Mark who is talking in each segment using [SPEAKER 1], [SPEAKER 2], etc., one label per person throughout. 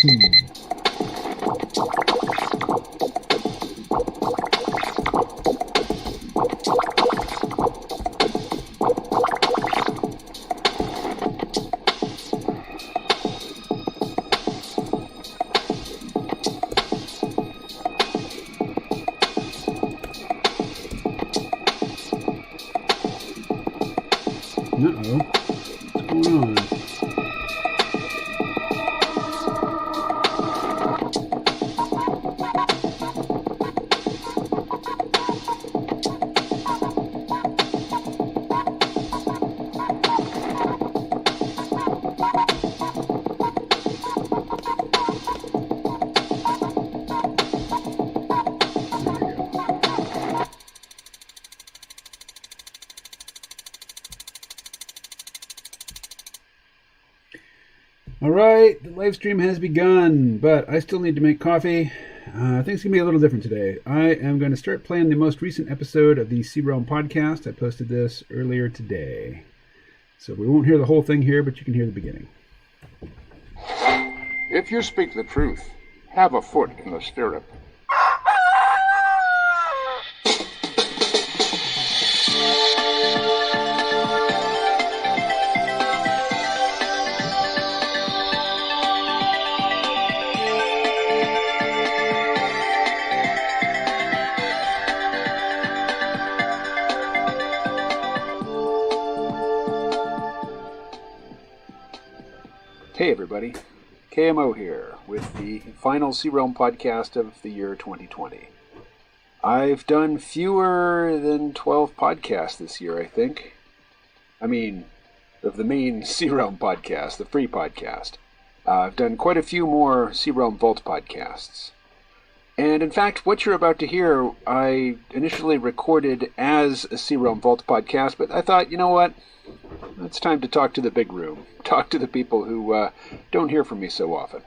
[SPEAKER 1] Uh-oh. What's going on? All right, the live stream has begun, but I still need to make coffee. Things can be a little different today. I am going to start playing the most recent episode of the C-Realm podcast. I posted this earlier today. So we won't hear the whole thing here, but you can hear the beginning.
[SPEAKER 2] If you speak the truth, have a foot in the stirrup. Hey everybody, KMO here with the final C-Realm podcast of the year 2020. I've done fewer than 12 podcasts this year, I think. I mean, of the main C-Realm podcast, the free podcast. I've done quite a few more C-Realm Vault podcasts. And in fact, what you're about to hear, I initially recorded as a C-Realm Vault podcast, but I thought, you know what? It's time to talk to the big room. Talk to the people who don't hear from me so often.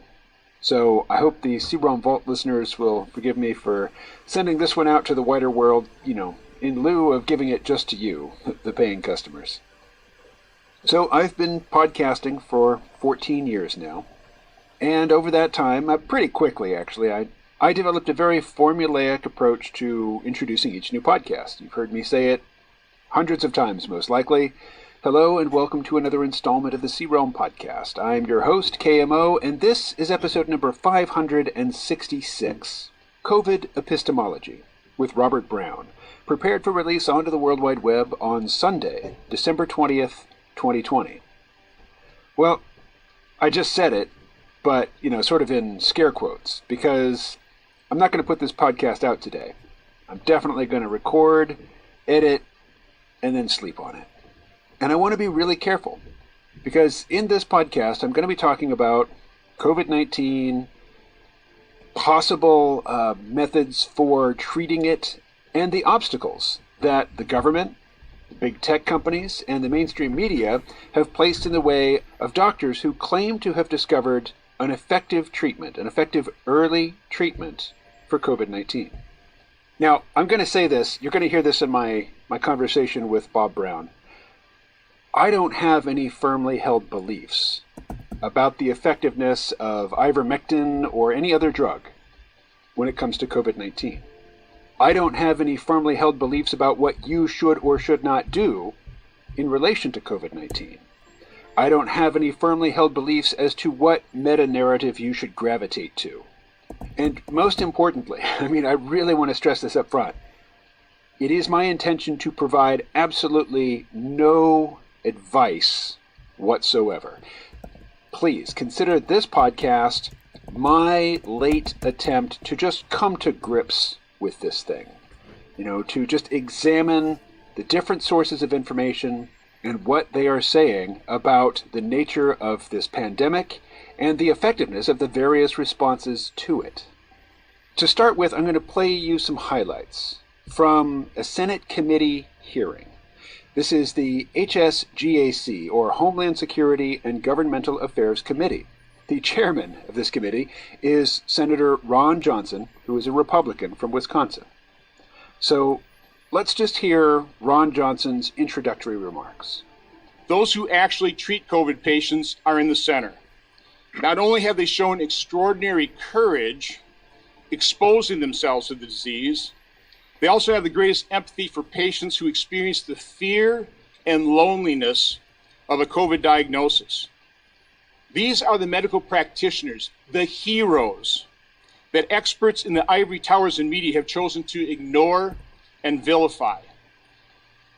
[SPEAKER 2] So I hope the C-Realm Vault listeners will forgive me for sending this one out to the wider world, in lieu of giving it just to you, the paying customers. So I've been podcasting for 14 years now. And over that time, pretty quickly actually, I developed a very formulaic approach to introducing each new podcast. You've heard me say it hundreds of times, most likely. Hello and welcome to another installment of the C-Realm podcast. I'm your host, KMO, and this is episode number 566, COVID Epistemology, with Robert Brown, prepared for release onto the World Wide Web on Sunday, December 20th, 2020. Well, I just said it, but, sort of in scare quotes, because I'm not going to put this podcast out today. I'm definitely going to record, edit, and then sleep on it. And I want to be really careful, because in this podcast, I'm going to be talking about COVID-19, possible methods for treating it, and the obstacles that the government, the big tech companies, and the mainstream media have placed in the way of doctors who claim to have discovered an effective treatment, an effective early treatment for COVID-19. Now, I'm going to say this, you're going to hear this in my conversation with Bob Brown. I don't have any firmly held beliefs about the effectiveness of ivermectin or any other drug when it comes to COVID-19. I don't have any firmly held beliefs about what you should or should not do in relation to COVID-19. I don't have any firmly held beliefs as to what meta-narrative you should gravitate to. And most importantly, I really want to stress this up front, it is my intention to provide absolutely no advice whatsoever. Please consider this podcast my late attempt to just come to grips with this thing. To just examine the different sources of information and what they are saying about the nature of this pandemic and the effectiveness of the various responses to it. To start with, I'm going to play you some highlights from a Senate committee hearing. This is the HSGAC, or Homeland Security and Governmental Affairs Committee. The chairman of this committee is Senator Ron Johnson, who is a Republican from Wisconsin. So let's just hear Ron Johnson's introductory remarks.
[SPEAKER 3] Those who actually treat COVID patients are in the center. Not only have they shown extraordinary courage exposing themselves to the disease, they also have the greatest empathy for patients who experience the fear and loneliness of a COVID diagnosis. These are the medical practitioners, the heroes, that experts in the ivory towers and media have chosen to ignore and vilify.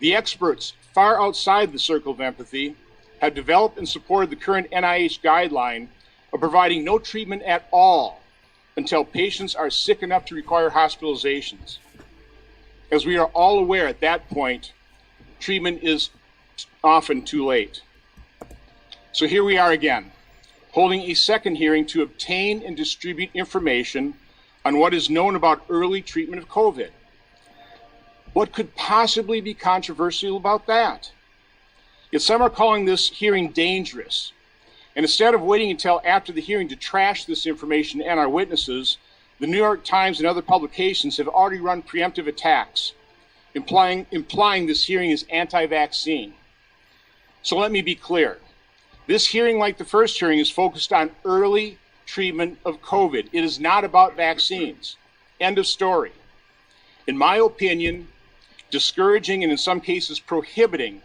[SPEAKER 3] The experts far outside the circle of empathy have developed and supported the current NIH guideline of providing no treatment at all until patients are sick enough to require hospitalizations. As we are all aware, at that point, treatment is often too late. So here we are again, holding a second hearing to obtain and distribute information on what is known about early treatment of COVID. What could possibly be controversial about that? Yet some are calling this hearing dangerous. And instead of waiting until after the hearing to trash this information and our witnesses, the New York Times and other publications have already run preemptive attacks, implying this hearing is anti-vaccine. So let me be clear. This hearing, like the first hearing, is focused on early treatment of COVID. It is not about vaccines. End of story. In my opinion, discouraging and in some cases prohibiting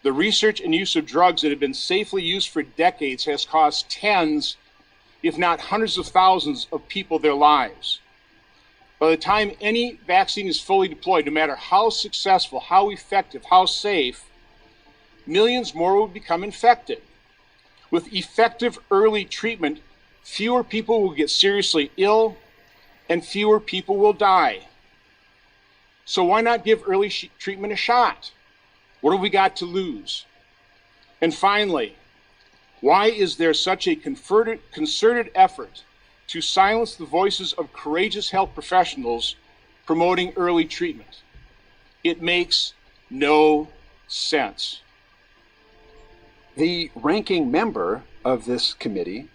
[SPEAKER 3] the research and use of drugs that have been safely used for decades has cost tens, if not hundreds of thousands of people their lives. By the time any vaccine is fully deployed, no matter how successful, how effective, how safe, millions more will become infected. With effective early treatment, fewer people will get seriously ill and fewer people will die. So why not give early treatment a shot? What have we got to lose? And finally, why is there such a concerted effort to silence the voices of courageous health professionals promoting early treatment? It makes no sense.
[SPEAKER 2] The ranking member of this committee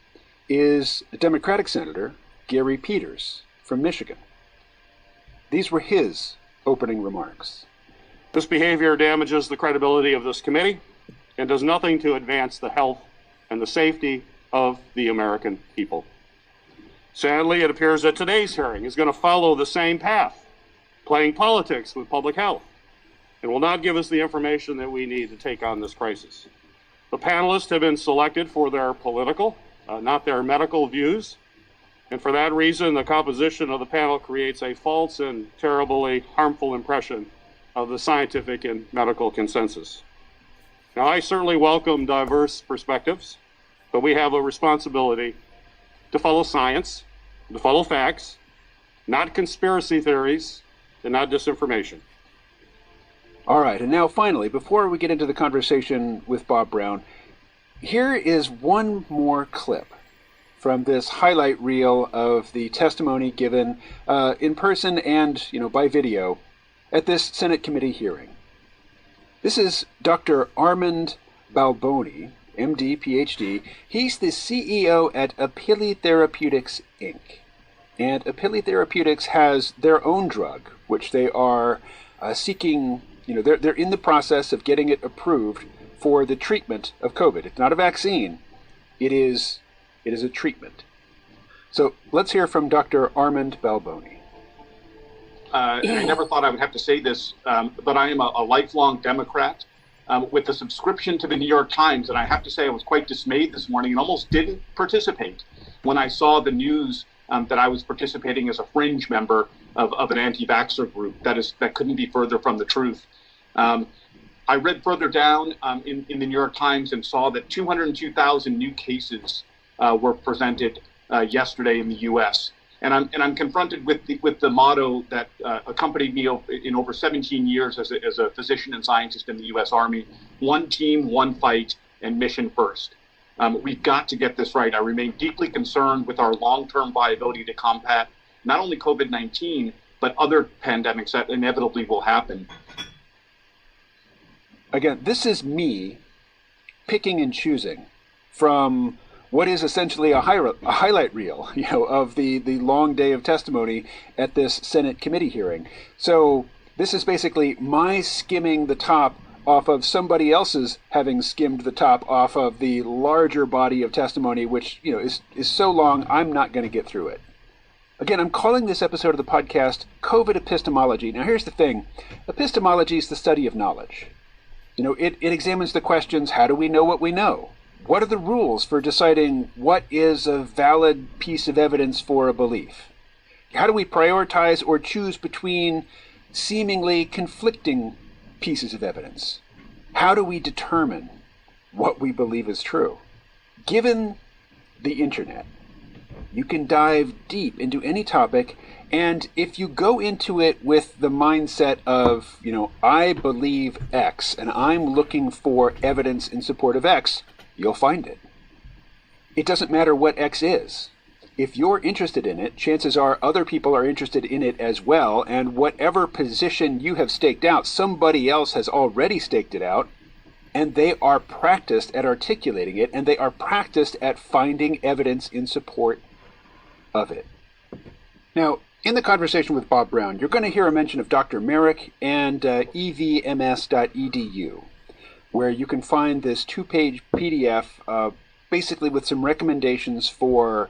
[SPEAKER 2] is Democratic Senator Gary Peters from Michigan. These were his opening remarks.
[SPEAKER 4] This behavior damages the credibility of this committee and does nothing to advance the health and the safety of the American people. Sadly, it appears that today's hearing is going to follow the same path, playing politics with public health, and will not give us the information that we need to take on this crisis. The panelists have been selected for their political, not their medical views, and for that reason, the composition of the panel creates a false and terribly harmful impression of the scientific and medical consensus. Now, I certainly welcome diverse perspectives, but we have a responsibility to follow science, to follow facts, not conspiracy theories, and not disinformation.
[SPEAKER 2] All right, and now finally, before we get into the conversation with Bob Brown, here is one more clip from this highlight reel of the testimony given in person and, by video at this Senate committee hearing. This is Dr. Armand Balboni, MD, PhD. He's the CEO at Apili Therapeutics, Inc. And Apili Therapeutics has their own drug, which they are seeking, they're in the process of getting it approved for the treatment of COVID. It's not a vaccine. It is a treatment. So let's hear from Dr. Armand Balboni.
[SPEAKER 5] I never thought I would have to say this, but I am a lifelong Democrat with a subscription to the New York Times. And I have to say I was quite dismayed this morning and almost didn't participate when I saw the news that I was participating as a fringe member of an anti-vaxxer group. That couldn't be further from the truth. I read further down in the New York Times and saw that 202,000 new cases were presented yesterday in the U.S. And I'm confronted with the motto that accompanied me in over 17 years as a physician and scientist in the U.S. Army: one team, one fight, and mission first. We've got to get this right. I remain deeply concerned with our long-term viability to combat not only COVID-19, but other pandemics that inevitably will happen.
[SPEAKER 2] Again, this is me picking and choosing from what is essentially a highlight reel, of the long day of testimony at this Senate committee hearing. So this is basically my skimming the top off of somebody else's having skimmed the top off of the larger body of testimony, which, is so long, I'm not going to get through it. Again, I'm calling this episode of the podcast COVID Epistemology. Now, here's the thing. Epistemology is the study of knowledge. It examines the questions, how do we know what we know? What are the rules for deciding what is a valid piece of evidence for a belief? How do we prioritize or choose between seemingly conflicting pieces of evidence? How do we determine what we believe is true? Given the internet, you can dive deep into any topic, and if you go into it with the mindset of, I believe X, and I'm looking for evidence in support of X, you'll find it. It doesn't matter what X is. If you're interested in it, chances are other people are interested in it as well, and whatever position you have staked out, somebody else has already staked it out, and they are practiced at articulating it, and they are practiced at finding evidence in support of it. Now, in the conversation with Bob Brown, you're going to hear a mention of Dr. Merrick and evms.edu, where you can find this 2-page PDF basically with some recommendations for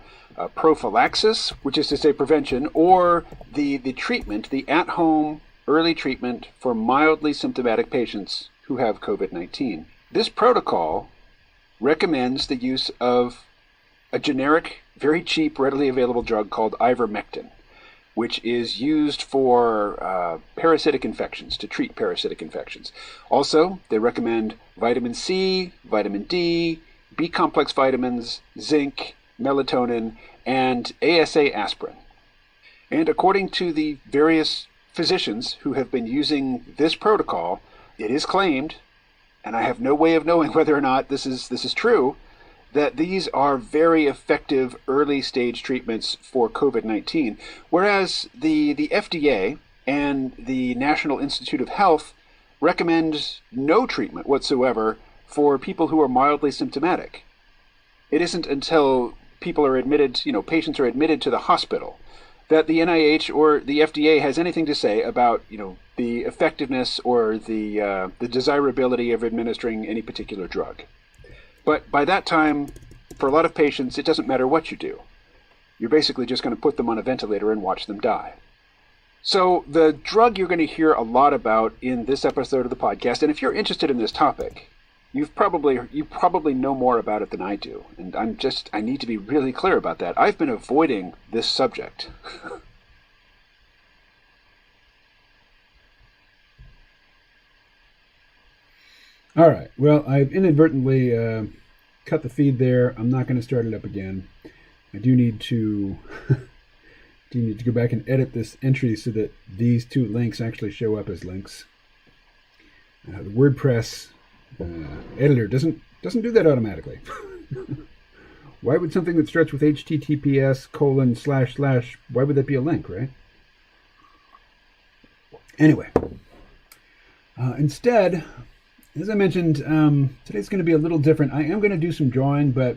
[SPEAKER 2] prophylaxis, which is to say prevention, or the treatment, the at-home early treatment for mildly symptomatic patients who have COVID-19. This protocol recommends the use of a generic, very cheap, readily available drug called ivermectin, which is used for parasitic infections, to treat parasitic infections. Also, they recommend vitamin C, vitamin D, B-complex vitamins, zinc, melatonin, and ASA aspirin. And according to the various physicians who have been using this protocol, it is claimed, and I have no way of knowing whether or not this is true, that these are very effective early-stage treatments for COVID-19, whereas the FDA and the National Institute of Health recommend no treatment whatsoever for people who are mildly symptomatic. It isn't until people are admitted, patients are admitted to the hospital, that the NIH or the FDA has anything to say about, the effectiveness or the desirability of administering any particular drug. But by that time, for a lot of patients, it doesn't matter what you do. You're basically just going to put them on a ventilator and watch them die. So the drug you're going to hear a lot about in this episode of the podcast, and if you're interested in this topic, you probably know more about it than I do. And I need to be really clear about that. I've been avoiding this subject.
[SPEAKER 1] All right. Well, I've inadvertently cut the feed there. I'm not going to start it up again. I do need to go back and edit this entry so that these two links actually show up as links. The WordPress editor doesn't do that automatically. Why would something that starts with https:// why would that be a link, right? Anyway, instead, as I mentioned, today's going to be a little different. I am going to do some drawing, but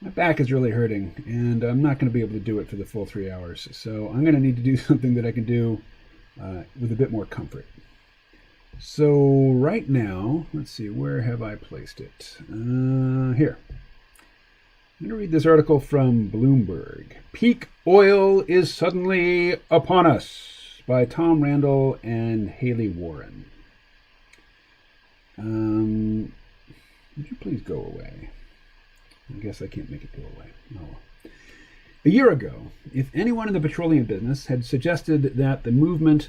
[SPEAKER 1] my back is really hurting, and I'm not going to be able to do it for the full 3 hours. So I'm going to need to do something that I can do with a bit more comfort. So right now, let's see, where have I placed it? Here. I'm going to read this article from Bloomberg. Peak oil is suddenly upon us, by Tom Randall and Haley Warren. Would you please go away? I guess I can't make it go away. Oh. A year ago, if anyone in the petroleum business had suggested that the moment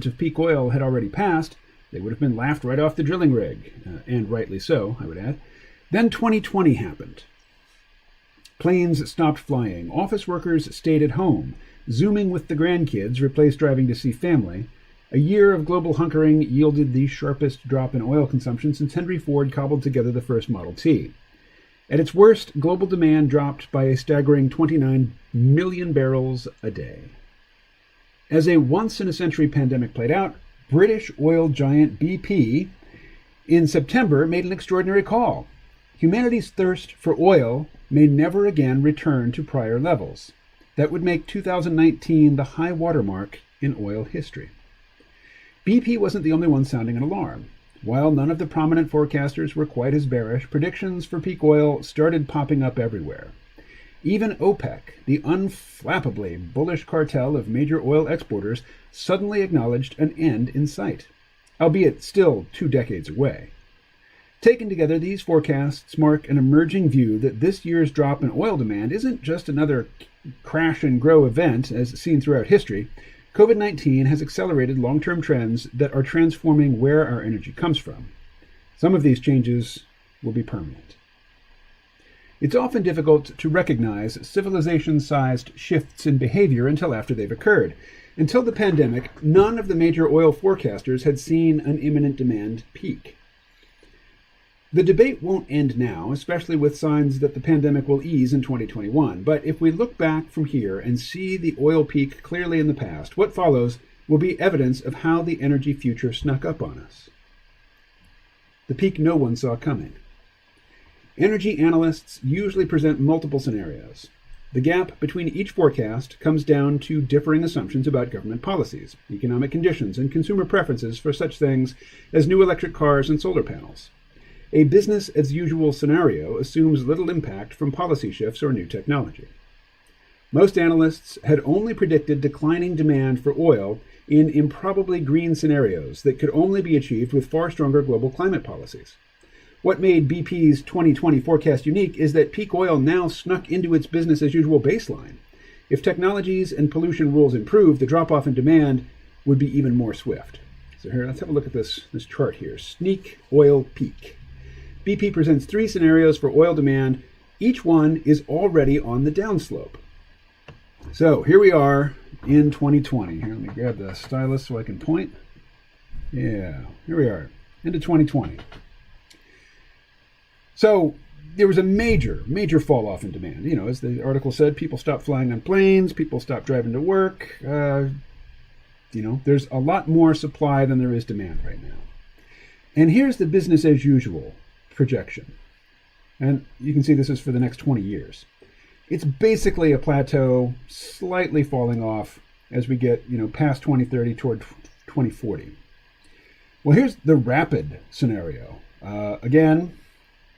[SPEAKER 1] of peak oil had already passed, they would have been laughed right off the drilling rig, and rightly so, I would add. Then 2020 happened. Planes stopped flying. Office workers stayed at home. Zooming with the grandkids replaced driving to see family. A year of global hunkering yielded the sharpest drop in oil consumption since Henry Ford cobbled together the first Model T. At its worst, global demand dropped by a staggering 29 million barrels a day. As a once-in-a-century pandemic played out, British oil giant BP in September made an extraordinary call. Humanity's thirst for oil may never again return to prior levels. That would make 2019 the high watermark in oil history. BP wasn't the only one sounding an alarm. While none of the prominent forecasters were quite as bearish, predictions for peak oil started popping up everywhere. Even OPEC, the unflappably bullish cartel of major oil exporters, suddenly acknowledged an end in sight, albeit still 2 decades away. Taken together, these forecasts mark an emerging view that this year's drop in oil demand isn't just another crash and grow event as seen throughout history. COVID-19 has accelerated long-term trends that are transforming where our energy comes from. Some of these changes will be permanent. It's often difficult to recognize civilization-sized shifts in behavior until after they've occurred. Until the pandemic, none of the major oil forecasters had seen an imminent demand peak. The debate won't end now, especially with signs that the pandemic will ease in 2021. But if we look back from here and see the oil peak clearly in the past, what follows will be evidence of how the energy future snuck up on us. The peak no one saw coming. Energy analysts usually present multiple scenarios. The gap between each forecast comes down to differing assumptions about government policies, economic conditions, and consumer preferences for such things as new electric cars and solar panels. A business-as-usual scenario assumes little impact from policy shifts or new technology. Most analysts had only predicted declining demand for oil in improbably green scenarios that could only be achieved with far stronger global climate policies. What made BP's 2020 forecast unique is that peak oil now snuck into its business-as-usual baseline. If technologies and pollution rules improve, the drop-off in demand would be even more swift. So here, let's have a look at this chart here. Sneak oil peak. BP presents 3 scenarios for oil demand. Each one is already on the downslope. So here we are in 2020. Here, let me grab the stylus so I can point. Yeah, here we are, into 2020. So there was a major fall off in demand. You know, as the article said, people stopped flying on planes, people stopped driving to work. There's a lot more supply than there is demand right now. And here's the business as usual projection. And you can see this is for the next 20 years. It's basically a plateau, slightly falling off as we get, past 2030 toward 2040. Well, here's the rapid scenario. Again,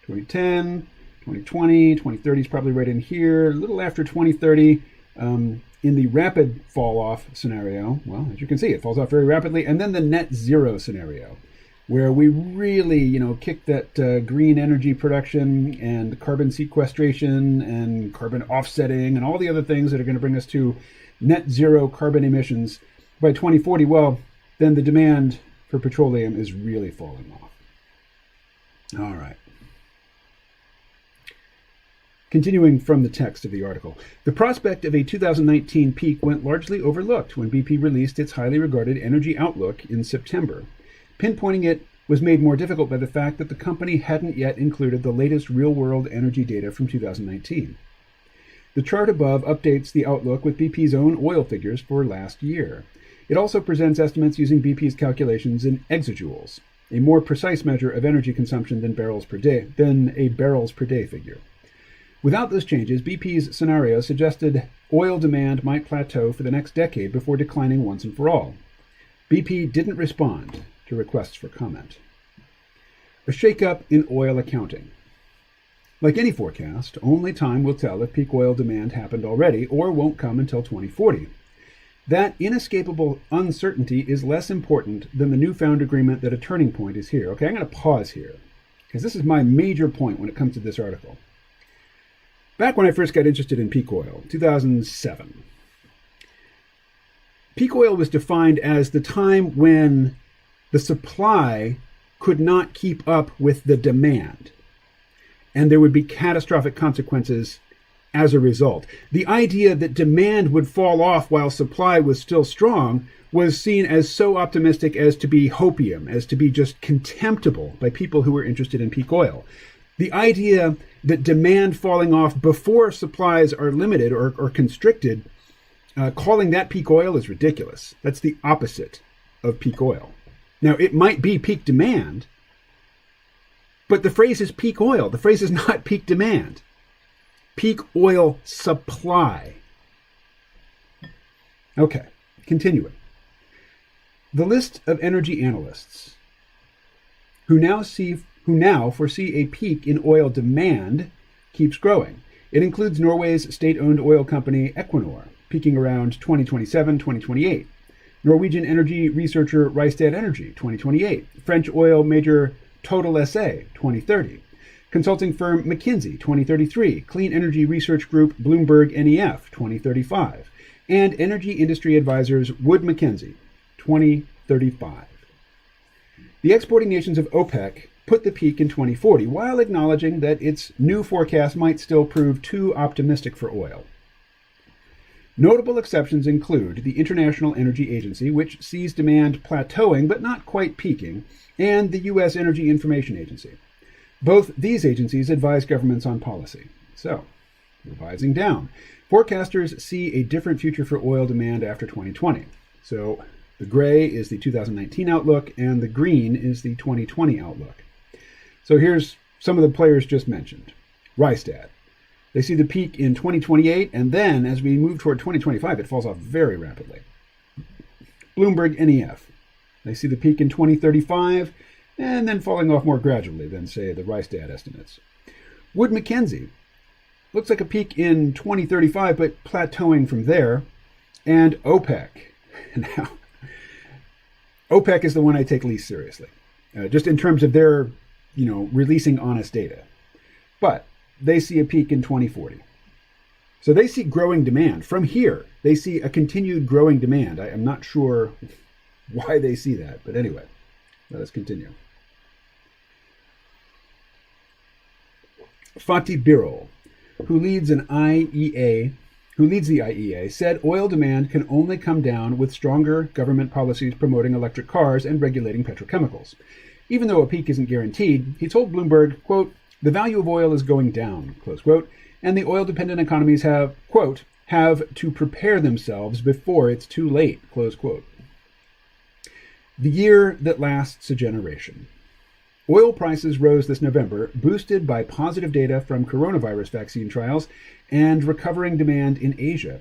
[SPEAKER 1] 2010, 2020, 2030 is probably right in here. A little after 2030, in the rapid fall off scenario, well, as you can see, it falls off very rapidly. And then the net zero scenario, where we really, kick that green energy production and carbon sequestration and carbon offsetting and all the other things that are going to bring us to net zero carbon emissions by 2040. Well, then the demand for petroleum is really falling off. All right. Continuing from the text of the article, the prospect of a 2019 peak went largely overlooked when BP released its highly regarded energy outlook in September. Pinpointing it was made more difficult by the fact that the company hadn't yet included the latest real-world energy data from 2019. The chart above updates the outlook with BP's own oil figures for last year. It also presents estimates using BP's calculations in exajoules, a more precise measure of energy consumption than a barrels per day figure. Without those changes, BP's scenario suggested oil demand might plateau for the next decade before declining once and for all. BP didn't respond to requests for comment. A shakeup in oil accounting. Like any forecast, only time will tell if peak oil demand happened already or won't come until 2040. That inescapable uncertainty is less important than the newfound agreement that a turning point is here. Okay, I'm going to pause here, because this is my major point when it comes to this article. Back when I first got interested in peak oil, 2007, peak oil was defined as the time when the supply could not keep up with the demand, and there would be catastrophic consequences as a result. The idea that demand would fall off while supply was still strong was seen as so optimistic as to be hopium, as to be just contemptible by people who were interested in peak oil. The idea that demand falling off before supplies are limited or constricted, calling that peak oil is ridiculous. That's the opposite of peak oil. Now, it might be peak demand, but the phrase is peak oil. The phrase is not peak demand. Peak oil supply. Okay, continuing. The list of energy analysts who now foresee a peak in oil demand, keeps growing. It includes Norway's state-owned oil company Equinor, peaking around 2027-2028. Norwegian energy researcher Rystad Energy, 2028. French oil major Total SA, 2030. Consulting firm McKinsey, 2033. Clean energy research group Bloomberg NEF, 2035. And energy industry advisors Wood Mackenzie, 2035. The exporting nations of OPEC put the peak in 2040, while acknowledging that its new forecast might still prove too optimistic for oil. Notable exceptions include the International Energy Agency, which sees demand plateauing but not quite peaking, and the U.S. Energy Information Agency. Both these agencies advise governments on policy. So, revising down. Forecasters see a different future for oil demand after 2020. So, the gray is the 2019 outlook, and the green is the 2020 outlook. So here's some of the players just mentioned. Rystad. They see the peak in 2028, and then as we move toward 2025, it falls off very rapidly. Bloomberg NEF. They see the peak in 2035, and then falling off more gradually than, say, the Rystad estimates. Wood Mackenzie. Looks like a peak in 2035, but plateauing from there. And OPEC. Now, OPEC is the one I take least seriously, just in terms of their, releasing honest data. But they see a peak in 2040. So they see growing demand. From here, they see a continued growing demand. I am not sure why they see that, but anyway, let us continue. Fatih Birol, who leads the IEA, said oil demand can only come down with stronger government policies promoting electric cars and regulating petrochemicals. Even though a peak isn't guaranteed, he told Bloomberg, quote, "The value of oil is going down," close quote, and the oil-dependent economies have, quote, "have to prepare themselves before it's too late," close quote. The year that lasts a generation. Oil prices rose this November, boosted by positive data from coronavirus vaccine trials and recovering demand in Asia.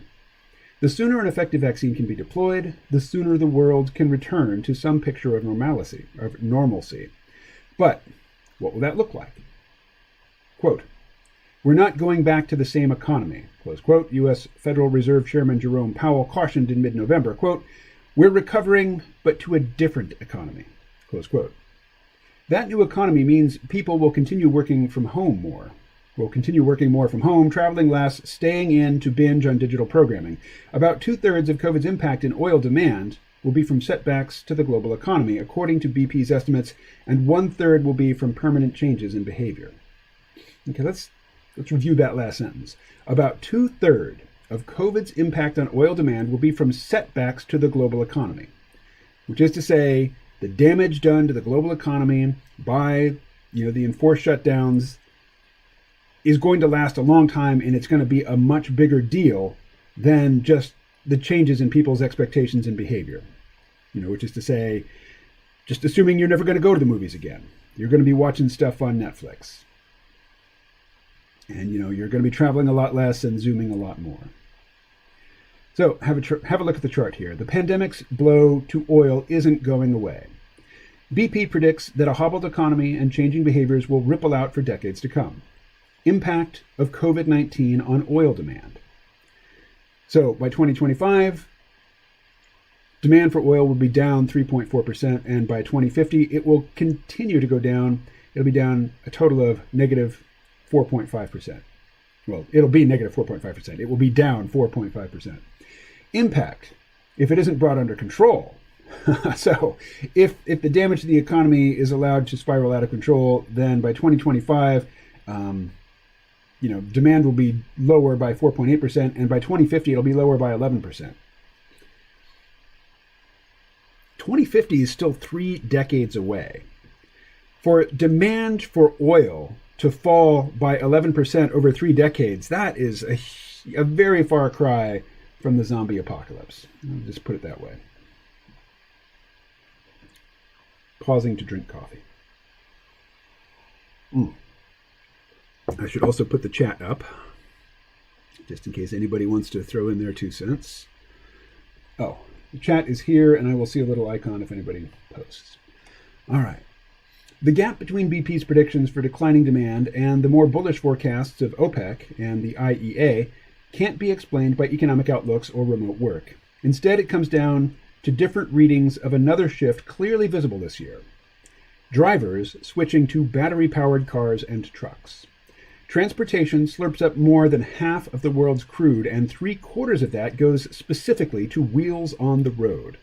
[SPEAKER 1] The sooner an effective vaccine can be deployed, the sooner the world can return to some picture of normalcy. But what will that look like? Quote, "We're not going back to the same economy," close quote. U.S. Federal Reserve Chairman Jerome Powell cautioned in mid-November, quote, "We're recovering, but to a different economy," close quote. That new economy means people will continue working from home more. Will continue working more from home, traveling less, staying in to binge on digital programming. About 2/3 of COVID's impact in oil demand will be from setbacks to the global economy, according to BP's estimates, and 1/3 will be from permanent changes in behavior. Okay, let's review that last sentence. About 2/3 of COVID's impact on oil demand will be from setbacks to the global economy, which is to say, the damage done to the global economy by, the enforced shutdowns is going to last a long time, and it's going to be a much bigger deal than just the changes in people's expectations and behavior. Which is to say, just assuming you're never going to go to the movies again. You're going to be watching stuff on Netflix. And, you're going to be traveling a lot less and Zooming a lot more. So have a look at the chart here. The pandemic's blow to oil isn't going away. BP predicts that a hobbled economy and changing behaviors will ripple out for decades to come. Impact of COVID-19 on oil demand. So by 2025, demand for oil will be down 3.4%, and by 2050, it will continue to go down. It'll be down a total of negative 4.5%. Well, it'll be negative 4.5%. It will be down 4.5%. Impact, if it isn't brought under control. So if the damage to the economy is allowed to spiral out of control, then by 2025, demand will be lower by 4.8%, and by 2050, it'll be lower by 11%. 2050 is still 3 decades away. For demand for oil to fall by 11% over 3 decades, that is a very far cry from the zombie apocalypse. I'll just put it that way. Pausing to drink coffee. I should also put the chat up, just in case anybody wants to throw in their 2 cents. Oh, the chat is here, and I will see a little icon if anybody posts. All right. The gap between BP's predictions for declining demand and the more bullish forecasts of OPEC and the IEA can't be explained by economic outlooks or remote work. Instead, it comes down to different readings of another shift clearly visible this year: drivers switching to battery-powered cars and trucks. Transportation slurps up more than half of the world's crude, and 3/4 of that goes specifically to wheels on the road.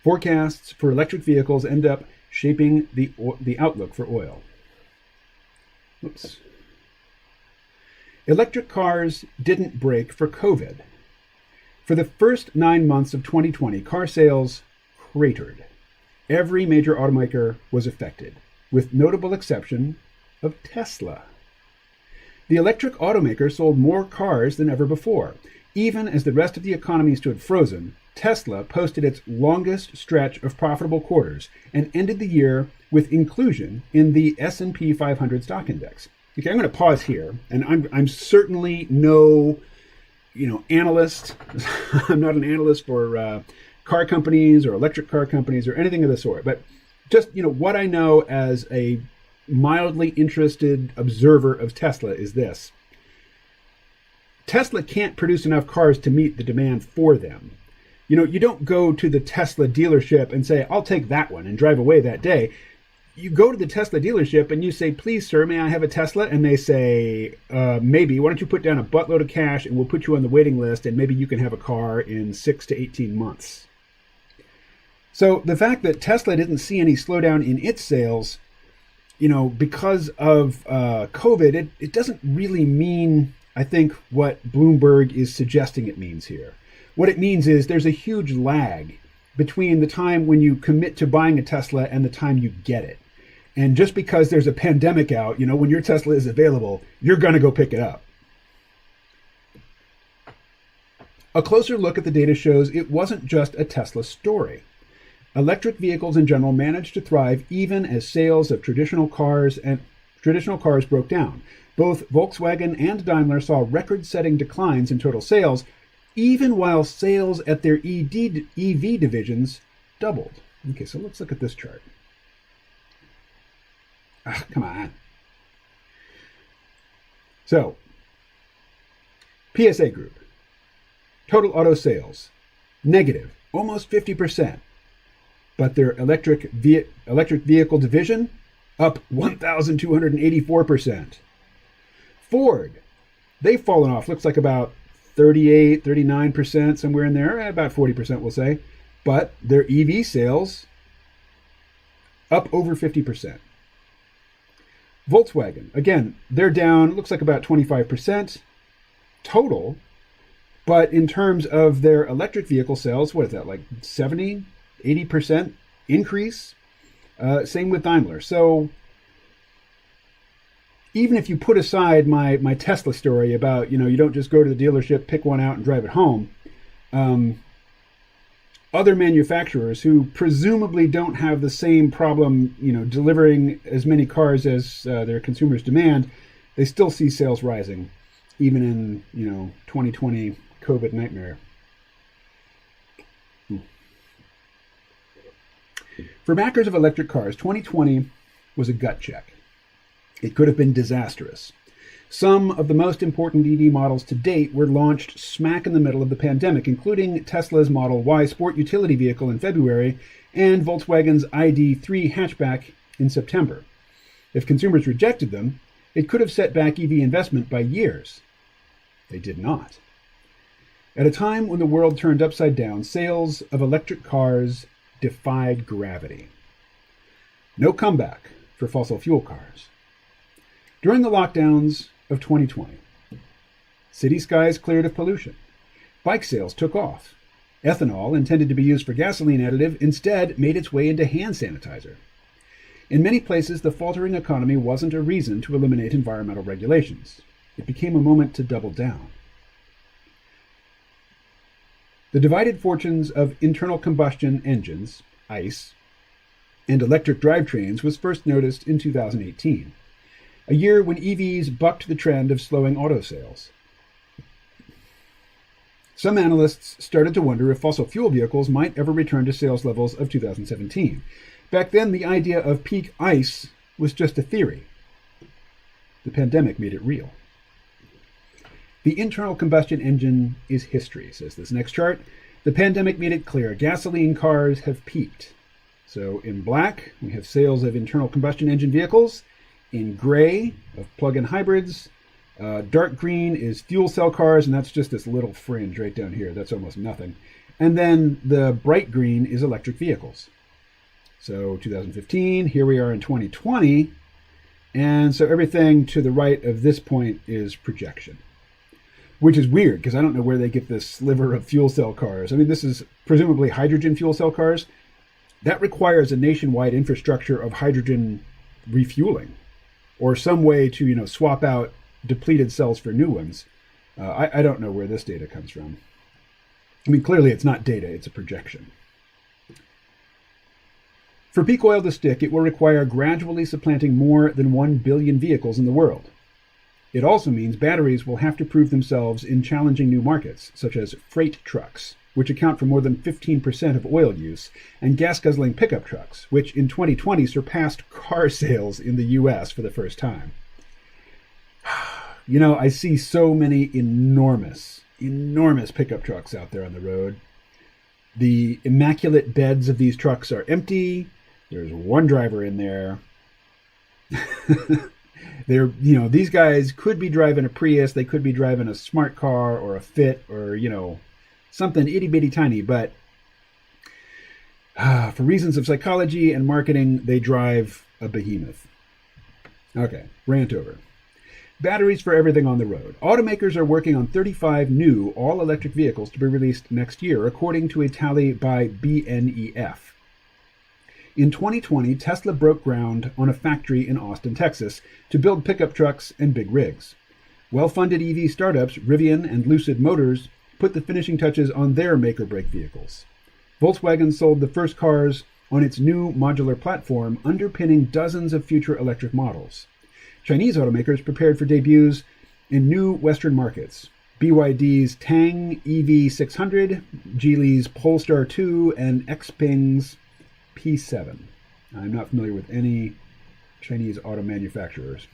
[SPEAKER 1] Forecasts for electric vehicles end up shaping the outlook for oil. Oops. Electric cars didn't break for COVID. For the first 9 months of 2020, car sales cratered. Every major automaker was affected, with notable exception of Tesla. The electric automaker sold more cars than ever before. Even as the rest of the economy stood frozen, Tesla posted its longest stretch of profitable quarters and ended the year with inclusion in the S&P 500 stock index. Okay, I'm going to pause here, and I'm certainly no, analyst. I'm not an analyst for car companies or electric car companies or anything of the sort. But just what I know as a mildly interested observer of Tesla is this: Tesla can't produce enough cars to meet the demand for them. You don't go to the Tesla dealership and say, "I'll take that one," and drive away that day. You go to the Tesla dealership and you say, "Please, sir, may I have a Tesla?" And they say, maybe. Why don't you put down a buttload of cash and we'll put you on the waiting list, and maybe you can have a car in 6 to 18 months. So the fact that Tesla didn't see any slowdown in its sales, because of COVID, it doesn't really mean, I think, what Bloomberg is suggesting it means here. What it means is there's a huge lag between the time when you commit to buying a Tesla and the time you get it. And just because there's a pandemic out, when your Tesla is available, you're going to go pick it up. A closer look at the data shows it wasn't just a Tesla story. Electric vehicles in general managed to thrive even as sales of traditional cars broke down. Both Volkswagen and Daimler saw record-setting declines in total sales, even while sales at their EV divisions doubled. Okay, so let's look at this chart. Come on. So, PSA Group, total auto sales, negative, almost 50%. But their electric vehicle division, up 1,284%. Ford, they've fallen off, looks like about 38, 39%, somewhere in there, about 40% we'll say. But their EV sales, up over 50%. Volkswagen, again, they're down, looks like about 25% total. But in terms of their electric vehicle sales, what is that, like 70, 80% increase? Same with Daimler. So even if you put aside my Tesla story about, you don't just go to the dealership, pick one out and drive it home, other manufacturers who presumably don't have the same problem, delivering as many cars as their consumers demand, they still see sales rising, even in, 2020 COVID nightmare. For backers of electric cars, 2020 was a gut check. It could have been disastrous. Some of the most important EV models to date were launched smack in the middle of the pandemic, including Tesla's Model Y sport utility vehicle in February and Volkswagen's ID.3 hatchback in September. If consumers rejected them, it could have set back EV investment by years. They did not. At a time when the world turned upside down, sales of electric cars defied gravity. No comeback for fossil fuel cars. During the lockdowns of 2020, city skies cleared of pollution. Bike sales took off. Ethanol, intended to be used for gasoline additive, instead made its way into hand sanitizer. In many places, the faltering economy wasn't a reason to eliminate environmental regulations. It became a moment to double down. The divided fortunes of internal combustion engines, ICE, and electric drivetrains was first noticed in 2018, a year when EVs bucked the trend of slowing auto sales. Some analysts started to wonder if fossil fuel vehicles might ever return to sales levels of 2017. Back then, the idea of peak ICE was just a theory. The pandemic made it real. The internal combustion engine is history, says this next chart. The pandemic made it clear gasoline cars have peaked. So in black, we have sales of internal combustion engine vehicles. In gray, of plug-in hybrids. Dark green is fuel cell cars, and that's just this little fringe right down here. That's almost nothing. And then the bright green is electric vehicles. So 2015, here we are in 2020. And so everything to the right of this point is projection, which is weird because I don't know where they get this sliver of fuel cell cars. I mean, this is presumably hydrogen fuel cell cars. That requires a nationwide infrastructure of hydrogen refueling or some way to, swap out depleted cells for new ones. I don't know where this data comes from. I mean, clearly it's not data, it's a projection. For peak oil to stick, it will require gradually supplanting more than 1 billion vehicles in the world. It also means batteries will have to prove themselves in challenging new markets, such as freight trucks, which account for more than 15% of oil use, and gas-guzzling pickup trucks, which in 2020 surpassed car sales in the U.S. for the first time. I see so many enormous pickup trucks out there on the road. The immaculate beds of these trucks are empty. There's one driver in there. These guys could be driving a Prius. They could be driving a smart car or a Fit or, something itty bitty tiny. But for reasons of psychology and marketing, they drive a behemoth. Okay, rant over. Batteries for everything on the road. Automakers are working on 35 new all-electric vehicles to be released next year, according to a tally by BNEF. In 2020, Tesla broke ground on a factory in Austin, Texas, to build pickup trucks and big rigs. Well-funded EV startups Rivian and Lucid Motors put the finishing touches on their make-or-break vehicles. Volkswagen sold the first cars on its new modular platform, underpinning dozens of future electric models. Chinese automakers prepared for debuts in new Western markets. BYD's Tang EV600, Geely's Polestar 2, and Xpeng's P7. I'm not familiar with any Chinese auto manufacturers.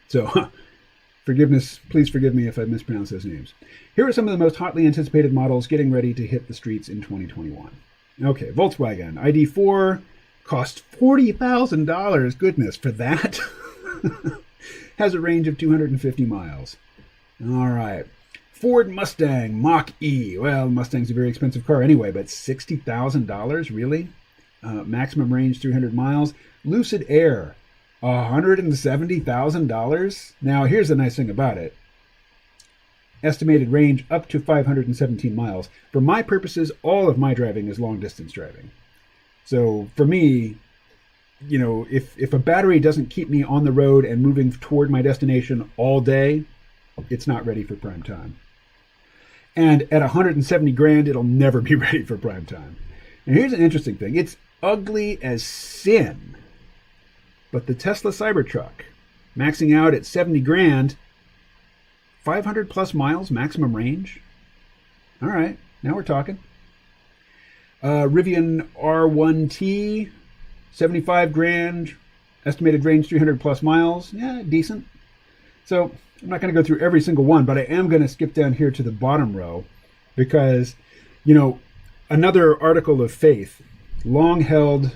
[SPEAKER 1] So, please forgive me if I mispronounce those names. Here are some of the most hotly anticipated models getting ready to hit the streets in 2021. Okay, Volkswagen ID4 cost $40,000. Goodness, for that? Has a range of 250 miles. All right. Ford Mustang Mach-E. Well, Mustang's a very expensive car anyway, but $60,000? Really? Maximum range 300 miles. Lucid Air, $170,000? Now, here's the nice thing about it. Estimated range up to 517 miles. For my purposes, all of my driving is long-distance driving. So for me, if a battery doesn't keep me on the road and moving toward my destination all day, it's not ready for prime time. And at $170,000, it'll never be ready for prime time. And here's an interesting thing. It's ugly as sin. But the Tesla Cybertruck, maxing out at $70,000, 500 plus miles maximum range. All right, now we're talking. Rivian R1T, $75,000, estimated range 300 plus miles. Yeah, decent. So I'm not going to go through every single one, but I am going to skip down here to the bottom row because, another article of faith, long held,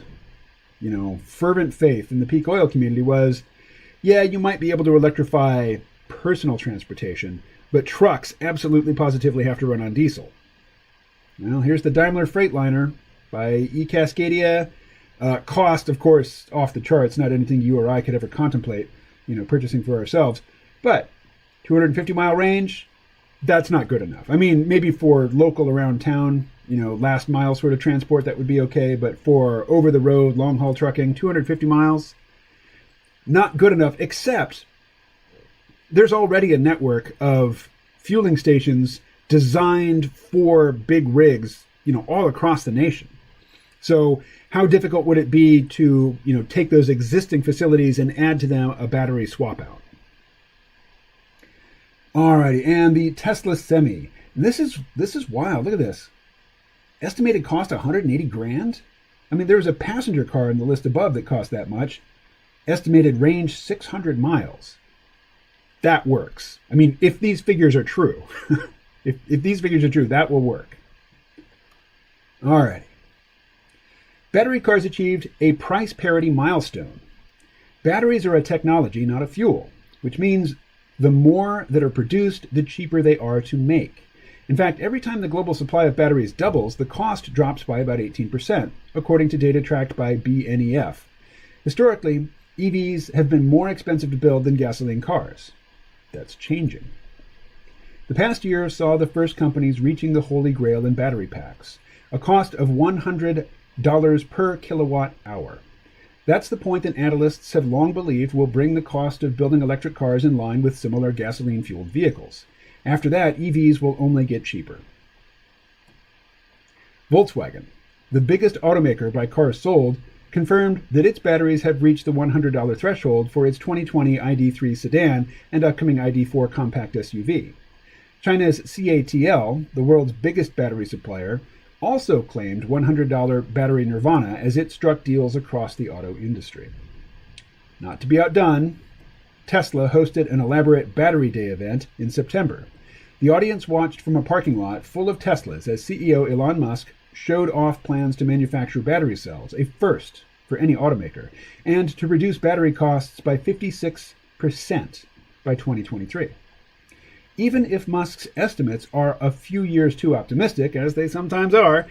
[SPEAKER 1] fervent faith in the peak oil community was, yeah, you might be able to electrify personal transportation, but trucks absolutely positively have to run on diesel. Well, here's the Daimler Freightliner by eCascadia. Cost, of course, off the charts, not anything you or I could ever contemplate, purchasing for ourselves. But 250-mile range, that's not good enough. I mean, maybe for local around town, last mile sort of transport, that would be okay. But for over-the-road, long-haul trucking, 250 miles, not good enough, except there's already a network of fueling stations designed for big rigs, all across the nation. So how difficult would it be to, take those existing facilities and add to them a battery swap out? Alrighty, and the Tesla Semi. This is wild. Look at this. Estimated cost $180,000. I mean, there was a passenger car in the list above that cost that much. estimated range 600 miles. That works. I mean, if these figures are true, if these figures are true, that will work. All right. Battery cars achieved a price parity milestone. Batteries are a technology, not a fuel, which means the more that are produced, the cheaper they are to make. In fact, every time the global supply of batteries doubles, the cost drops by about 18%, according to data tracked by BNEF. Historically, EVs have been more expensive to build than gasoline cars. That's changing. The past year saw the first companies reaching the holy grail in battery packs, a cost of $100 per kilowatt hour. That's the point that analysts have long believed will bring the cost of building electric cars in line with similar gasoline-fueled vehicles. After that, EVs will only get cheaper. Volkswagen, the biggest automaker by cars sold, confirmed that its batteries have reached the $100 threshold for its 2020 ID3 sedan and upcoming ID4 compact SUV. China's CATL, the world's biggest battery supplier, also claimed $100 battery nirvana as it struck deals across the auto industry. Not to be outdone, Tesla hosted an elaborate Battery Day event in September. The audience watched from a parking lot full of Teslas as CEO Elon Musk showed off plans to manufacture battery cells, a first for any automaker, and to reduce battery costs by 56% by 2023. Even if Musk's estimates are a few years too optimistic, as they sometimes are,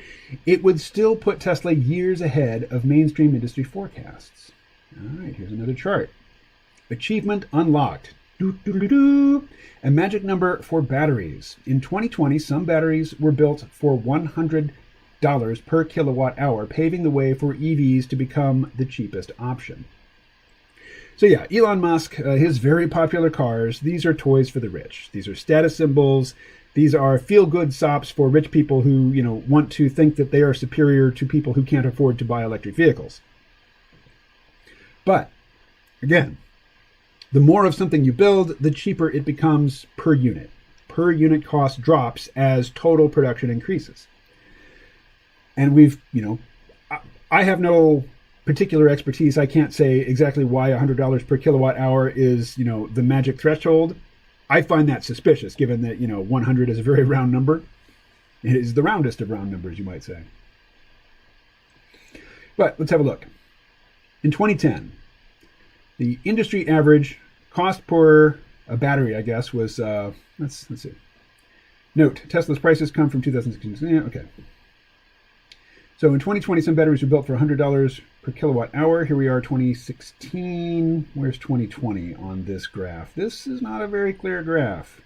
[SPEAKER 1] it would still put Tesla years ahead of mainstream industry forecasts. All right, here's another chart. Achievement unlocked. A magic number for batteries. In 2020, some batteries were built for $100 per kilowatt hour, paving the way for EVs to become the cheapest option. So yeah, Elon Musk, his very popular cars, these are toys for the rich. These are status symbols. These are feel-good sops for rich people who, want to think that they are superior to people who can't afford to buy electric vehicles. But, again, the more of something you build, the cheaper it becomes per unit. Per unit cost drops as total production increases. And I have no particular expertise. I can't say exactly why $100 per kilowatt hour is, the magic threshold. I find that suspicious, given that, 100 is a very round number. It is the roundest of round numbers, you might say. But let's have a look. In 2010, the industry average cost per a battery, I guess, was, let's see. Note, Tesla's prices come from 2016. Yeah, okay. So in 2020, some batteries were built for $100 per kilowatt hour. Here we are, 2016. Where's 2020 on this graph? This is not a very clear graph.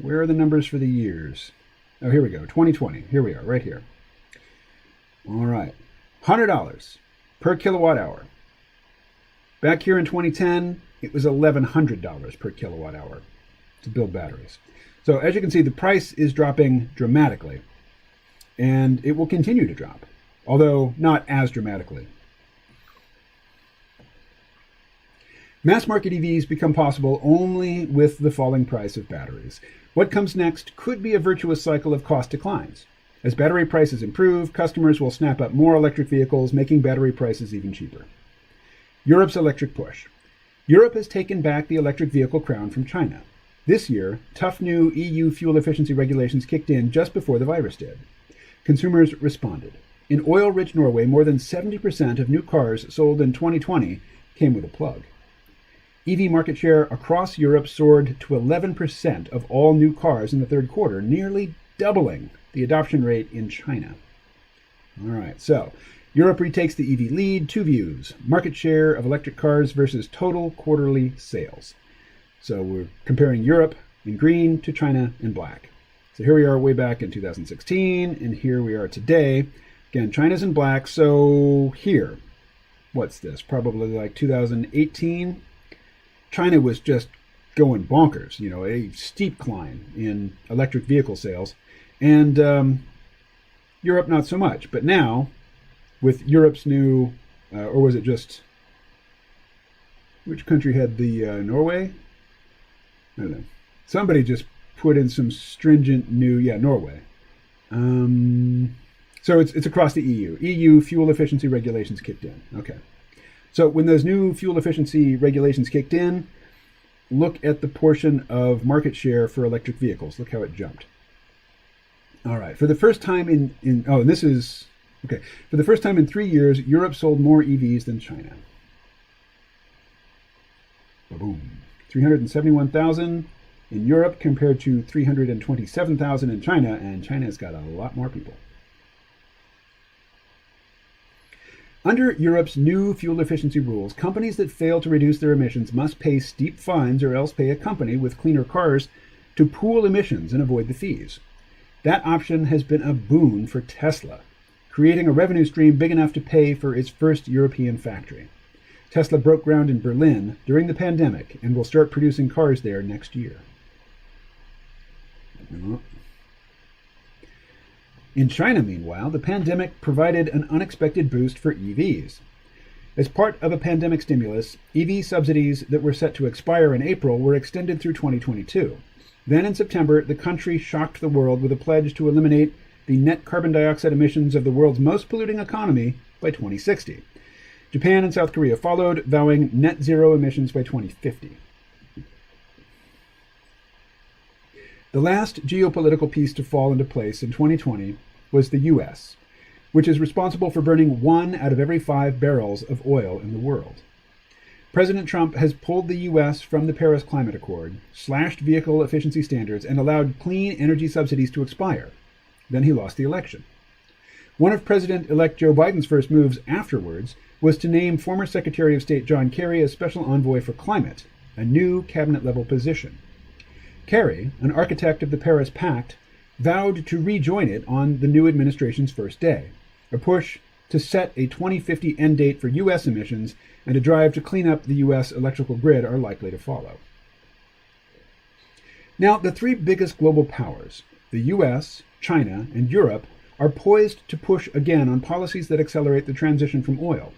[SPEAKER 1] Where are the numbers for the years? Oh, here we go, 2020. Here we are, right here. All right, $100 per kilowatt hour. Back here in 2010, it was $1,100 per kilowatt hour to build batteries. So as you can see, the price is dropping dramatically. And it will continue to drop, although not as dramatically. Mass market EVs become possible only with the falling price of batteries. What comes next could be a virtuous cycle of cost declines. As battery prices improve, customers will snap up more electric vehicles, making battery prices even cheaper. Europe's electric push. Europe has taken back the electric vehicle crown from China. This year, tough new EU fuel efficiency regulations kicked in just before the virus did. Consumers responded. In oil-rich Norway, more than 70% of new cars sold in 2020 came with a plug. EV market share across Europe soared to 11% of all new cars in the third quarter, nearly doubling the adoption rate in China. All right, so Europe retakes the EV lead. Two views: market share of electric cars versus total quarterly sales. So we're comparing Europe in green to China in black. So here we are way back in 2016, and here we are today. Again, China's in black, so here, what's this? Probably like 2018. China was just going bonkers, a steep climb in electric vehicle sales. And Europe, not so much. But now, with Europe's new, or was it just, which country had the Norway? I don't know. Somebody just put in some stringent new, Norway. So it's across the EU. EU fuel efficiency regulations kicked in. Okay. So when those new fuel efficiency regulations kicked in, look at the portion of market share for electric vehicles. Look how it jumped. All right. For the first time For the first time in 3 years, Europe sold more EVs than China. Boom. 371,000 in Europe compared to 327,000 in China, and China's got a lot more people. Under Europe's new fuel efficiency rules, companies that fail to reduce their emissions must pay steep fines or else pay a company with cleaner cars to pool emissions and avoid the fees. That option has been a boon for Tesla, creating a revenue stream big enough to pay for its first European factory. Tesla broke ground in Berlin during the pandemic and will start producing cars there next year. In China, meanwhile, the pandemic provided an unexpected boost for EVs. As part of a pandemic stimulus, EV subsidies that were set to expire in April were extended through 2022. Then in September, the country shocked the world with a pledge to eliminate the net carbon dioxide emissions of the world's most polluting economy by 2060. Japan and South Korea followed, vowing net zero emissions by 2050. The last geopolitical piece to fall into place in 2020 was the U.S., which is responsible for burning 1 out of every 5 barrels of oil in the world. President Trump has pulled the U.S. from the Paris Climate Accord, slashed vehicle efficiency standards, and allowed clean energy subsidies to expire. Then he lost the election. One of President-elect Joe Biden's first moves afterwards was to name former Secretary of State John Kerry as Special Envoy for Climate, a new cabinet-level position. Kerry, an architect of the Paris Pact, vowed to rejoin it on the new administration's first day. A push to set a 2050 end date for U.S. emissions and a drive to clean up the U.S. electrical grid are likely to follow. Now, the 3 biggest global powers, the U.S., China, and Europe, are poised to push again on policies that accelerate the transition from oil.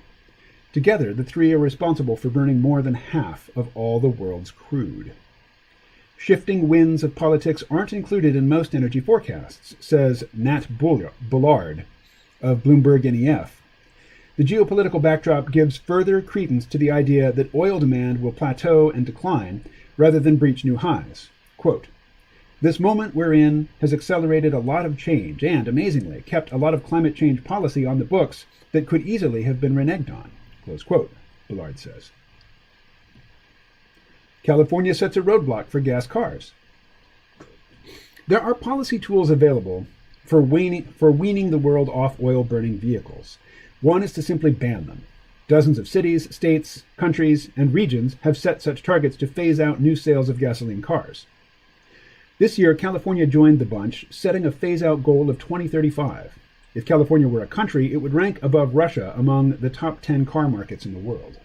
[SPEAKER 1] Together, the 3 are responsible for burning more than half of all the world's crude. Shifting winds of politics aren't included in most energy forecasts, says Nat Bullard of Bloomberg NEF. The geopolitical backdrop gives further credence to the idea that oil demand will plateau and decline rather than breach new highs. Quote, "This moment we're in has accelerated a lot of change and, amazingly, kept a lot of climate change policy on the books that could easily have been reneged on," close quote, Bullard says. California sets a roadblock for gas cars. There are policy tools available for weaning the world off oil-burning vehicles. One is to simply ban them. Dozens of cities, states, countries, and regions have set such targets to phase out new sales of gasoline cars. This year, California joined the bunch, setting a phase-out goal of 2035. If California were a country, it would rank above Russia among the top 10 car markets in the world.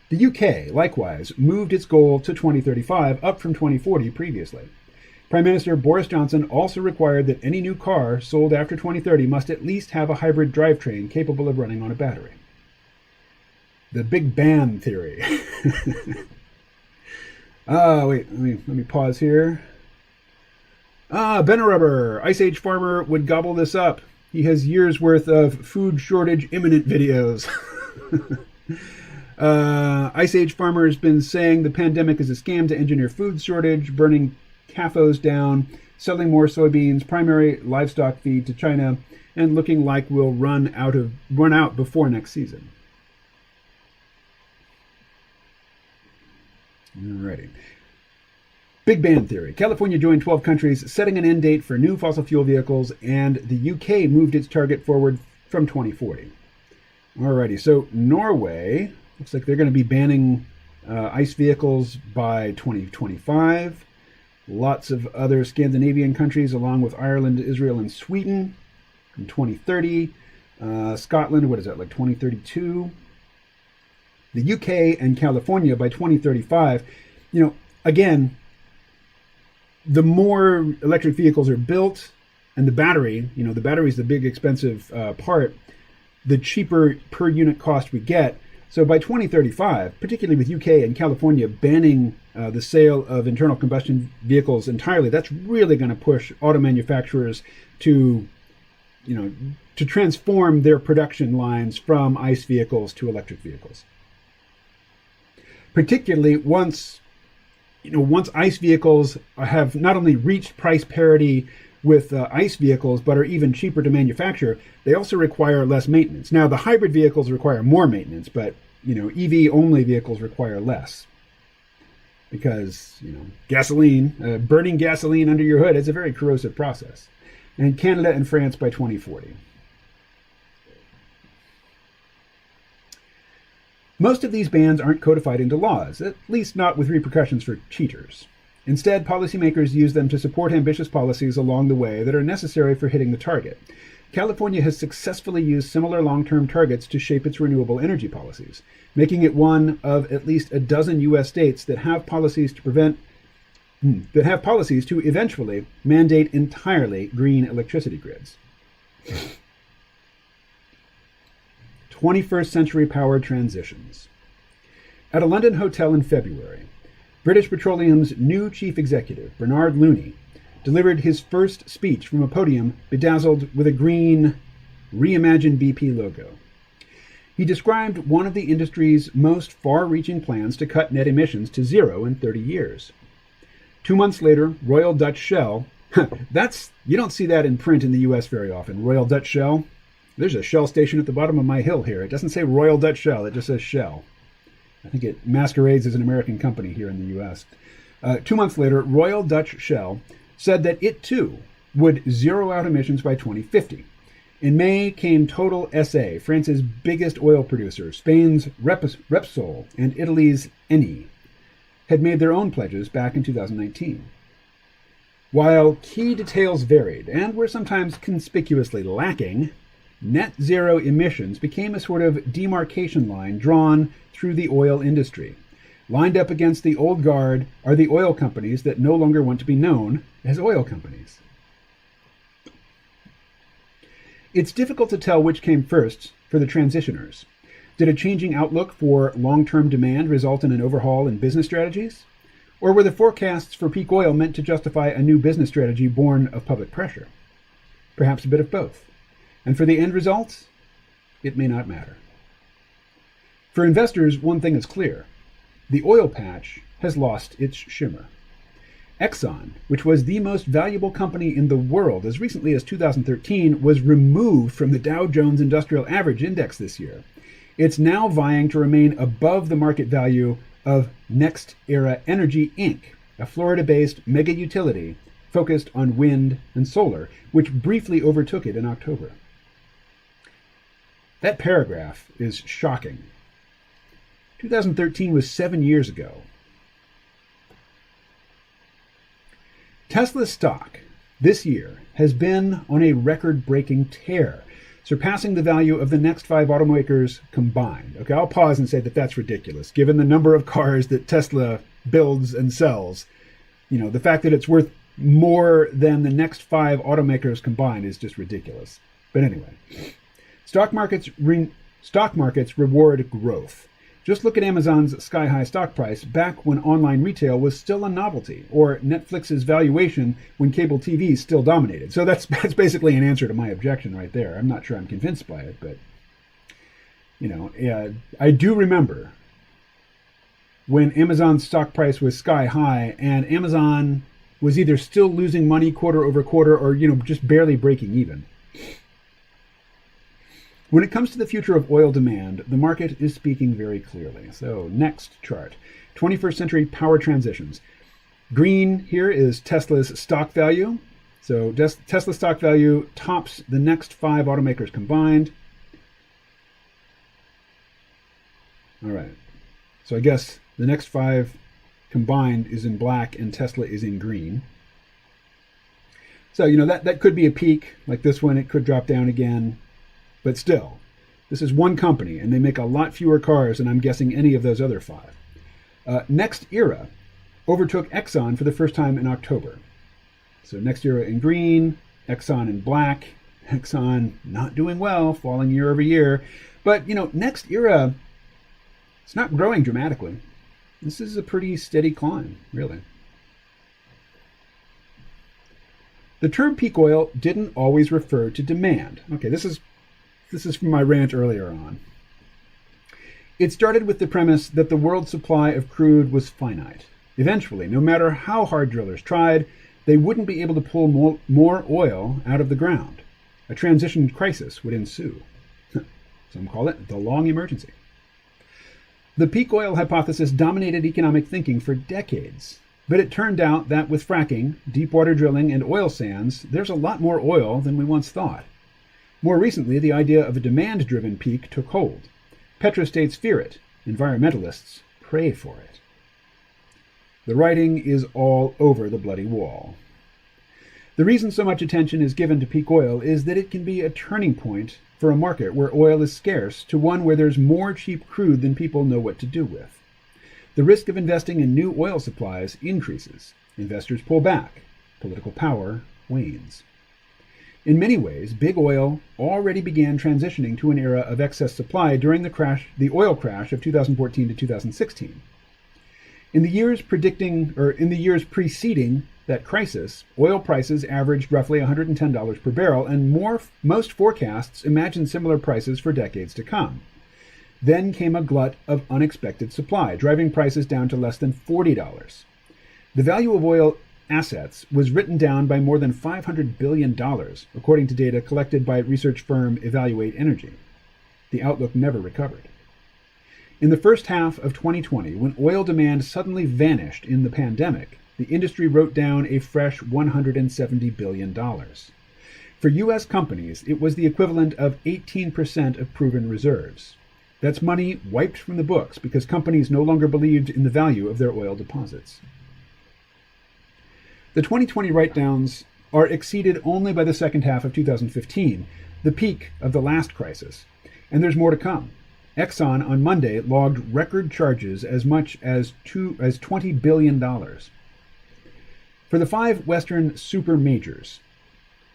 [SPEAKER 1] The UK, likewise, moved its goal to 2035, up from 2040 previously. Prime Minister Boris Johnson also required that any new car sold after 2030 must at least have a hybrid drivetrain capable of running on a battery. The Big Bang Theory. Wait, let me pause here. Benarubber, Ice Age Farmer would gobble this up. He has years worth of food shortage imminent videos. Ice Age Farmer has been saying the pandemic is a scam to engineer food shortage, burning CAFOs down, selling more soybeans, primary livestock feed to China, and looking like we'll run out before next season. Alrighty. Big Bang Theory. California joined 12 countries, setting an end date for new fossil fuel vehicles, and the UK moved its target forward from 2040. Alrighty, so Norway, looks like they're going to be banning ICE vehicles by 2025. Lots of other Scandinavian countries, along with Ireland, Israel, and Sweden, in 2030. Scotland, what is that, like 2032? The UK and California by 2035. Again, the more electric vehicles are built, and the battery is the big expensive part, the cheaper per unit cost we get. So by 2035, particularly with UK and California banning the sale of internal combustion vehicles entirely, that's really going to push auto manufacturers to to transform their production lines from ICE vehicles to electric vehicles. Particularly once ICE vehicles have not only reached price parity with ICE vehicles, but are even cheaper to manufacture, they also require less maintenance. Now, the hybrid vehicles require more maintenance, but EV-only vehicles require less. Because, gasoline, burning gasoline under your hood is a very corrosive process. And Canada and France by 2040. Most of these bans aren't codified into laws, at least not with repercussions for cheaters. Instead, policymakers use them to support ambitious policies along the way that are necessary for hitting the target. California has successfully used similar long-term targets to shape its renewable energy policies, making it one of at least a dozen U.S. states that have policies to eventually mandate entirely green electricity grids. 21st century power transitions. At a London hotel in February, British Petroleum's new chief executive, Bernard Looney, delivered his first speech from a podium bedazzled with a green reimagined BP logo. He described one of the industry's most far-reaching plans to cut net emissions to zero in 30 years. 2 months later, Royal Dutch Shell, you don't see that in print in the US very often, Royal Dutch Shell. There's a Shell station at the bottom of my hill here. It doesn't say Royal Dutch Shell, it just says Shell. I think it masquerades as an American company here in the US. 2 months later, Royal Dutch Shell said that it too would zero out emissions by 2050. In May came Total SA, France's biggest oil producer, Spain's Repsol, and Italy's Eni, had made their own pledges back in 2019. While key details varied and were sometimes conspicuously lacking, net zero emissions became a sort of demarcation line drawn through the oil industry. Lined up against the old guard are the oil companies that no longer want to be known as oil companies. It's difficult to tell which came first for the transitioners. Did a changing outlook for long-term demand result in an overhaul in business strategies? Or were the forecasts for peak oil meant to justify a new business strategy born of public pressure? Perhaps a bit of both. And for the end result, it may not matter. For investors, one thing is clear. The oil patch has lost its shimmer. Exxon, which was the most valuable company in the world as recently as 2013, was removed from the Dow Jones Industrial Average Index this year. It's now vying to remain above the market value of Next Era Energy, Inc., a Florida-based mega utility focused on wind and solar, which briefly overtook it in October. That paragraph is shocking. 2013 was 7 years ago. Tesla's stock this year has been on a record-breaking tear, surpassing the value of the next 5 automakers combined. Okay, I'll pause and say that that's ridiculous. Given the number of cars that Tesla builds and sells, the fact that it's worth more than the next 5 automakers combined is just ridiculous. But anyway, stock markets reward growth. Just look at Amazon's sky-high stock price back when online retail was still a novelty, or Netflix's valuation when cable TV still dominated. So that's basically an answer to my objection right there. I'm not sure I'm convinced by it, but, I do remember when Amazon's stock price was sky-high and Amazon was either still losing money quarter over quarter or, just barely breaking even. When it comes to the future of oil demand, the market is speaking very clearly. So next chart, 21st century power transitions. Green here is Tesla's stock value. So Tesla stock value tops the next 5 automakers combined. All right. So I guess the next 5 combined is in black and Tesla is in green. So, that could be a peak like this one. It could drop down again. But still, this is one company, and they make a lot fewer cars than I'm guessing any of those other 5. Next Era overtook Exxon for the first time in October. So Next Era in green, Exxon in black. Exxon not doing well, falling year over year. But, Next Era, it's not growing dramatically. This is a pretty steady climb, really. The term peak oil didn't always refer to demand. Okay, this is This is from my rant earlier on. It started with the premise that the world's supply of crude was finite. Eventually, no matter how hard drillers tried, they wouldn't be able to pull more oil out of the ground. A transition crisis would ensue. Some call it the long emergency. The peak oil hypothesis dominated economic thinking for decades, but it turned out that with fracking, deep water drilling, and oil sands, there's a lot more oil than we once thought. More recently, the idea of a demand-driven peak took hold. Petrostates fear it. Environmentalists pray for it. The writing is all over the bloody wall. The reason so much attention is given to peak oil is that it can be a turning point for a market where oil is scarce to one where there's more cheap crude than people know what to do with. The risk of investing in new oil supplies increases. Investors pull back. Political power wanes. In many ways, big oil already began transitioning to an era of excess supply during the oil crash of 2014 to 2016. In the years preceding that crisis, oil prices averaged roughly $110 per barrel, and most forecasts imagined similar prices for decades to come. Then came a glut of unexpected supply, driving prices down to less than $40. The value of oil assets was written down by more than $500 billion, according to data collected by research firm Evaluate Energy. The outlook never recovered. In the first half of 2020, when oil demand suddenly vanished in the pandemic, the industry wrote down a fresh $170 billion. For U.S. companies, it was the equivalent of 18% of proven reserves. That's money wiped from the books because companies no longer believed in the value of their oil deposits. The 2020 write-downs are exceeded only by the second half of 2015, the peak of the last crisis, and there's more to come. Exxon on Monday logged record charges as much as $20 billion. For the 5 Western super majors,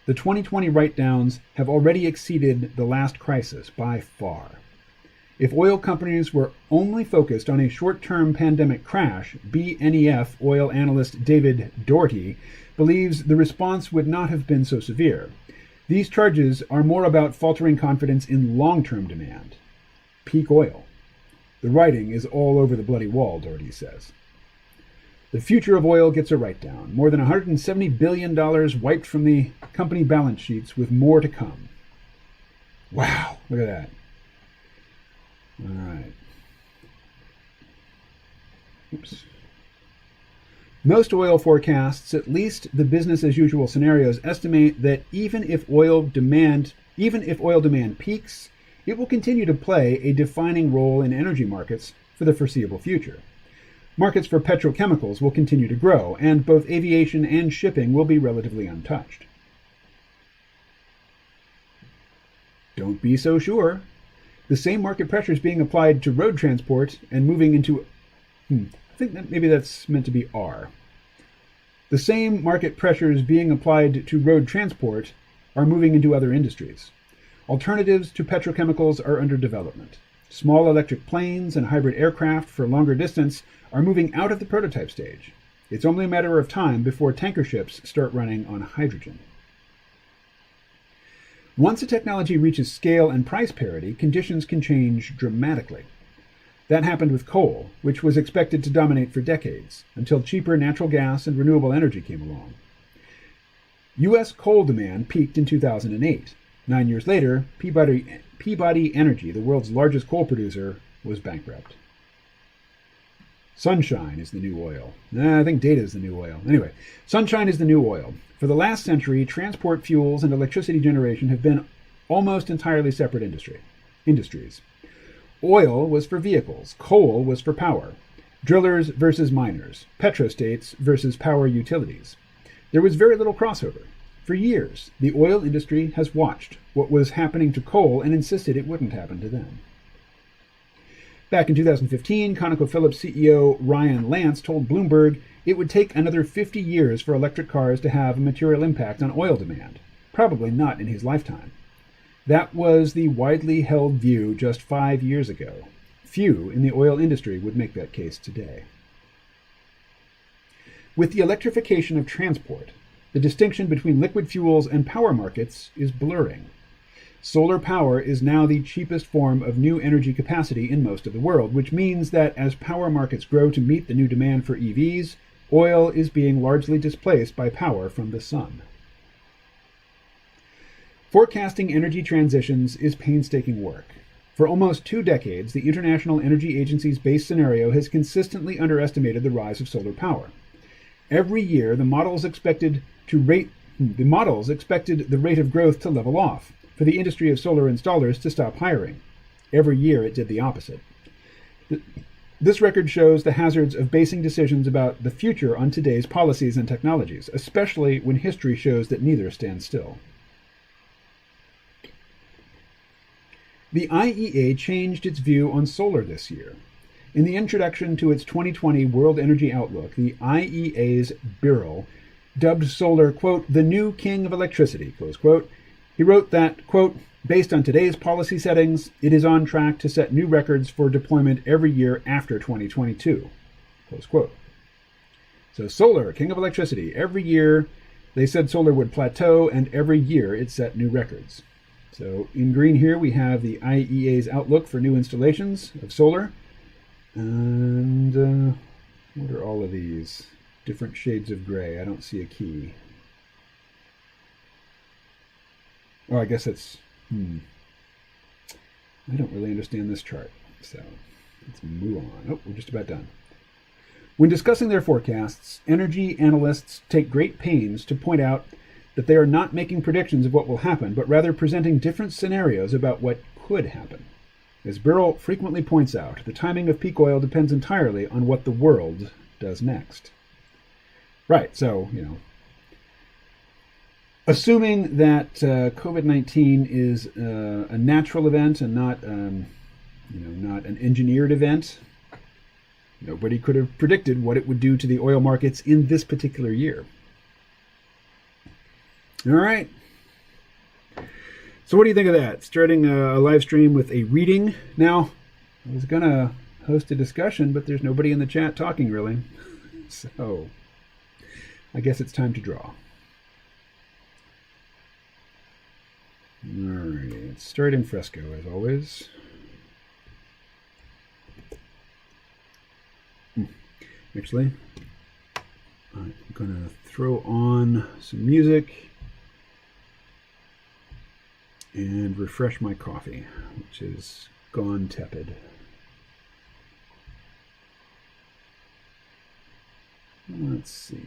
[SPEAKER 1] the 2020 write-downs have already exceeded the last crisis by far. If oil companies were only focused on a short-term pandemic crash, BNEF oil analyst David Doherty believes the response would not have been so severe. These charges are more about faltering confidence in long-term demand. Peak oil. The writing is all over the bloody wall, Doherty says. The future of oil gets a write-down. More than $170 billion wiped from the company balance sheets, with more to come. Wow, look at that. All right. Oops. Most oil forecasts, at least the business-as-usual scenarios, estimate that even if oil demand peaks, it will continue to play a defining role in energy markets for the foreseeable future. Markets for petrochemicals will continue to grow, and both aviation and shipping will be relatively untouched. Don't be so sure. The same market pressures being applied to road transport and moving into... I think that maybe that's meant to be R. The same market pressures being applied to road transport are moving into other industries. Alternatives to petrochemicals are under development. Small electric planes and hybrid aircraft for longer distance are moving out of the prototype stage. It's only a matter of time before tanker ships start running on hydrogen. Once a technology reaches scale and price parity, conditions can change dramatically. That happened with coal, which was expected to dominate for decades, until cheaper natural gas and renewable energy came along. U.S. coal demand peaked in 2008. 9 years later, Peabody Energy, the world's largest coal producer, was bankrupt. Sunshine is the new oil. I think data is the new oil. Anyway, sunshine is the new oil. For the last century, transport fuels and electricity generation have been almost entirely separate industries. Oil was for vehicles. Coal was for power. Drillers versus miners. Petrostates versus power utilities. There was very little crossover. For years, the oil industry has watched what was happening to coal and insisted it wouldn't happen to them. Back in 2015, ConocoPhillips CEO Ryan Lance told Bloomberg it would take another 50 years for electric cars to have a material impact on oil demand, probably not in his lifetime. That was the widely held view just 5 years ago. Few in the oil industry would make that case today. With the electrification of transport, the distinction between liquid fuels and power markets is blurring. Solar power is now the cheapest form of new energy capacity in most of the world, which means that as power markets grow to meet the new demand for EVs, oil is being largely displaced by power from the sun. Forecasting energy transitions is painstaking work. For almost 2 decades, the International Energy Agency's base scenario has consistently underestimated the rise of solar power. Every year, the models expected the rate of growth to level off, for the industry of solar installers to stop hiring. Every year, it did the opposite. This record shows the hazards of basing decisions about the future on today's policies and technologies, especially when history shows that neither stands still. The IEA changed its view on solar this year. In the introduction to its 2020 World Energy Outlook, the IEA's Birol dubbed solar, quote, the new king of electricity, close quote. He wrote that, quote, based on today's policy settings, it is on track to set new records for deployment every year after 2022, close quote. So solar, king of electricity. Every year they said solar would plateau, and every year it set new records. So in green here we have the IEA's outlook for new installations of solar. And what are all of these? Different shades of gray. I don't see a key. Oh, I guess it's... I don't really understand this chart. So let's move on. Oh, we're just about done. When discussing their forecasts, energy analysts take great pains to point out that they are not making predictions of what will happen, but rather presenting different scenarios about what could happen. As Birol frequently points out, the timing of peak oil depends entirely on what the world does next. Right, so, assuming that COVID-19 is a natural event and not an engineered event, nobody could have predicted what it would do to the oil markets in this particular year. All right. So what do you think of that? Starting a live stream with a reading. Now, I was going to host a discussion, but there's nobody in the chat talking, really. So I guess it's time to draw. All right. Let's start in fresco, as always. Actually, I'm going to throw on some music and refresh my coffee, which is gone tepid. Let's see.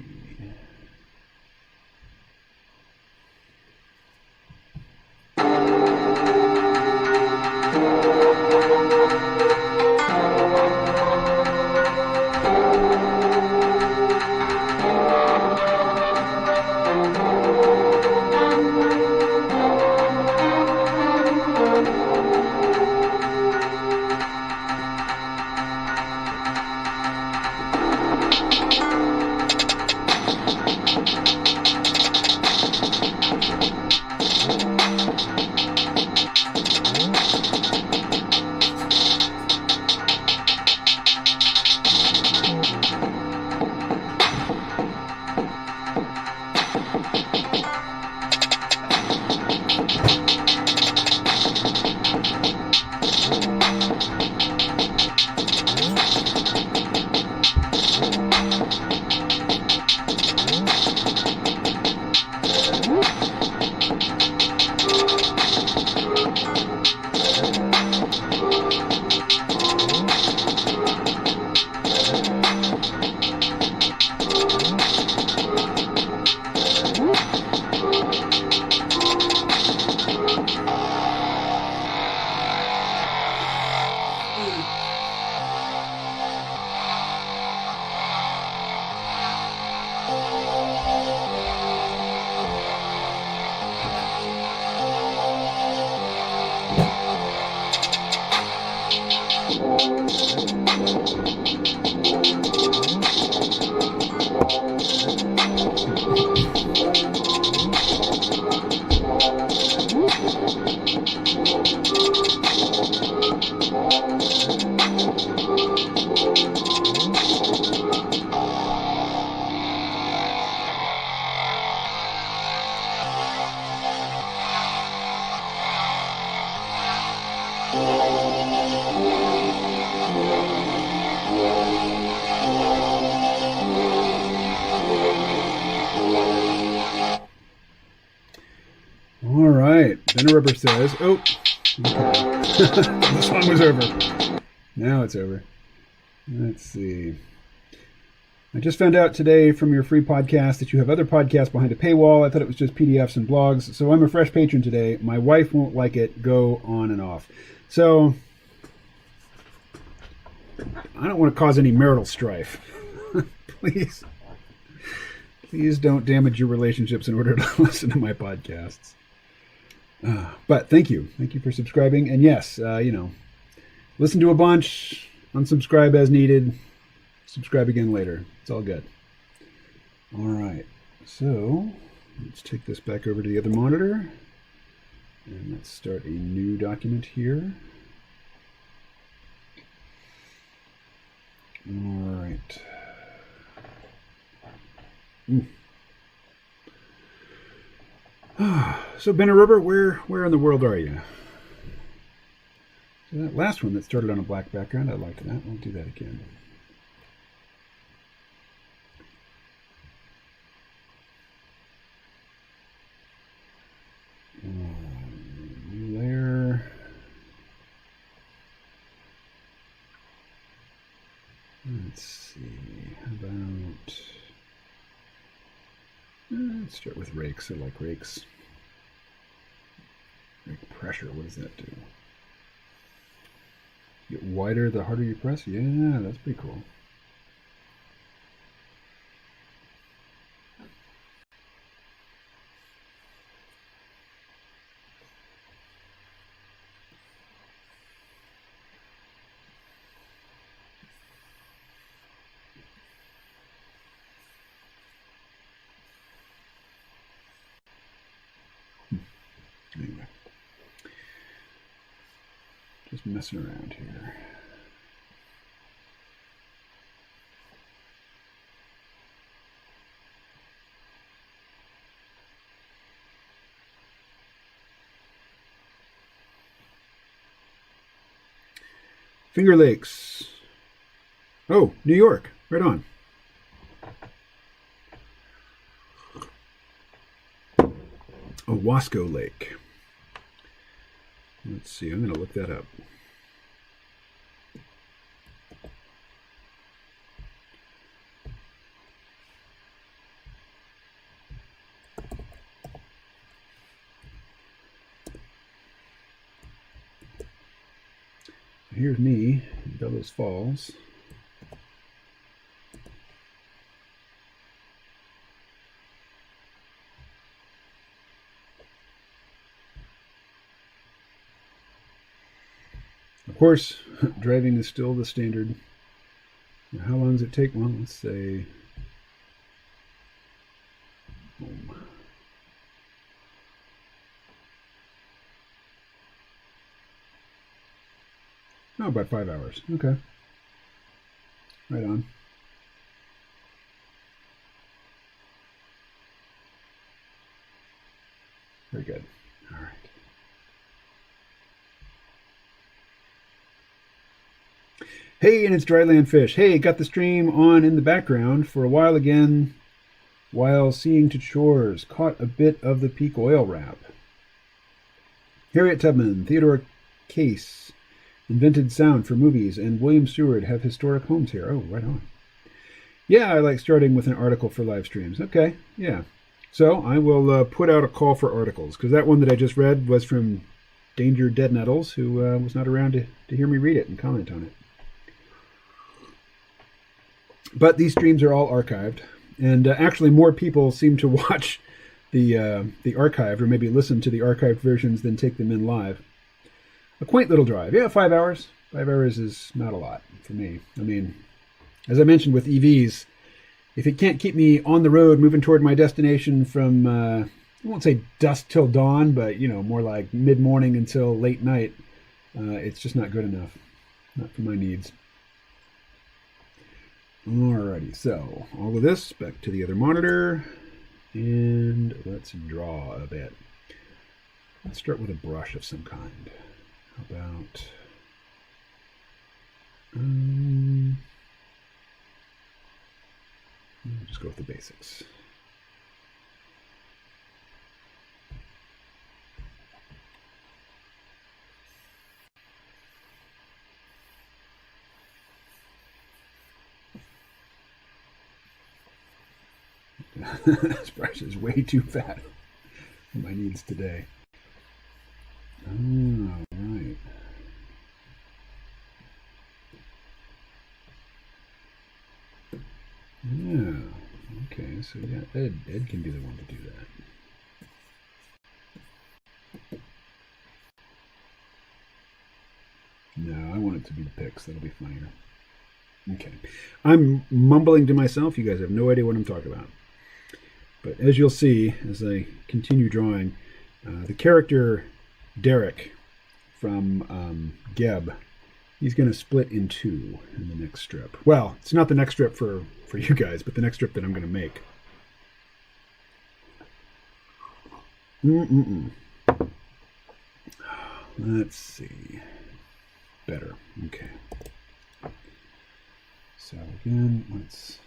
[SPEAKER 1] Ben Rubber says, oh, okay. The song was over. Now it's over. Let's see. I just found out today from your free podcast that you have other podcasts behind a paywall. I thought it was just PDFs and blogs. So I'm a fresh patron today. My wife won't like it. Go on and off. So I don't want to cause any marital strife. Please don't damage your relationships in order to listen to my podcasts. But thank you for subscribing. And yes, listen to a bunch, unsubscribe as needed, subscribe again later. It's all good. All right, so let's take this back over to the other monitor, and let's start a new document here. All right. So Ben Rubber, where in the world are you? So that last one that started on a black background, I liked that. We'll do that again. New layer. Let's see. How about... let's start with rakes. I like rakes. Rake pressure, what does that do? Get wider the harder you press? Yeah, that's pretty cool. Anyway, just messing around here. Finger Lakes. Oh, New York. Right on. Wasco Lake. Let's see, I'm going to look that up. Here's me in Bellows Falls. Of course, driving is still the standard. Now, how long does it take? Well, let's say home. Oh, about 5 hours. Okay. Right on. Very good. All right. Hey, and it's Dryland Fish. Hey, got the stream on in the background for a while again while seeing to chores. Caught a bit of the peak oil wrap. Harriet Tubman, Theodore Case, invented sound for movies, and William Seward have historic homes here. Oh, right on. Yeah, I like starting with an article for live streams. Okay, yeah. So I will put out a call for articles, because that one that I just read was from Danger Dead Nettles, who was not around to hear me read it and comment on it. But these streams are all archived, and actually more people seem to watch the archived, or maybe listen to the archived versions than take them in live. A quaint little drive. Yeah, 5 hours. 5 hours is not a lot for me. I mean, as I mentioned with EVs, if it can't keep me on the road moving toward my destination from, I won't say dusk till dawn, but, more like mid-morning until late night, it's just not good enough. Not for my needs. Alrighty, so all of this back to the other monitor, and let's draw a bit. Let's start with a brush of some kind. How about just go with the basics. This brush is way too fat for my needs today. Oh, right. Yeah. Okay, so yeah, Ed can be the one to do that. No, I want it to be the pics. That'll be funnier. Okay. I'm mumbling to myself. You guys have no idea what I'm talking about. But as you'll see, as I continue drawing, the character Derek from Geb, he's going to split in two in the next strip. Well, it's not the next strip for you guys, but the next strip that I'm going to make. Let's see. Better. Okay. So again, let's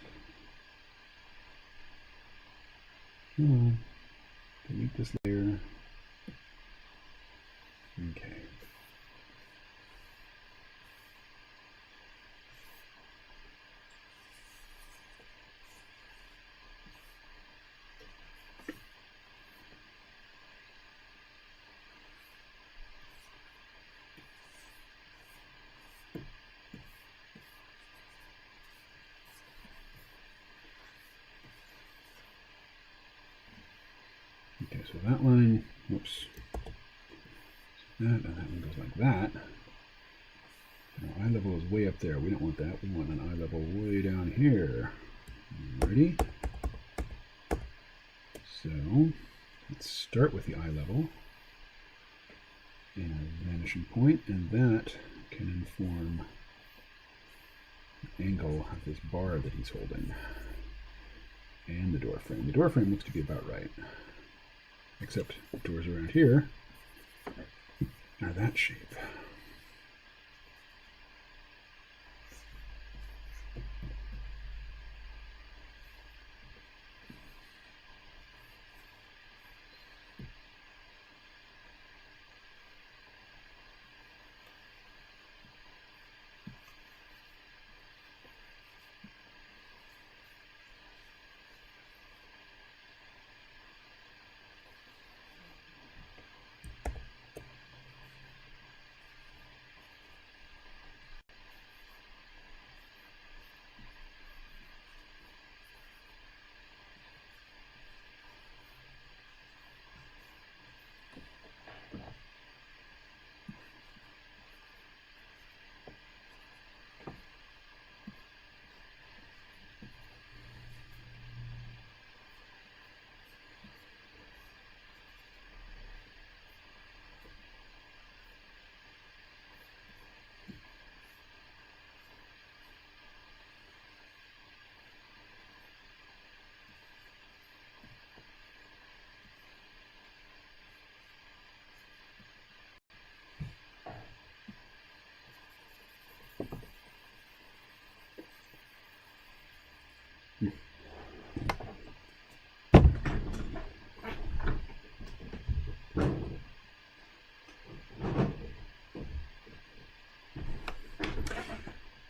[SPEAKER 1] delete this layer. Okay. Okay, so that line, whoops, and that one goes like that. Now eye level is way up there. We don't want that. We want an eye level way down here. Ready? So let's start with the eye level and a vanishing point, and that can inform the angle of this bar that he's holding and the door frame. The door frame looks to be about right. Except the doors around here are that shape.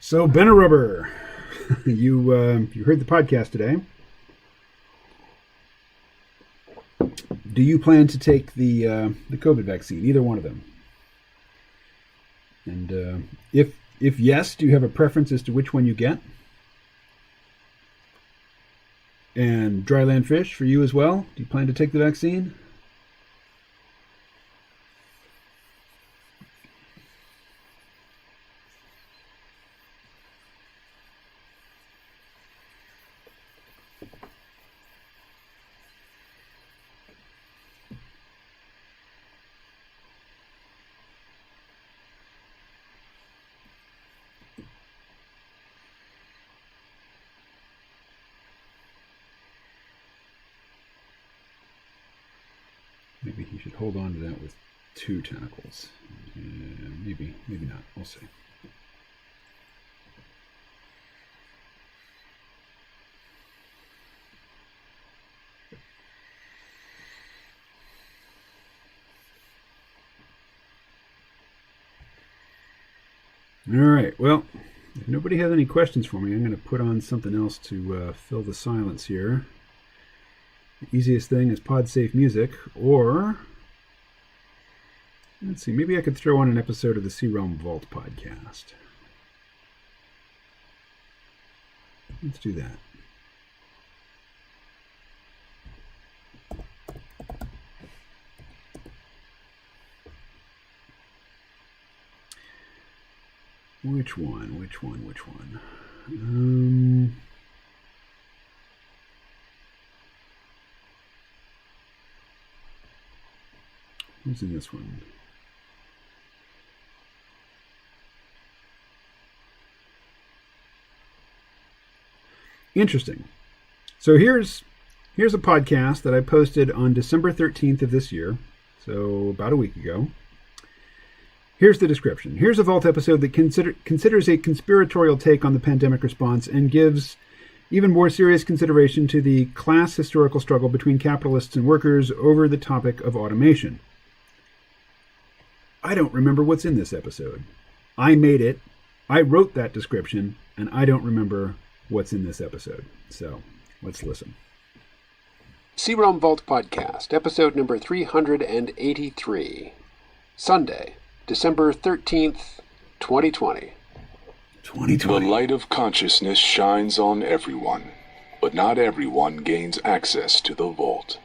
[SPEAKER 1] So Benarubber, you heard the podcast today. Do you plan to take the COVID vaccine? Either one of them. And if yes, do you have a preference as to which one you get? And dryland fish for you as well. Do you plan to take the vaccine? Maybe he should hold on to that with two tentacles. Maybe not. We'll see. All right. Well, if nobody has any questions for me, I'm going to put on something else to fill the silence here. easiest thing is PodSafe Music, or let's see, maybe I could throw on an episode of the C-Realm Vault podcast. Let's do that. Which one? Who's in this one? Interesting. So here's a podcast that I posted on December 13th of this year, so about a week ago. Here's the description. Here's a Vault episode that considers a conspiratorial take on the pandemic response and gives even more serious consideration to the class historical struggle between capitalists and workers over the topic of automation. I don't remember what's in this episode. I made it, I wrote that description, and I don't remember what's in this episode. So, let's listen.
[SPEAKER 2] C-Realm Vault Podcast, episode number 383. Sunday, December 13th, 2020.
[SPEAKER 6] The light of consciousness shines on everyone, but not everyone gains access to the vault.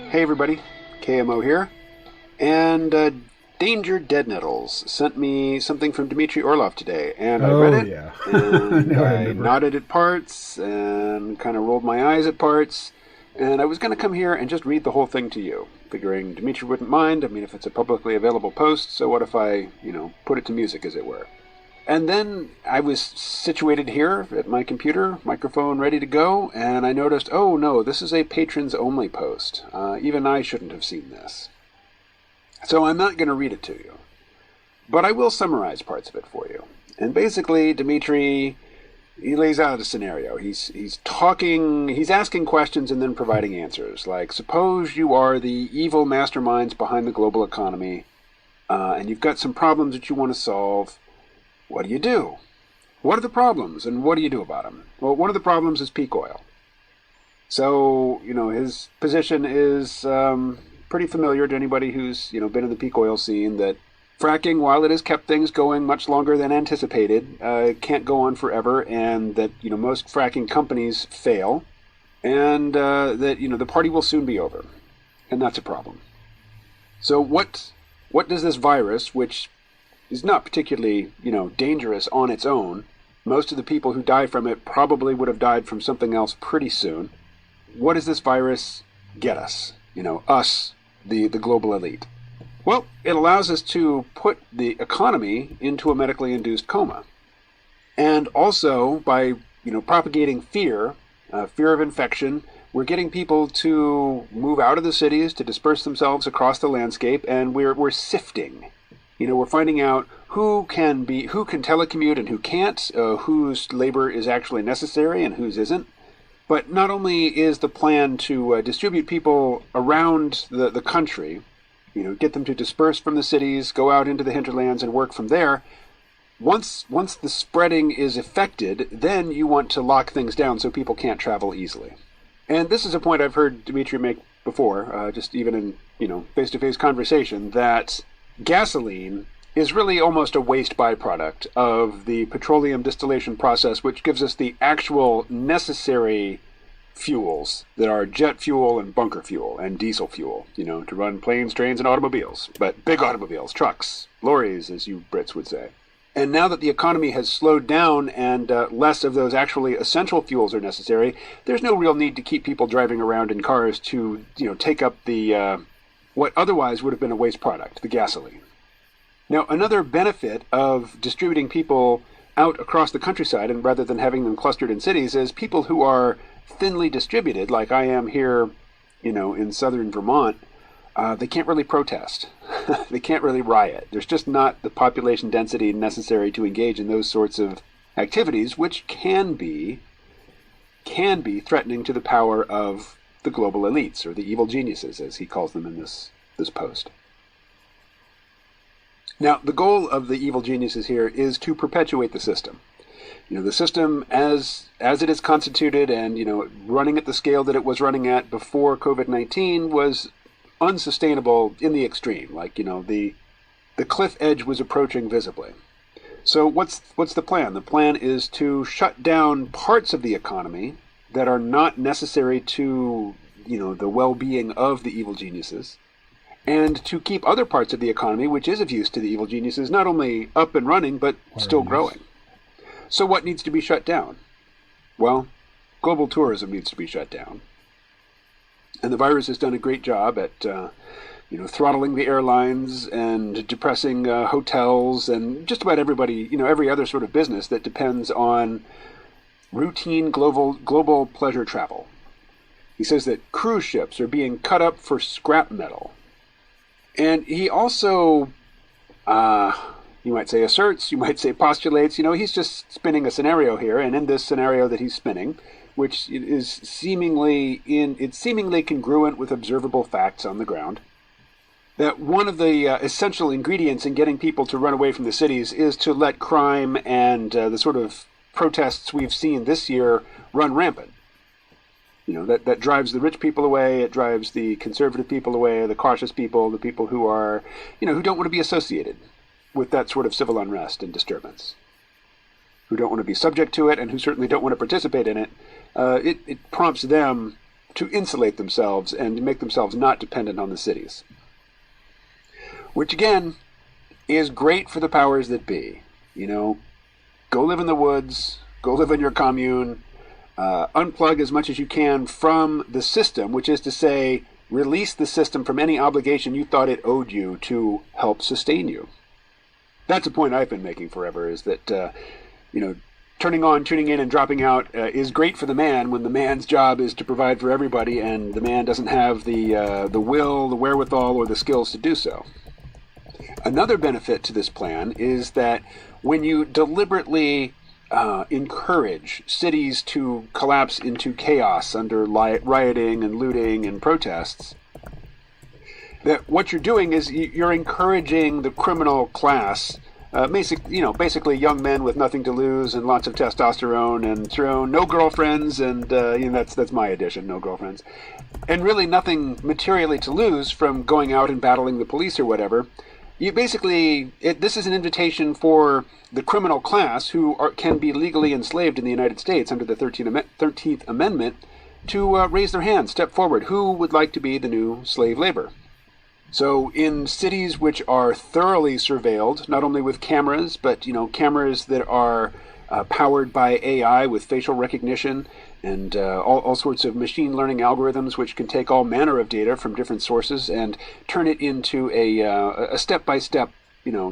[SPEAKER 2] Hey everybody, KMO here, and Danger Dead Nettles sent me something from Dmitry Orlov today, and I read it,
[SPEAKER 1] yeah.
[SPEAKER 2] and
[SPEAKER 1] Now I
[SPEAKER 2] I
[SPEAKER 1] remember.
[SPEAKER 2] nodded at parts, and kind of rolled my eyes at parts, and I was going to come here and just read the whole thing to you, figuring Dmitry wouldn't mind. I mean, if it's a publicly available post, so what if I, put it to music, as it were. And then I was situated here at my computer, microphone ready to go, and I noticed, oh no, this is a patrons-only post. Even I shouldn't have seen this. So I'm not going to read it to you. But I will summarize parts of it for you. And basically, Dmitry, he lays out a scenario. He's asking questions and then providing answers. Like, suppose you are the evil masterminds behind the global economy, and you've got some problems that you want to solve. What do you do? What are the problems, and what do you do about them? Well, one of the problems is peak oil. So, his position is pretty familiar to anybody who's, been in the peak oil scene, that fracking, while it has kept things going much longer than anticipated, can't go on forever, and that, most fracking companies fail, and that, the party will soon be over. And that's a problem. So what does this virus, which is not particularly, dangerous on its own. Most of the people who die from it probably would have died from something else pretty soon. What does this virus get us? Us, the global elite. Well, it allows us to put the economy into a medically induced coma. And also, by, propagating fear of infection, we're getting people to move out of the cities, to disperse themselves across the landscape, and we're sifting. We're finding out who can telecommute and who can't, whose labor is actually necessary and whose isn't. But not only is the plan to distribute people around the country, get them to disperse from the cities, go out into the hinterlands and work from there. Once the spreading is effected, then you want to lock things down so people can't travel easily. And this is a point I've heard Dmitry make before, just even in, face-to-face conversation, that gasoline is really almost a waste byproduct of the petroleum distillation process, which gives us the actual necessary fuels that are jet fuel and bunker fuel and diesel fuel, to run planes, trains, and automobiles. But big automobiles, trucks, lorries, as you Brits would say. And now that the economy has slowed down and less of those actually essential fuels are necessary, there's no real need to keep people driving around in cars to, take up the what otherwise would have been a waste product, the gasoline. Now, another benefit of distributing people out across the countryside, and rather than having them clustered in cities, is people who are thinly distributed, like I am here, in southern Vermont, they can't really protest. They can't really riot. There's just not the population density necessary to engage in those sorts of activities, which can be threatening to the power of the global elites, or the evil geniuses, as he calls them in this post. Now, the goal of the evil geniuses here is to perpetuate the system. The system as it is constituted and, running at the scale that it was running at before COVID-19 was unsustainable in the extreme. Like, the cliff edge was approaching visibly. So what's the plan? The plan is to shut down parts of the economy that are not necessary to, the well-being of the evil geniuses, and to keep other parts of the economy, which is of use to the evil geniuses, not only up and running, but still growing. So what needs to be shut down? Well, global tourism needs to be shut down. And the virus has done a great job at, throttling the airlines and depressing hotels and just about everybody, every other sort of business that depends on routine global pleasure travel. He says that cruise ships are being cut up for scrap metal. And he also, you might say asserts, you might say postulates, he's just spinning a scenario here. And in this scenario that he's spinning, which is seemingly congruent with observable facts on the ground, that one of the essential ingredients in getting people to run away from the cities is to let crime and the sort of protests we've seen this year run rampant. That drives the rich people away, it drives the conservative people away, the cautious people, the people who are, who don't want to be associated with that sort of civil unrest and disturbance, who don't want to be subject to it and who certainly don't want to participate in it. It prompts them to insulate themselves and to make themselves not dependent on the cities. Which, again, is great for the powers that be. Go live in the woods, go live in your commune, unplug as much as you can from the system, which is to say, release the system from any obligation you thought it owed you to help sustain you. That's a point I've been making forever, is that, turning on, tuning in, and dropping out is great for the man when the man's job is to provide for everybody and the man doesn't have the will, the wherewithal, or the skills to do so. Another benefit to this plan is that when you deliberately encourage cities to collapse into chaos under rioting and looting and protests, that what you're doing is you're encouraging the criminal class, basically young men with nothing to lose and lots of testosterone and no girlfriends, and that's my addition, no girlfriends, and really nothing materially to lose from going out and battling the police or whatever. You basically, this is an invitation for the criminal class who can be legally enslaved in the United States under the 13th Amendment to raise their hand, step forward. Who would like to be the new slave labor? So in cities which are thoroughly surveilled, not only with cameras, but cameras that are powered by AI with facial recognition and all sorts of machine learning algorithms which can take all manner of data from different sources and turn it into a step-by-step,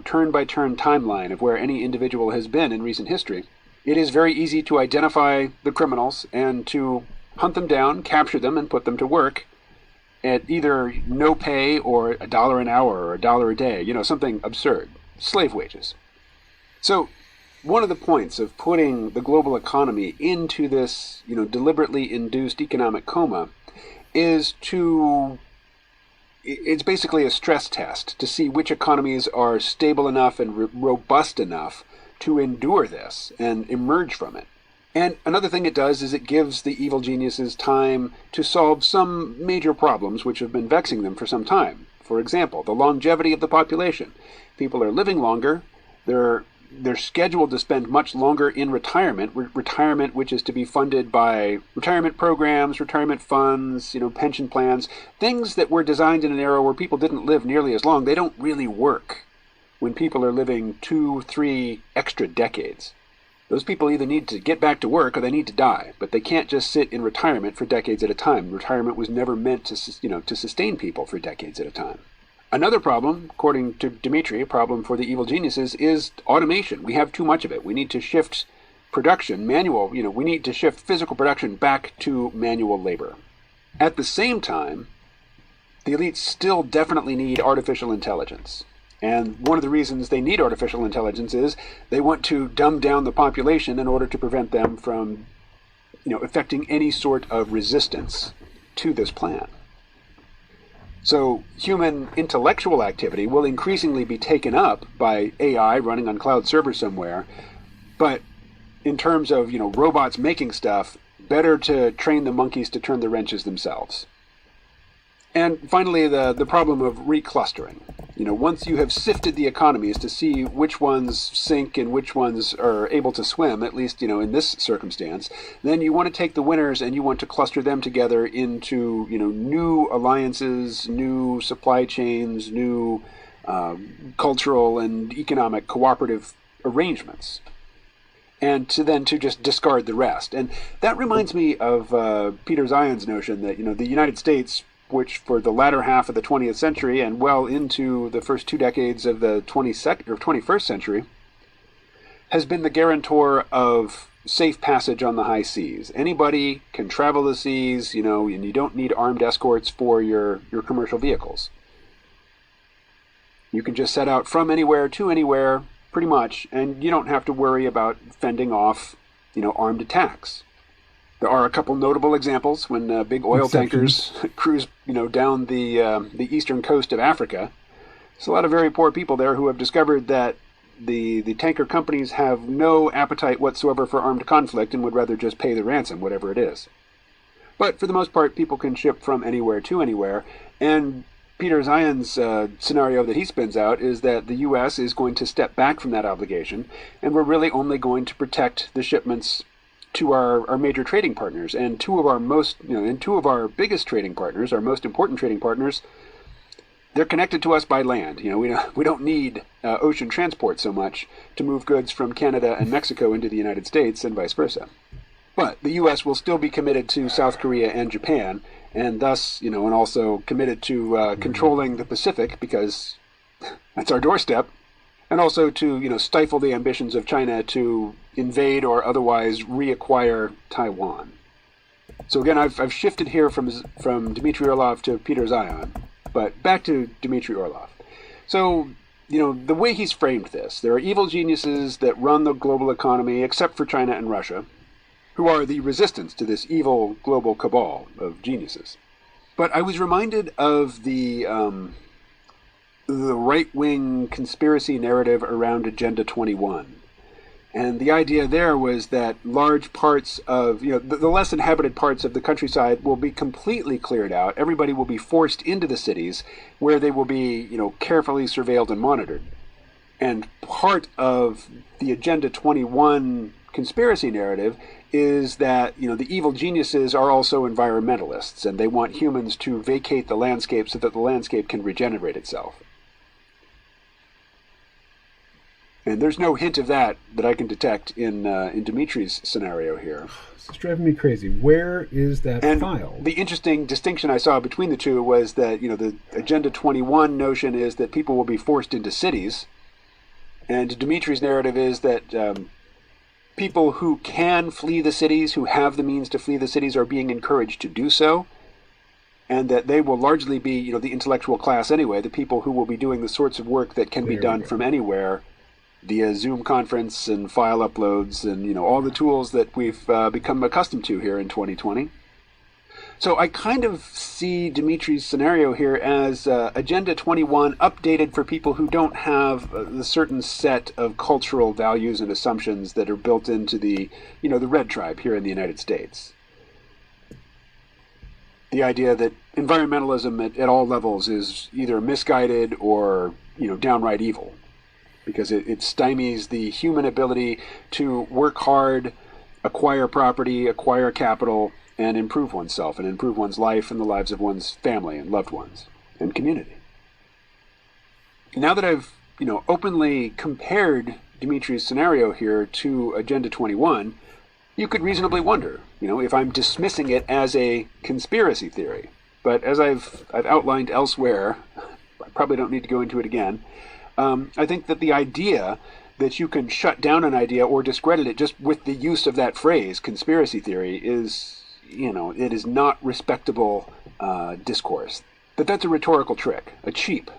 [SPEAKER 2] turn-by-turn timeline of where any individual has been in recent history. It is very easy to identify the criminals and to hunt them down, capture them, and put them to work at either no pay or $1 an hour or $1 a day, something absurd. Slave wages. So one of the points of putting the global economy into this, deliberately induced economic coma is it's basically a stress test to see which economies are stable enough and robust enough to endure this and emerge from it. And another thing it does is it gives the evil geniuses time to solve some major problems which have been vexing them for some time. For example, the longevity of the population. People are living longer. They're scheduled to spend much longer in retirement which is to be funded by retirement programs, retirement funds, pension plans, things that were designed in an era where people didn't live nearly as long. They don't really work when people are living 2-3 extra decades. Those people either need to get back to work or they need to die, but they can't just sit in retirement for decades at a time. Retirement was never meant to sustain people for decades at a time. Another problem, according to Dimitri, a problem for the evil geniuses, is automation. We have too much of it. We need to shift production, we need to shift physical production back to manual labor. At the same time, the elites still definitely need artificial intelligence. And one of the reasons they need artificial intelligence is they want to dumb down the population in order to prevent them from, effecting any sort of resistance to this plan. So human intellectual activity will increasingly be taken up by AI running on cloud servers somewhere. But in terms of, robots making stuff, better to train the monkeys to turn the wrenches themselves. And finally, the problem of reclustering. Once you have sifted the economies to see which ones sink and which ones are able to swim, at least, in this circumstance, then you want to take the winners and you want to cluster them together into, new alliances, new supply chains, new cultural and economic cooperative arrangements. And to just discard the rest. And that reminds me of Peter Zion's notion that, the United States, which for the latter half of the 20th century and well into the first 2 decades of the 21st century, has been the guarantor of safe passage on the high seas. Anybody can travel the seas, and you don't need armed escorts for your commercial vehicles. You can just set out from anywhere to anywhere, pretty much, and you don't have to worry about fending off, armed attacks. There are a couple notable examples when big oil tankers cruise, down the eastern coast of Africa. There's a lot of very poor people there who have discovered that the tanker companies have no appetite whatsoever for armed conflict and would rather just pay the ransom, whatever it is. But for the most part, people can ship from anywhere to anywhere, and Peter Zion's scenario that he spins out is that the U.S. is going to step back from that obligation, and we're really only going to protect the shipments to our major trading partners. And two of our biggest trading partners, our most important trading partners, they're connected to us by land. We don't need ocean transport so much to move goods from Canada and Mexico into the United States and vice versa. But the U.S. will still be committed to South Korea and Japan, and thus, and also committed to controlling the Pacific because that's our doorstep, and also to, stifle the ambitions of China to invade or otherwise reacquire Taiwan. So again, I've shifted here from Dmitry Orlov to Peter Zion, but back to Dmitry Orlov. So, the way he's framed this, there are evil geniuses that run the global economy, except for China and Russia, who are the resistance to this evil global cabal of geniuses. But I was reminded of the right-wing conspiracy narrative around Agenda 21. And the idea there was that large parts of, the less inhabited parts of the countryside will be completely cleared out. Everybody will be forced into the cities where they will be, carefully surveilled and monitored. And part of the Agenda 21 conspiracy narrative is that, the evil geniuses are also environmentalists, and they want humans to vacate the landscape so that the landscape can regenerate itself. And there's no hint of that I can detect in Dimitri's scenario here.
[SPEAKER 1] It's driving me crazy. Where is that file?
[SPEAKER 2] The interesting distinction I saw between the two was that, the Agenda 21 notion is that people will be forced into cities. And Dimitri's narrative is that people who can flee the cities, who have the means to flee the cities, are being encouraged to do so. And that they will largely be, the intellectual class anyway, the people who will be doing the sorts of work that can be done from anywhere, via Zoom conference and file uploads and, all the tools that we've become accustomed to here in 2020. So I kind of see Dimitri's scenario here as Agenda 21 updated for people who don't have the certain set of cultural values and assumptions that are built into the, the red tribe here in the United States. The idea that environmentalism at all levels is either misguided or, downright evil. Because it stymies the human ability to work hard, acquire property, acquire capital, and improve oneself, and improve one's life and the lives of one's family and loved ones and community. Now that I've, openly compared Dimitri's scenario here to Agenda 21, you could reasonably wonder, if I'm dismissing it as a conspiracy theory. But as I've outlined elsewhere, I probably don't need to go into it again. I think that the idea that you can shut down an idea or discredit it just with the use of that phrase, conspiracy theory, is, it is not respectable discourse. But that's a rhetorical trick, a cheap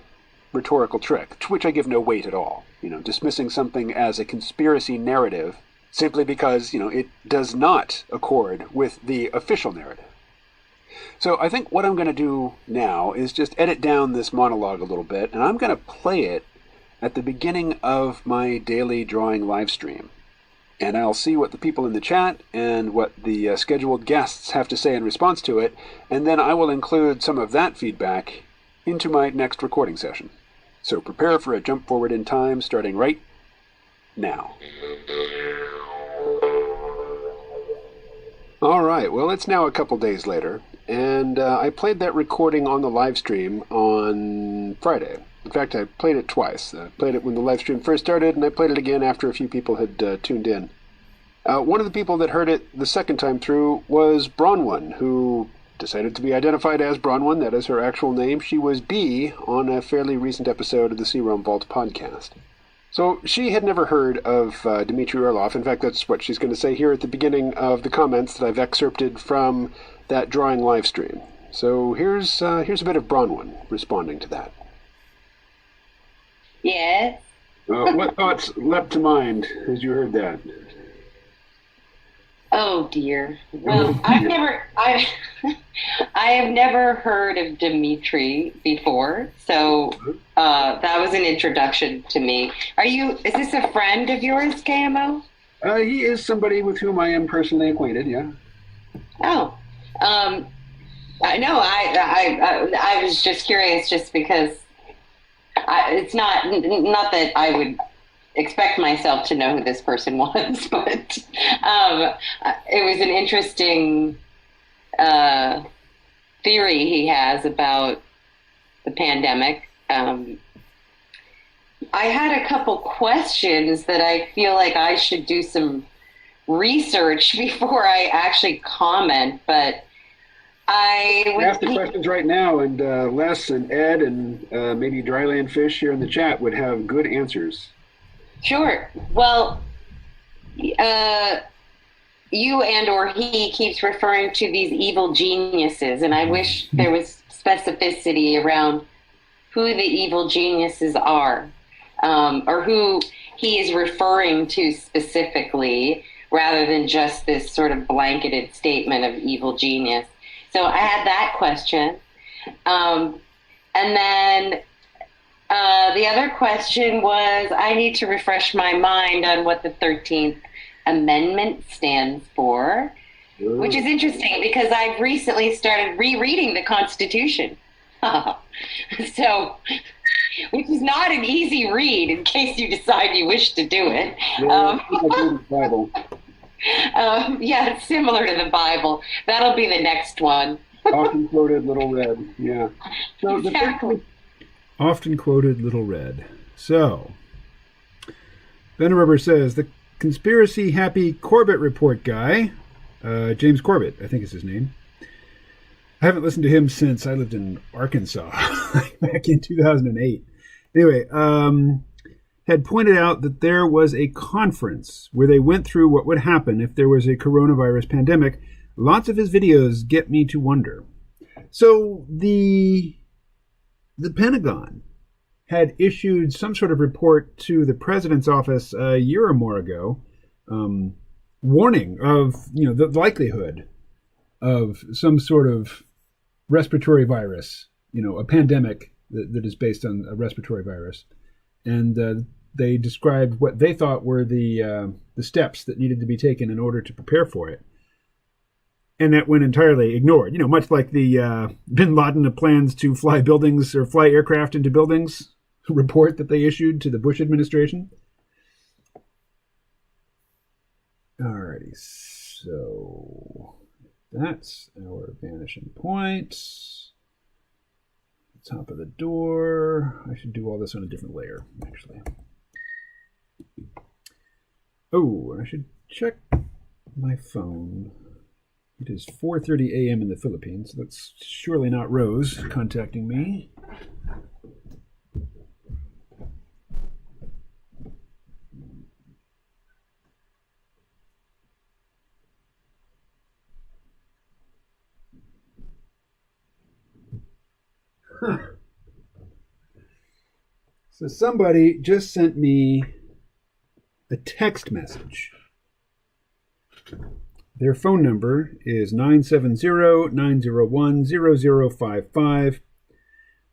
[SPEAKER 2] rhetorical trick, to which I give no weight at all. Dismissing something as a conspiracy narrative simply because, it does not accord with the official narrative. So I think what I'm going to do now is just edit down this monologue a little bit, and I'm going to play it at the beginning of my daily drawing live stream. And I'll see what the people in the chat and what the scheduled guests have to say in response to it, and then I will include some of that feedback into my next recording session. So prepare for a jump forward in time starting right now. All right, well, it's now a couple days later, and I played that recording on the live stream on Friday. In fact, I played it twice. I played it when the live stream first started, and I played it again after a few people had tuned in. One of the people that heard it the second time through was Bronwyn, who decided to be identified as Bronwyn. That is her actual name. She was B on a fairly recent episode of the C-Realm Vault podcast. So she had never heard of Dmitry Orlov. In fact, that's what she's going to say here at the beginning of the comments that I've excerpted from that drawing live stream. So here's a bit of Bronwyn responding to that.
[SPEAKER 7] Yes.
[SPEAKER 2] What thoughts leapt to mind as you heard that?
[SPEAKER 7] Oh dear. Well, I have never heard of Dimitri before, so that was an introduction to me. Is this a friend of yours, KMO?
[SPEAKER 2] He is somebody with whom I am personally acquainted, yeah.
[SPEAKER 7] Oh. I know. I was just curious, just because it's not that I would expect myself to know who this person was, but it was an interesting theory he has about the pandemic. I had a couple questions that I feel like I should do some research before I actually comment, but
[SPEAKER 2] ask the questions right now, and Les and Ed and maybe Dryland Fish here in the chat would have good answers.
[SPEAKER 7] Sure. Well, you and or he keeps referring to these evil geniuses, and I wish there was specificity around who the evil geniuses are, or who he is referring to specifically, rather than just this sort of blanketed statement of evil genius. So I had that question. And then the other question was, I need to refresh my mind on what the 13th Amendment stands for, which is interesting because I've recently started rereading the Constitution. So, which is not an easy read in case you decide you wish to do it.
[SPEAKER 2] Bible.
[SPEAKER 7] Yeah, it's similar to the Bible. That'll be the next one.
[SPEAKER 2] Often quoted Little Red, yeah. So
[SPEAKER 7] Exactly.
[SPEAKER 1] Often quoted Little Red. So, Venerable says, the conspiracy happy Corbett report guy, James Corbett, I think is his name. I haven't listened to him since I lived in Arkansas back in 2008. Anyway, had pointed out that there was a conference where they went through what would happen if there was a coronavirus pandemic. Lots of his videos get me to wonder. So the Pentagon had issued some sort of report to the president's office a year or more ago, warning of the likelihood of some sort of respiratory virus, a pandemic that is based on a respiratory virus, and they described what they thought were the steps that needed to be taken in order to prepare for it. And that went entirely ignored, much like the Bin Laden plans to fly buildings or fly aircraft into buildings report that they issued to the Bush administration. Alrighty, so that's our vanishing point. Top of the door. I should do all this on a different layer, actually. Oh, I should check my phone. It is 4:30 a.m. in the Philippines. That's surely not Rose contacting me. So somebody just sent me a text message. Their phone number is 970-901-0055.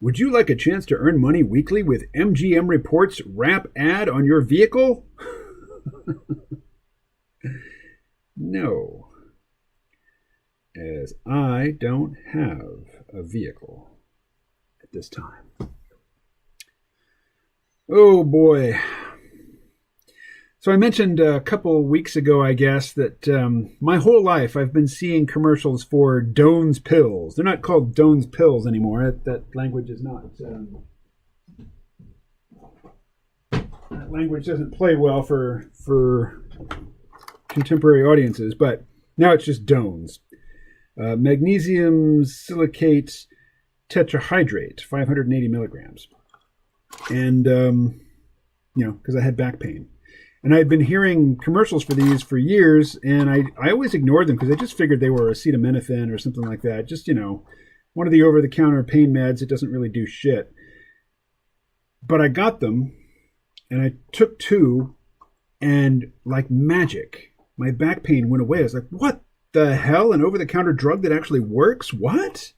[SPEAKER 1] Would you like a chance to earn money weekly with MGM Reports wrap ad on your vehicle? No, as I don't have a vehicle at this time. Oh boy. So I mentioned a couple weeks ago, I guess, that my whole life I've been seeing commercials for Doan's pills. They're not called Doan's pills anymore. That language is not. That language doesn't play well for contemporary audiences, but now it's just Doan's. Magnesium silicate tetrahydrate, 580 milligrams. And, because I had back pain. And I'd been hearing commercials for these for years, and I always ignored them because I just figured they were acetaminophen or something like that. Just, one of the over-the-counter pain meds. It doesn't really do shit. But I got them, and I took 2, and like magic, my back pain went away. I was like, what the hell? An over-the-counter drug that actually works? What?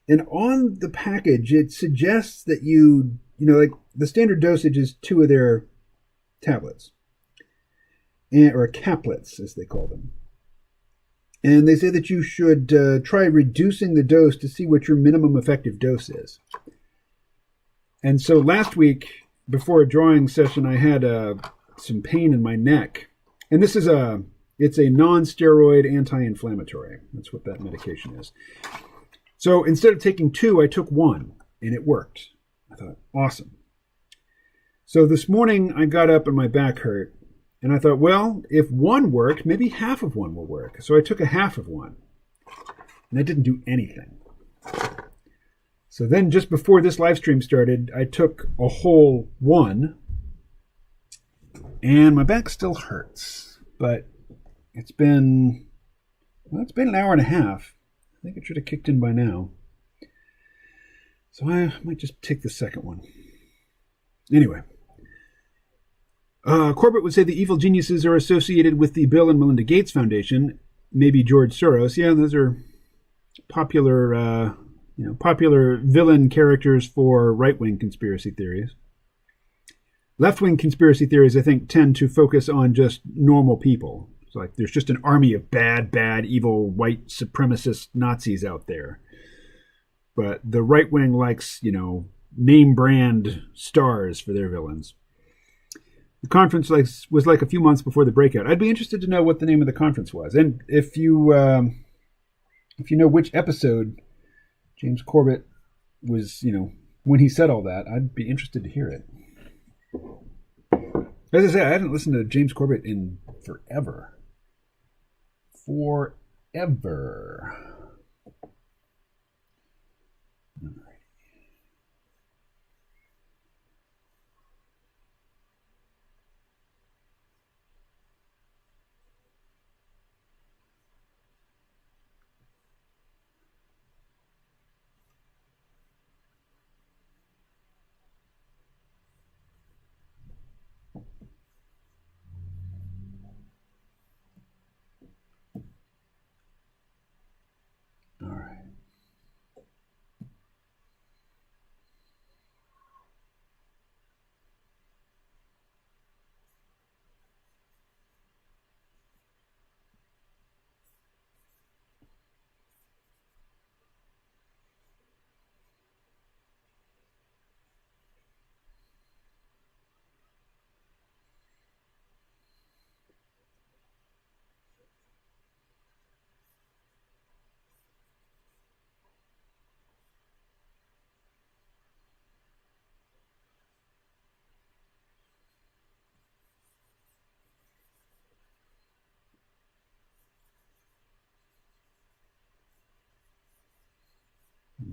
[SPEAKER 1] And on the package, it suggests that like the standard dosage is 2 of their tablets, or caplets, as they call them. And they say that you should try reducing the dose to see what your minimum effective dose is. And so last week, before a drawing session, I had some pain in my neck. And it's a non-steroid anti-inflammatory. That's what that medication is. So instead of taking 2, I took 1, and it worked. I thought, awesome. So this morning I got up and my back hurt, and I thought, well, if 1 worked, maybe half of 1 will work. So I took a half of 1, and that didn't do anything. So then just before this live stream started, I took a whole 1, and my back still hurts, but it's been an hour and a half. I think it should have kicked in by now. So I might just take the second one. Anyway. Corbett would say the evil geniuses are associated with the Bill and Melinda Gates Foundation, maybe George Soros. Yeah, those are popular villain characters for right-wing conspiracy theories. Left-wing conspiracy theories, I think, tend to focus on just normal people. It's like there's just an army of bad, evil, white supremacist Nazis out there. But the right-wing likes, name brand stars for their villains. The conference was like a few months before the breakout. I'd be interested to know what the name of the conference was. And if you know which episode James Corbett was, when he said all that, I'd be interested to hear it. As I said, I haven't listened to James Corbett in forever. Forever. All right.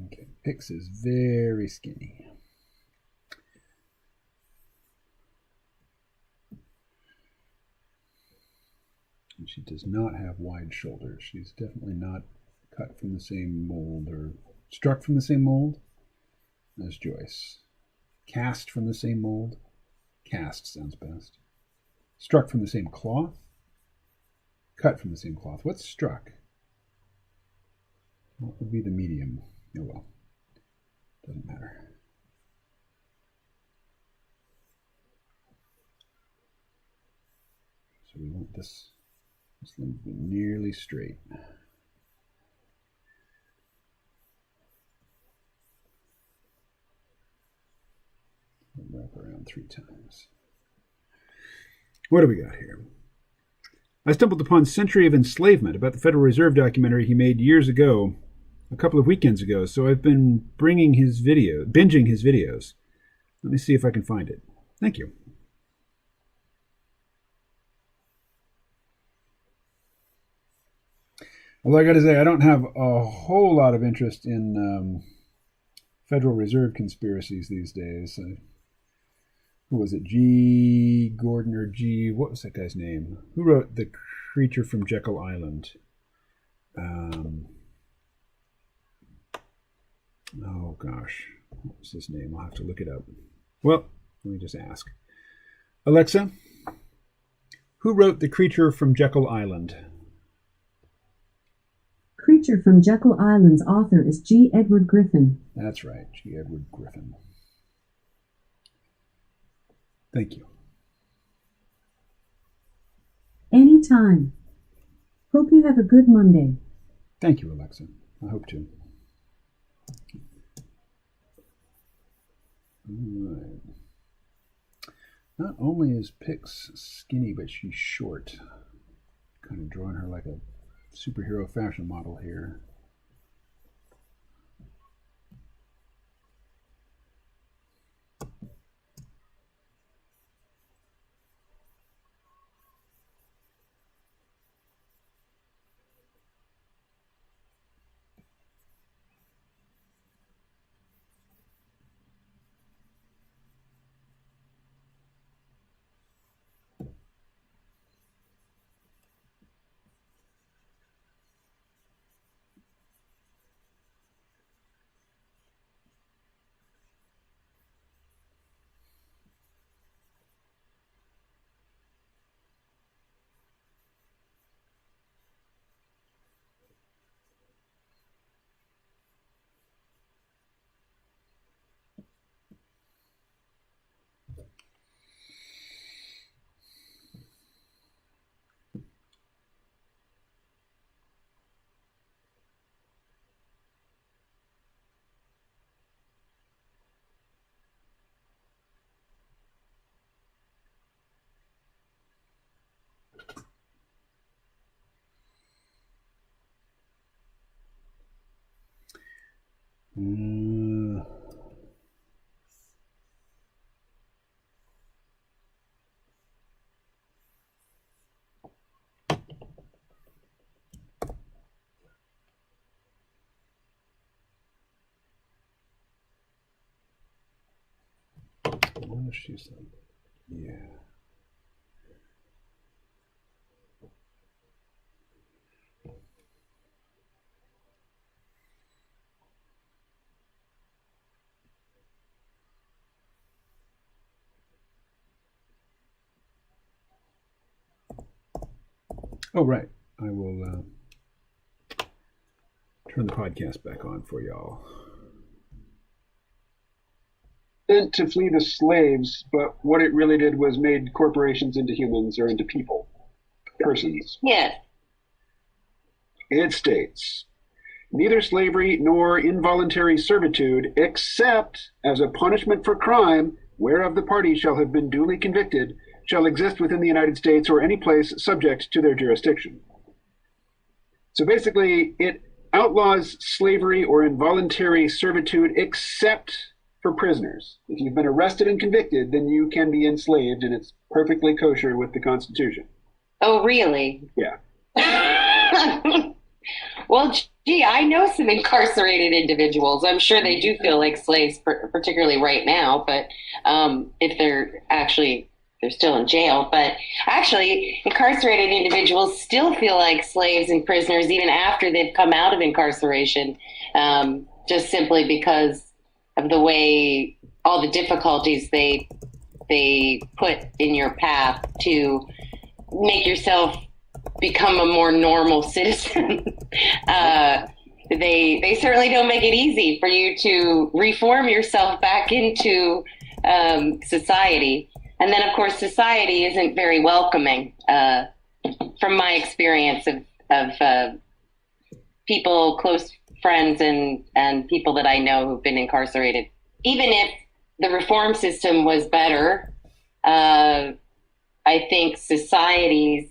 [SPEAKER 1] Okay, Pix is very skinny. And she does not have wide shoulders. She's definitely not cut from the same mold or Struck from the same mold? That's Joyce. Cast from the same mold? Cast sounds best. Struck from the same cloth? Cut from the same cloth. What's struck? What would be the medium? Oh well. Doesn't matter. So we want this limb to be nearly straight. Wrap around 3 times. What do we got here? I stumbled upon Century of Enslavement, about the Federal Reserve documentary he made years ago, a couple of weekends ago, so I've been binging his videos. Let me see if I can find it. Thank you. Although I got to say, I don't have a whole lot of interest in Federal Reserve conspiracies these days. Who was it? G. Gordon or G. What was that guy's name? Who wrote The Creature from Jekyll Island? Oh gosh, what was his name? I'll have to look it up. Well, let me just ask. Alexa, who wrote The Creature from Jekyll Island?
[SPEAKER 8] Creature from Jekyll Island's author is G. Edward Griffin.
[SPEAKER 1] That's right, G. Edward Griffin. Thank you.
[SPEAKER 8] Anytime. Hope you have a good Monday.
[SPEAKER 1] Thank you, Alexa. I hope to. All right. Not only is Pix skinny, but she's short. Kind of drawing her like a superhero fashion model here. What does she say? Yeah. Oh, right. I will turn the podcast back on for y'all.
[SPEAKER 2] Meant to flee the slaves, but what it really did was made corporations into humans or into people, persons.
[SPEAKER 7] Yes.
[SPEAKER 2] It states, neither slavery nor involuntary servitude, except as a punishment for crime, whereof the party shall have been duly convicted, shall exist within the United States or any place subject to their jurisdiction. So basically, it outlaws slavery or involuntary servitude except for prisoners. If you've been arrested and convicted, then you can be enslaved, and it's perfectly kosher with the Constitution.
[SPEAKER 7] Oh, really?
[SPEAKER 2] Yeah.
[SPEAKER 7] Well, gee, I know some incarcerated individuals. I'm sure they do feel like slaves, particularly right now, but if they're still in jail. But actually, incarcerated individuals still feel like slaves and prisoners even after they've come out of incarceration. just simply because of the way all the difficulties they put in your path to make yourself become a more normal citizen. They certainly don't make it easy for you to reform yourself back into society. And then, of course, society isn't very welcoming. From my experience of people, close friends, and people that I know who've been incarcerated. Even if the reform system was better, I think society's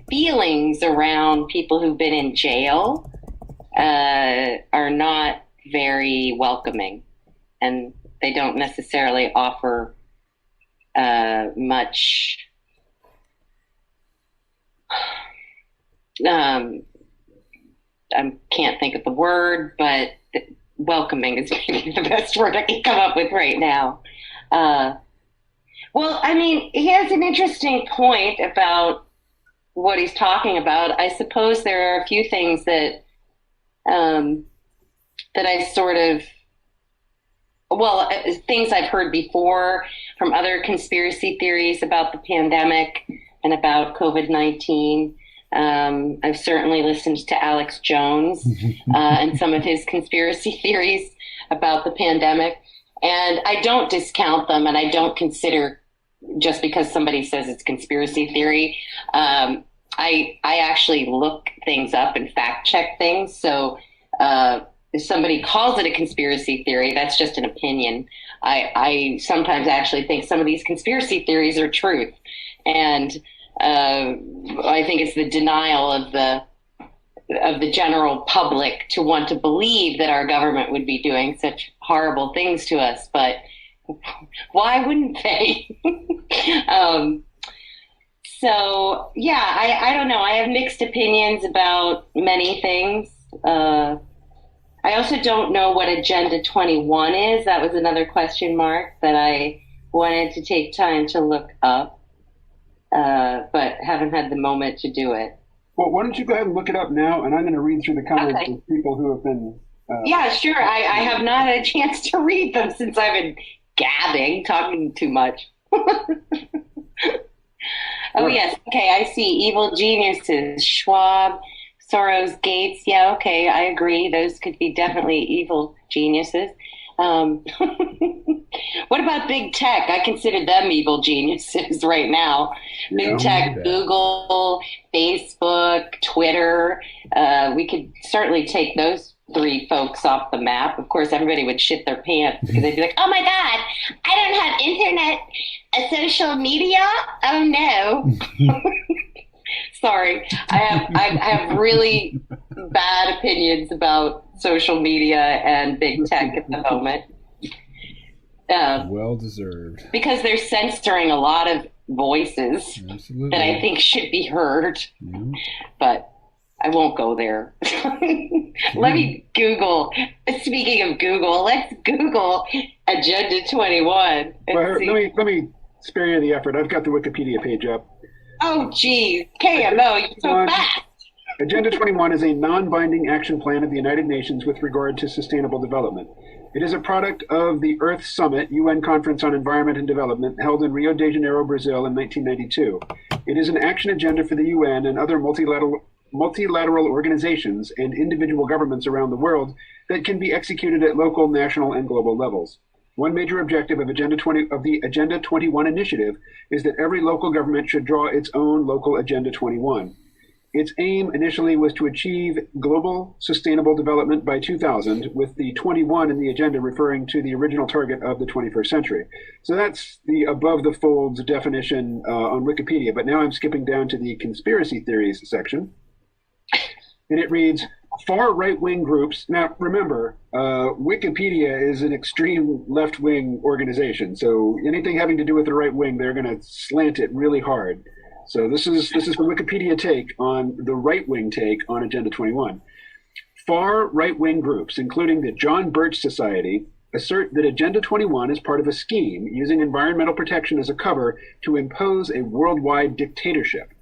[SPEAKER 7] feelings around people who've been in jail are not very welcoming, and they don't necessarily offer much I can't think of the word, but welcoming is maybe the best word I can come up with right now. Well, I mean, he has an interesting point about what he's talking about. I suppose there are a few things that that I sort of, well, things I've heard before from other conspiracy theories about the pandemic and about COVID-19. I've certainly listened to Alex Jones and some of his conspiracy theories about the pandemic. And I don't discount them, and I don't consider, just because somebody says it's conspiracy theory, I actually look things up and fact check things. So if somebody calls it a conspiracy theory, that's just an opinion. I sometimes actually think some of these conspiracy theories are truth. And I think it's the denial of the general public to want to believe that our government would be doing such horrible things to us. But why wouldn't they? So, yeah, I don't know. I have mixed opinions about many things. I also don't know what Agenda 21 is. That was another question mark that I wanted to take time to look up, but haven't had the moment to do it.
[SPEAKER 1] Well, why don't you go ahead and look it up now, and I'm going to read through the comments of people who have been...
[SPEAKER 7] Yeah, sure. I have not had a chance to read them since I've been gabbing, talking too much. Oh, yes. Okay, I see. Evil geniuses. Schwab, Soros, Gates. Yeah, okay, I agree. Those could be definitely evil geniuses. What about big tech? I consider them evil geniuses right now. Big tech, Google, Facebook, Twitter. We could certainly take those three folks off the map. Of course, everybody would shit their pants because they'd be like, oh my God, I don't have internet, social media. Oh no. Sorry. I have really bad opinions about social media and big tech at the moment.
[SPEAKER 1] Well deserved.
[SPEAKER 7] Because they're censoring a lot of voices
[SPEAKER 1] Absolutely.
[SPEAKER 7] that I think should be heard.
[SPEAKER 1] Yeah.
[SPEAKER 7] But I won't go there. Let me Google. Speaking of Google, let's Google Agenda 21.
[SPEAKER 1] Well, let me spare you the effort. I've got the Wikipedia page up.
[SPEAKER 7] Oh, geez. KMO, you're so fast.
[SPEAKER 1] Agenda 21 is a non-binding action plan of the United Nations with regard to sustainable development. It is a product of the Earth Summit, UN Conference on Environment and Development, held in Rio de Janeiro, Brazil in 1992. It is an action agenda for the UN and other multilateral organizations and individual governments around the world that can be executed at local, national, and global levels. One major objective of the Agenda 21 initiative is that every local government should draw its own local Agenda 21. Its aim initially was to achieve global sustainable development by 2000, with the 21 in the agenda referring to the original target of the 21st century. So that's the above the folds definition on Wikipedia, but now I'm skipping down to the conspiracy theories section. And it reads, far right-wing groups. Now, remember, Wikipedia is an extreme left-wing organization. So anything having to do with the right wing, they're going to slant it really hard. So this is the Wikipedia take on the right-wing take on Agenda 21. Far right-wing groups, including the John Birch Society, assert that Agenda 21 is part of a scheme using environmental protection as a cover to impose a worldwide dictatorship.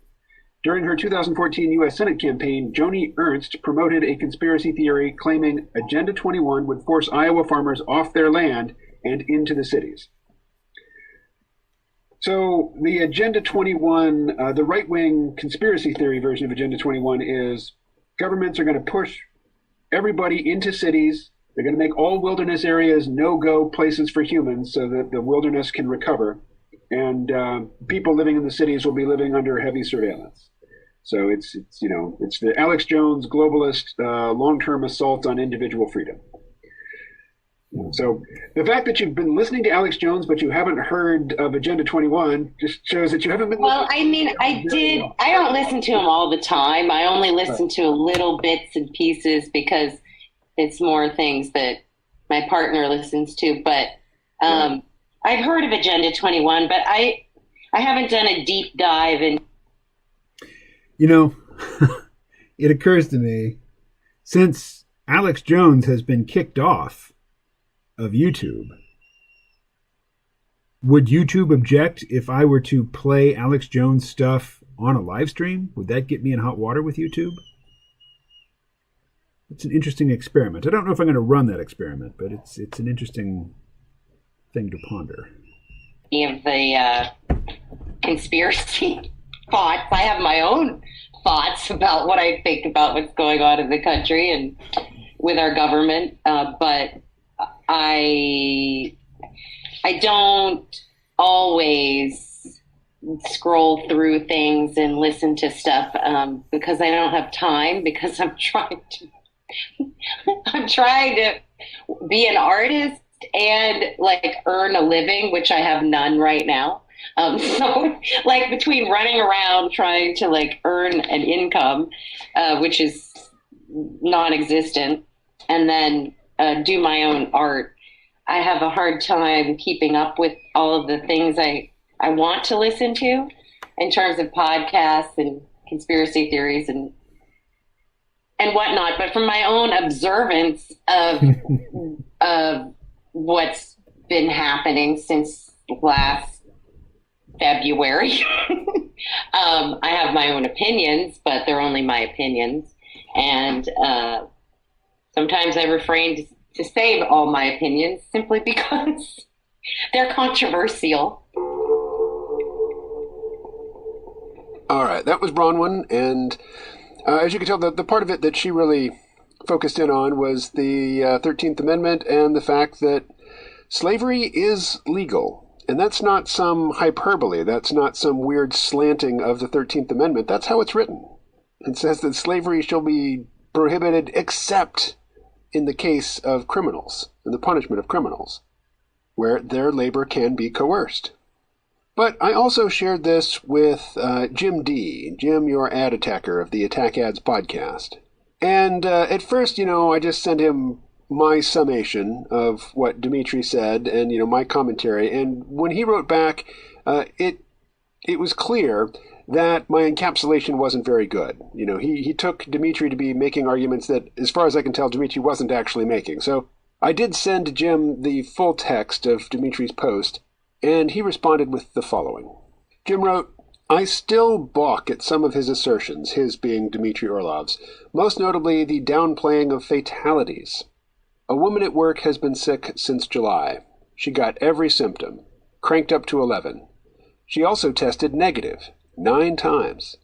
[SPEAKER 2] During her 2014 U.S. Senate campaign, Joni Ernst promoted a conspiracy theory claiming Agenda 21 would force Iowa farmers off their land and into the cities. So the Agenda 21, the right-wing conspiracy theory version of Agenda 21 is governments are going to push everybody into cities. They're going to make all wilderness areas no-go places for humans so that the wilderness can recover. And people living in the cities will be living under heavy surveillance. So it's the Alex Jones globalist long-term assault on individual freedom. So the fact that you've been listening to Alex Jones but you haven't heard of Agenda 21 just shows that you haven't been listening.
[SPEAKER 7] Well, I mean, I don't listen to him all the time. I only listen to little bits and pieces because it's more things that my partner listens to. But I've heard of Agenda 21, but I haven't done a deep dive in.
[SPEAKER 1] It occurs to me, since Alex Jones has been kicked off of YouTube, would YouTube object if I were to play Alex Jones stuff on a live stream? Would that get me in hot water with YouTube? It's an interesting experiment. I don't know if I'm going to run that experiment, but it's an interesting thing to ponder.
[SPEAKER 7] Any of the conspiracy thoughts. I have my own thoughts about what I think about what's going on in the country and with our government, but I don't always scroll through things and listen to stuff because I don't have time, because I'm trying to be an artist and earn a living, which I have none right now. So between running around trying to earn an income, which is non-existent, and then do my own art, I have a hard time keeping up with all of the things I want to listen to in terms of podcasts and conspiracy theories and whatnot. But from my own observance of what's been happening since last February, I have my own opinions, but they're only my opinions. And sometimes I refrain to say all my opinions simply because they're controversial.
[SPEAKER 2] All right, that was Bronwyn, and as you can tell, the part of it that she really focused in on was the 13th Amendment and the fact that slavery is legal. And that's not some hyperbole. That's not some weird slanting of the 13th Amendment. That's how it's written. It says that slavery shall be prohibited except in the case of criminals and the punishment of criminals, where their labor can be coerced. But I also shared this with Jim D. Jim, your ad attacker of the Attack Ads podcast. And at first, I just sent him my summation of what Dimitri said and, my commentary. And when he wrote back, it was clear that my encapsulation wasn't very good. He took Dimitri to be making arguments that, as far as I can tell, Dimitri wasn't actually making. So I did send Jim the full text of Dimitri's post, and he responded with the following. Jim wrote, I still balk at some of his assertions, his being Dmitri Orlov's, most notably the downplaying of fatalities. A woman at work has been sick since July. She got every symptom, cranked up to 11. She also tested negative 9 times.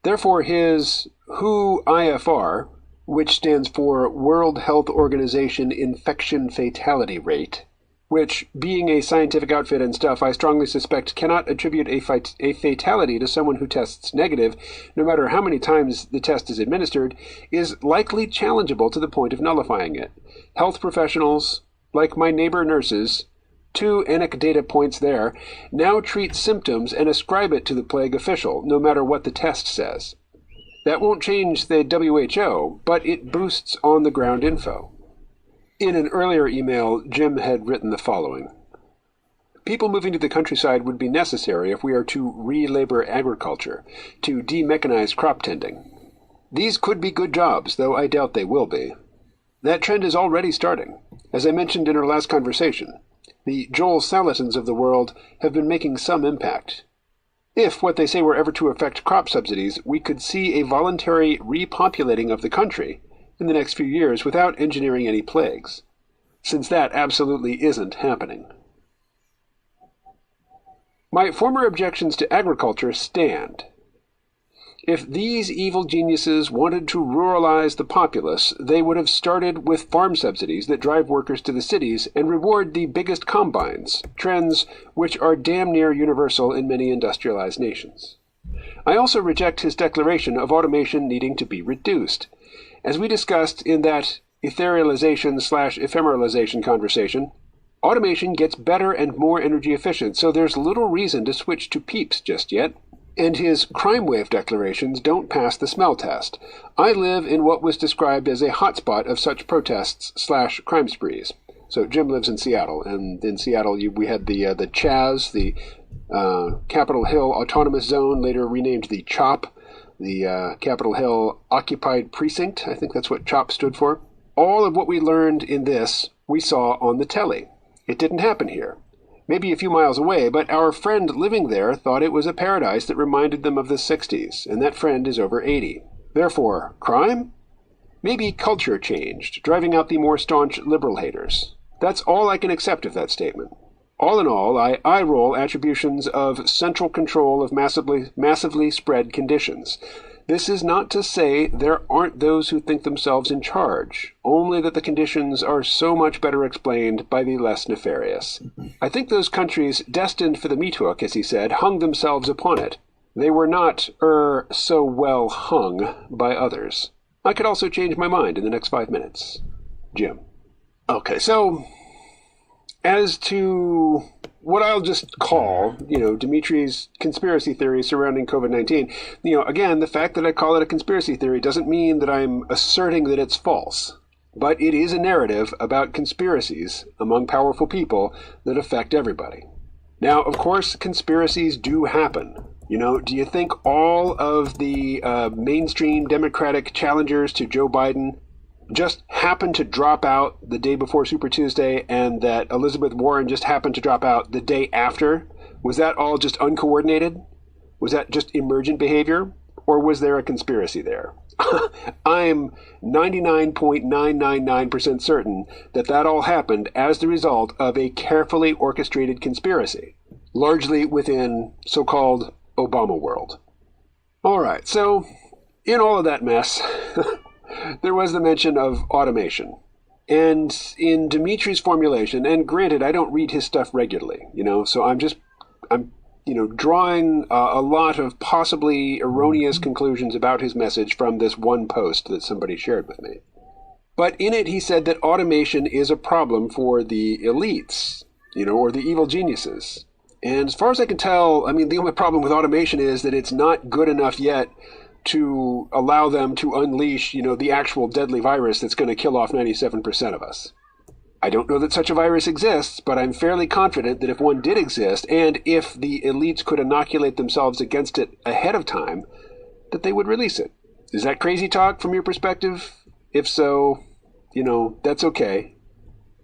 [SPEAKER 2] Therefore, his WHO IFR, which stands for World Health Organization infection fatality rate, which, being a scientific outfit and stuff, I strongly suspect cannot attribute a fatality to someone who tests negative, no matter how many times the test is administered, is likely challengeable to the point of nullifying it. Health professionals, like my neighbor nurses, 2 anecdata points there, now treat symptoms and ascribe it to the plague official, no matter what the test says. That won't change the WHO, but it boosts on-the-ground info. In an earlier email, Jim had written the following. People moving to the countryside would be necessary if we are to re-labor agriculture, to de-mechanize crop tending. These could be good jobs, though I doubt they will be. That trend is already starting. As I mentioned in our last conversation, the Joel Salatins of the world have been making some impact. If what they say were ever to affect crop subsidies, we could see a voluntary repopulating of the country in the next few years without engineering any plagues, since that absolutely isn't happening. My former objections to agriculture stand. If these evil geniuses wanted to ruralize the populace, they would have started with farm subsidies that drive workers to the cities and reward the biggest combines, trends which are damn near universal in many industrialized nations. I also reject his declaration of automation needing to be reduced. As we discussed in that etherealization/ephemeralization conversation, automation gets better and more energy efficient, so there's little reason to switch to PEEPs just yet. And his crime wave declarations don't pass the smell test. I live in what was described as a hotspot of such protests/crime sprees. So Jim lives in Seattle, and in Seattle we had the CHAZ, the Capitol Hill Autonomous Zone, later renamed the CHOP, the Capitol Hill Occupied Precinct. I think that's what CHOP stood for. All of what we learned in this, we saw on the telly. It didn't happen here. Maybe a few miles away, but our friend living there thought it was a paradise that reminded them of the 60s, and that friend is over 80. Therefore, crime? Maybe culture changed, driving out the more staunch liberal haters. That's all I can accept of that statement. All in all, I eye-roll attributions of central control of massively spread conditions. This is not to say there aren't those who think themselves in charge, only that the conditions are so much better explained by the less nefarious. I think those countries destined for the meat hook, as he said, hung themselves upon it. They were not, so well hung by others. I could also change my mind in the next 5 minutes. Jim. Okay, so as to what I'll just call, Dimitri's conspiracy theory surrounding COVID-19, again, the fact that I call it a conspiracy theory doesn't mean that I'm asserting that it's false. But it is a narrative about conspiracies among powerful people that affect everybody. Now, of course, conspiracies do happen. Do you think all of the mainstream Democratic challengers to Joe Biden just happened to drop out the day before Super Tuesday, and that Elizabeth Warren just happened to drop out the day after? Was that all just uncoordinated? Was that just emergent behavior? Or was there a conspiracy there? I'm 99.999% certain that all happened as the result of a carefully orchestrated conspiracy, largely within so-called Obama world. All right, so in all of that mess, there was the mention of automation. And in Dimitri's formulation, and granted, I don't read his stuff regularly, so I'm drawing a lot of possibly erroneous conclusions about his message from this one post that somebody shared with me. But in it, he said that automation is a problem for the elites, or the evil geniuses. And as far as I can tell, the only problem with automation is that it's not good enough yet to allow them to unleash, the actual deadly virus that's going to kill off 97% of us. I don't know that such a virus exists, but I'm fairly confident that if one did exist, and if the elites could inoculate themselves against it ahead of time, that they would release it. Is that crazy talk from your perspective? If so, that's okay.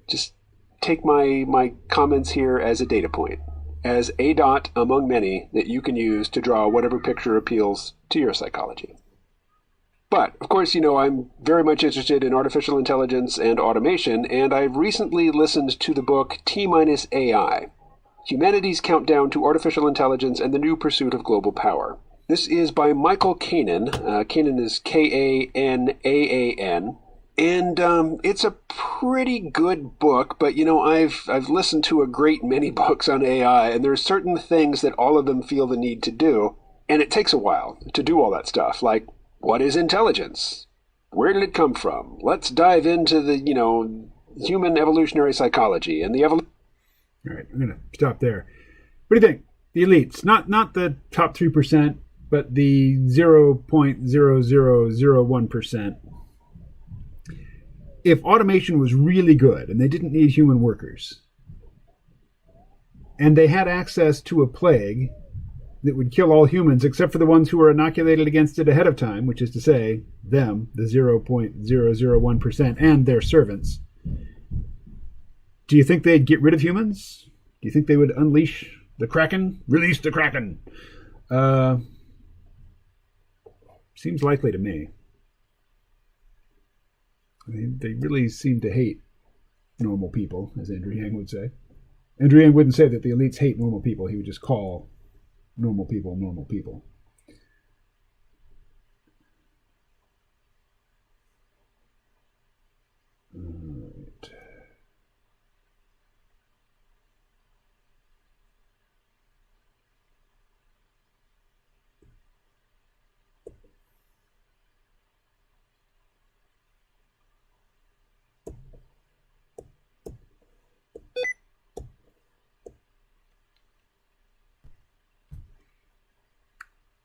[SPEAKER 2] Just take my comments here as a data point, as a dot among many that you can use to draw whatever picture appeals to your psychology. But, of course, I'm very much interested in artificial intelligence and automation, and I've recently listened to the book T-AI, Humanity's Countdown to Artificial Intelligence and the New Pursuit of Global Power. This is by Michael Kanan. Kanan is Kanaan. And it's a pretty good book, but I've listened to a great many books on AI, and there are certain things that all of them feel the need to do, and it takes a while to do all that stuff. Like, what is intelligence? Where did it come from? Let's dive into the human evolutionary psychology and the evolution.
[SPEAKER 1] All right, I'm gonna stop there. What do you think? The elites, not the top 3%, but the 0.0001%. If automation was really good and they didn't need human workers, and they had access to a plague that would kill all humans except for the ones who were inoculated against it ahead of time, which is to say, them, the 0.001%, and their servants, do you think they'd get rid of humans? Do you think they would unleash the Kraken? Release the Kraken! Seems likely to me. I mean, they really seem to hate normal people, as Andrew Yang would say. Andrew Yang wouldn't say that the elites hate normal people. He would just call normal people normal people. All right.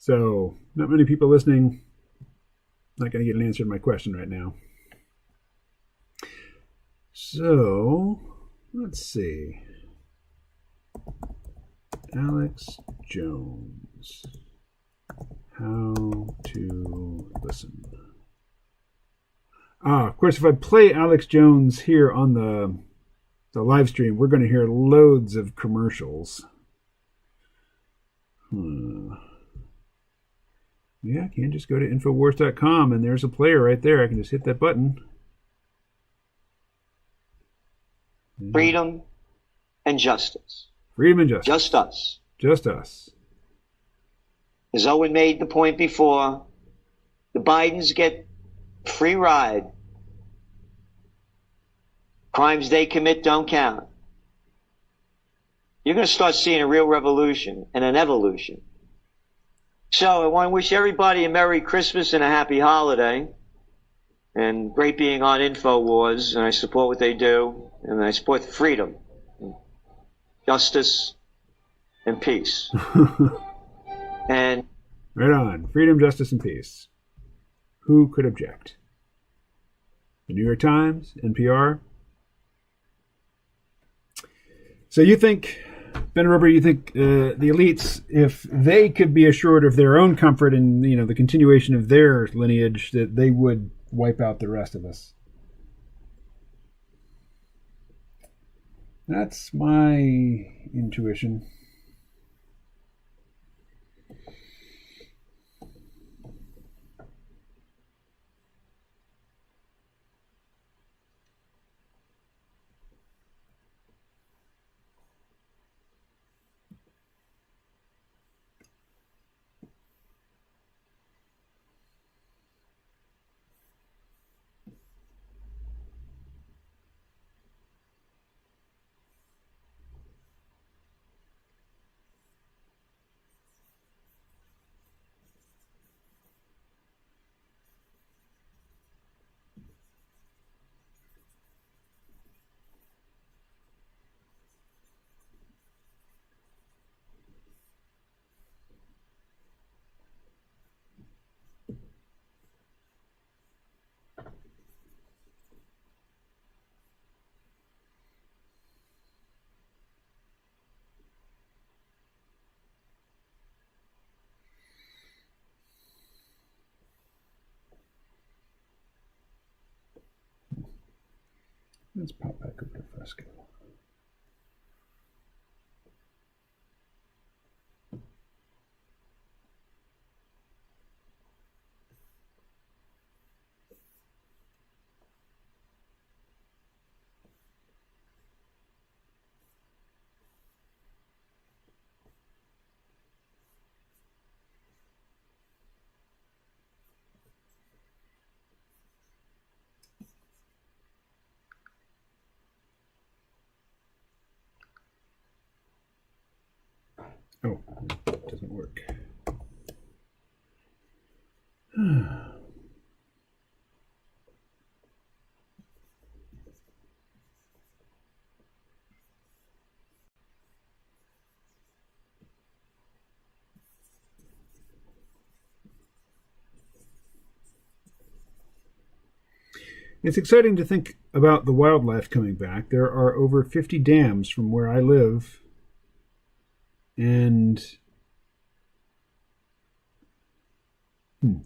[SPEAKER 1] So, not many people listening. Not going to get an answer to my question right now. So, let's see. Alex Jones. How to listen. Of course, if I play Alex Jones here on the live stream, we're going to hear loads of commercials. Yeah, I can just go to Infowars.com and there's a player right there. I can just hit that button.
[SPEAKER 9] Freedom and justice.
[SPEAKER 1] Freedom and justice.
[SPEAKER 9] Just us.
[SPEAKER 1] Just us.
[SPEAKER 9] As Owen made the point before, the Bidens get free ride. Crimes they commit don't count. You're going to start seeing a real revolution and an evolution. So I want to wish everybody a Merry Christmas and a Happy Holiday. And great being on InfoWars, and I support what they do, and I support freedom, justice, and peace. And
[SPEAKER 1] right on. Freedom, justice, and peace. Who could object? The New York Times, NPR. So you think, Ben Rubber, you think the elites, if they could be assured of their own comfort and the continuation of their lineage, that they would wipe out the rest of us? That's my intuition. Let's pop back over to Fresco. Oh, it doesn't work. It's exciting to think about the wildlife coming back. There are over 50 dams from where I live, and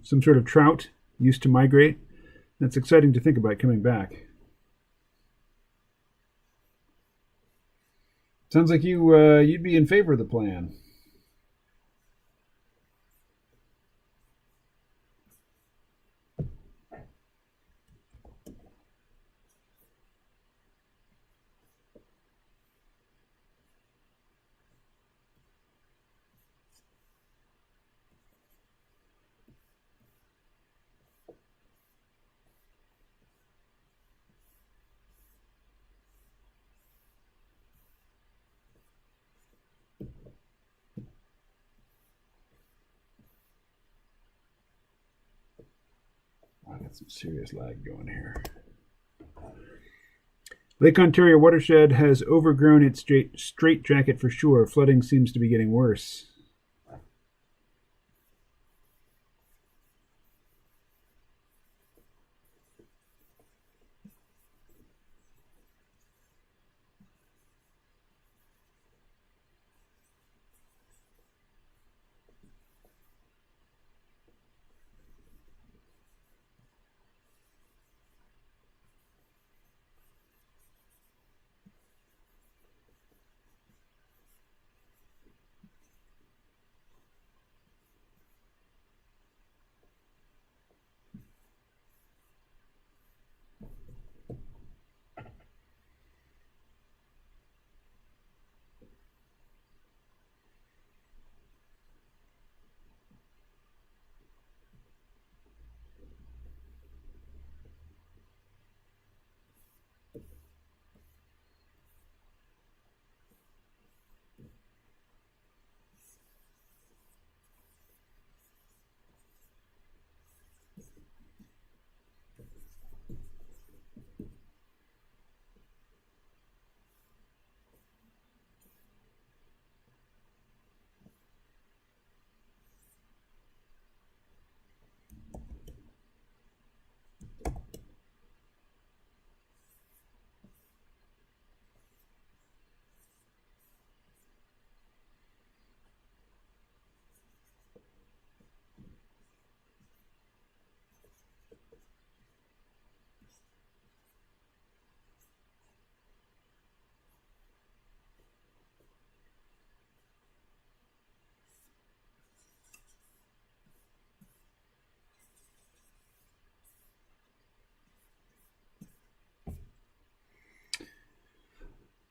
[SPEAKER 1] some sort of trout used to migrate. That's exciting to think about coming back. Sounds like you'd be in favor of the plan. got some serious lag going here. Lake Ontario watershed has overgrown its straitjacket for sure. Flooding seems to be getting worse.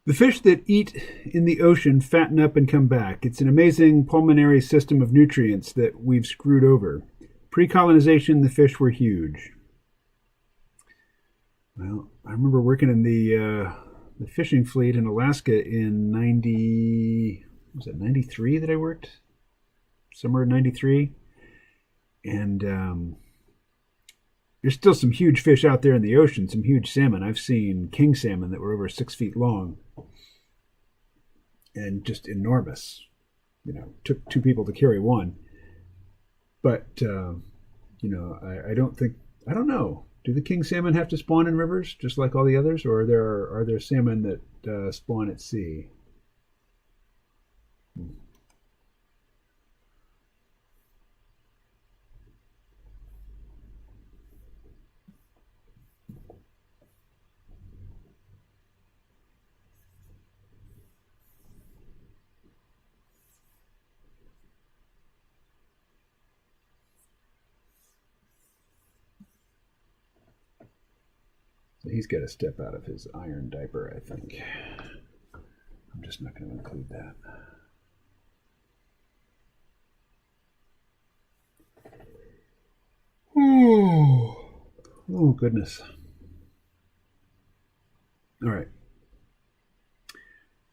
[SPEAKER 1] The fish that eat in the ocean fatten up and come back. It's an amazing pulmonary system of nutrients that we've screwed over. Pre-colonization, the fish were huge. Well, I remember working in the fishing fleet in Alaska in 93 that I worked? Somewhere in 93. And there's still some huge fish out there in the ocean, some huge salmon. I've seen king salmon that were over 6 feet long and just enormous. You know, took 2 people to carry one. But, you know, I don't know. Do the king salmon have to spawn in rivers just like all the others? Or are there salmon that spawn at sea? He's got to step out of his iron diaper, I think. I'm just not going to include that. Oh, goodness. All right.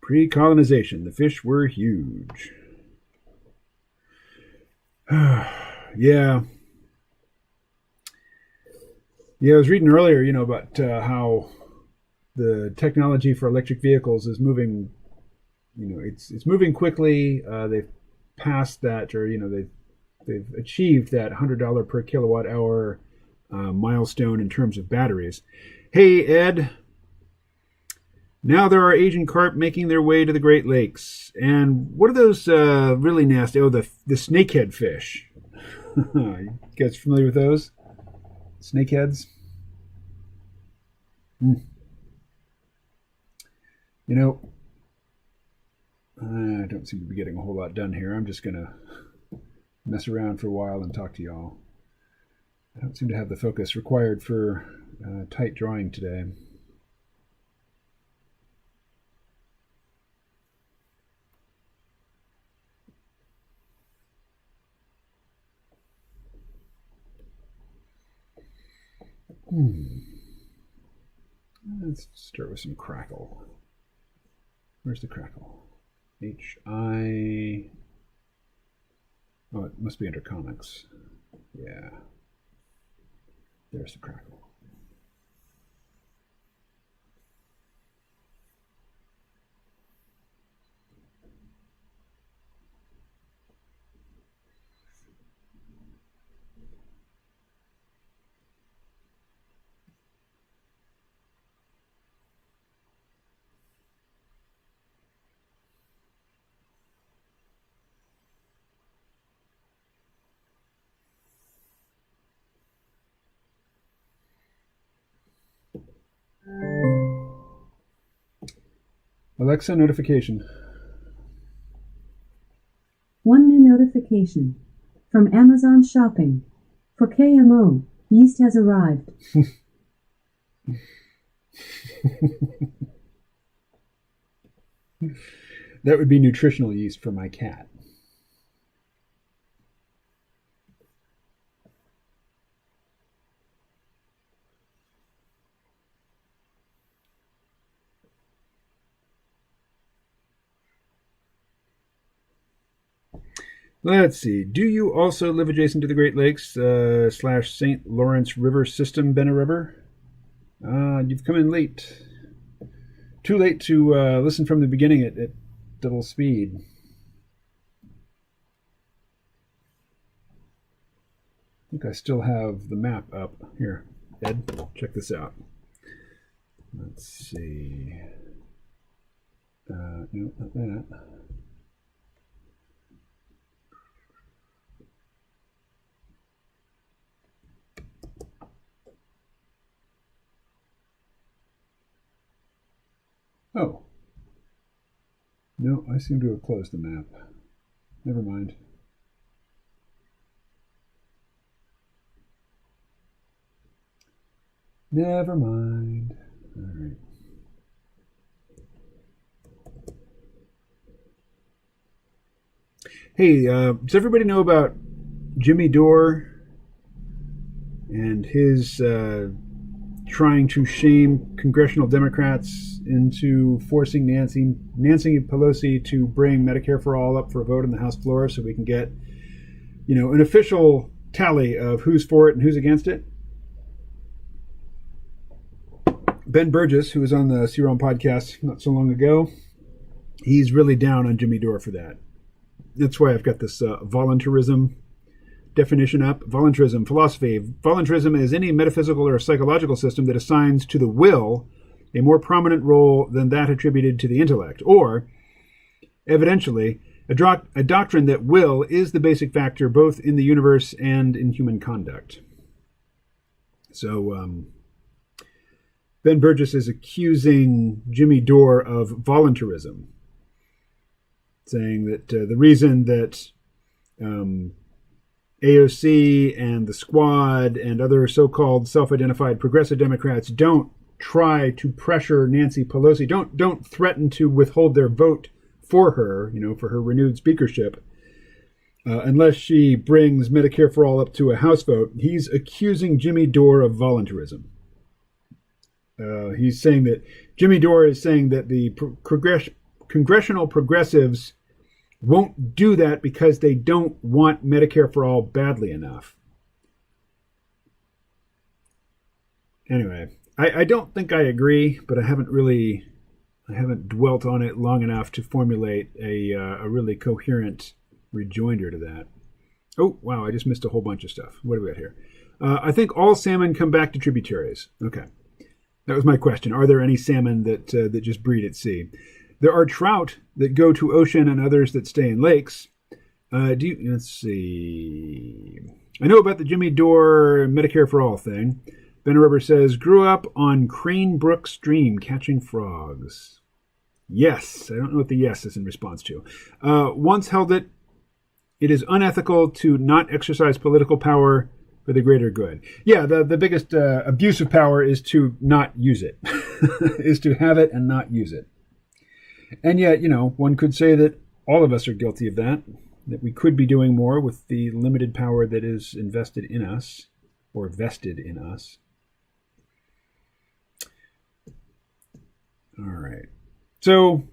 [SPEAKER 1] Pre-colonization. The fish were huge. Yeah. Yeah, I was reading earlier, you know, about how the technology for electric vehicles is moving. You know, it's moving quickly. They've passed that, or you know, they've achieved that $100 per kilowatt hour milestone in terms of batteries. Hey, Ed. Now there are Asian carp making their way to the Great Lakes, and what are those really nasty? Oh, the snakehead fish. You guys familiar with those? Snakeheads. You know, I don't seem to be getting a whole lot done here. I'm just going to mess around for a while and talk to y'all. I don't seem to have the focus required for tight drawing today. Let's start with some crackle. Where's the crackle? H-I... Oh, it must be under comics. Yeah. There's the crackle. Alexa, notification.
[SPEAKER 8] One new notification from Amazon Shopping. For KMO, yeast has arrived.
[SPEAKER 1] That would be nutritional yeast for my cat. Let's see. Do you also live adjacent to the Great Lakes / St. Lawrence River system, Benna? You've come in late. Too late to listen from the beginning at double speed. I think I still have the map up. Here, Ed, check this out. Let's see. No, not that. Oh. No, I seem to have closed the map. Never mind. Never mind. All right. Hey, does everybody know about Jimmy Dore and his trying to shame congressional Democrats into forcing Nancy Pelosi to bring Medicare for All up for a vote on the House floor so we can get, an official tally of who's for it and who's against it? Ben Burgess, who was on the C-Realm podcast not so long ago, he's really down on Jimmy Dore for that. That's why I've got this voluntarism definition up. Voluntarism, philosophy. Voluntarism is any metaphysical or psychological system that assigns to the will a more prominent role than that attributed to the intellect, or, evidentially, a doctrine that will is the basic factor both in the universe and in human conduct. So, Ben Burgess is accusing Jimmy Dore of voluntarism, saying that the reason that AOC and the Squad and other so-called self-identified progressive Democrats don't try to pressure Nancy Pelosi, don't threaten to withhold their vote for her, for her renewed speakership, unless she brings Medicare for All up to a House vote. He's accusing Jimmy Dore of voluntarism. He's saying that Jimmy Dore is saying that the congressional progressives won't do that because they don't want Medicare for All badly enough. Anyway, I don't think I agree, but I haven't dwelt on it long enough to formulate a really coherent rejoinder to that. Oh, wow, I just missed a whole bunch of stuff. What do we got here? I think all salmon come back to tributaries. Okay. That was my question. Are there any salmon that just breed at sea? There are trout that go to ocean and others that stay in lakes. Let's see. I know about the Jimmy Dore Medicare for All thing. Ben Rubber says, grew up on Crane Brook Stream catching frogs. Yes. I don't know what the yes is in response to. Once held it. It is unethical to not exercise political power for the greater good. Yeah, the biggest abuse of power is to not use it, is to have it and not use it. And yet, one could say that all of us are guilty of that we could be doing more with the limited power that is invested in us or vested in us. All right. So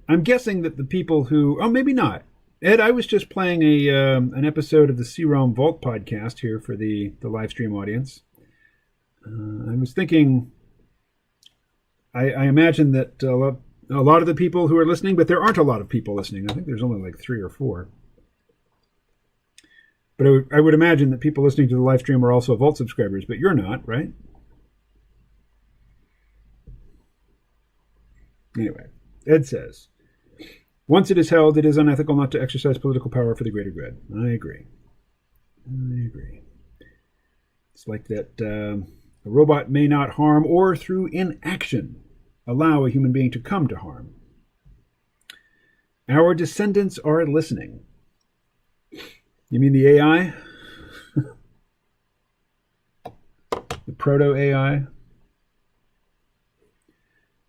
[SPEAKER 1] I'm guessing that the people who, maybe not. Ed, I was just playing an episode of the C-Realm Vault podcast here for the live stream audience. I was thinking, I imagine that a lot of the people who are listening, but there aren't a lot of people listening. I think there's only like 3 or 4. But I would imagine that people listening to the live stream are also Vault subscribers, but you're not, right? Anyway, Ed says, once it is held, it is unethical not to exercise political power for the greater good. I agree. It's like that a robot may not harm or through inaction allow a human being to come to harm. Our descendants are listening. You mean the AI? The proto-AI?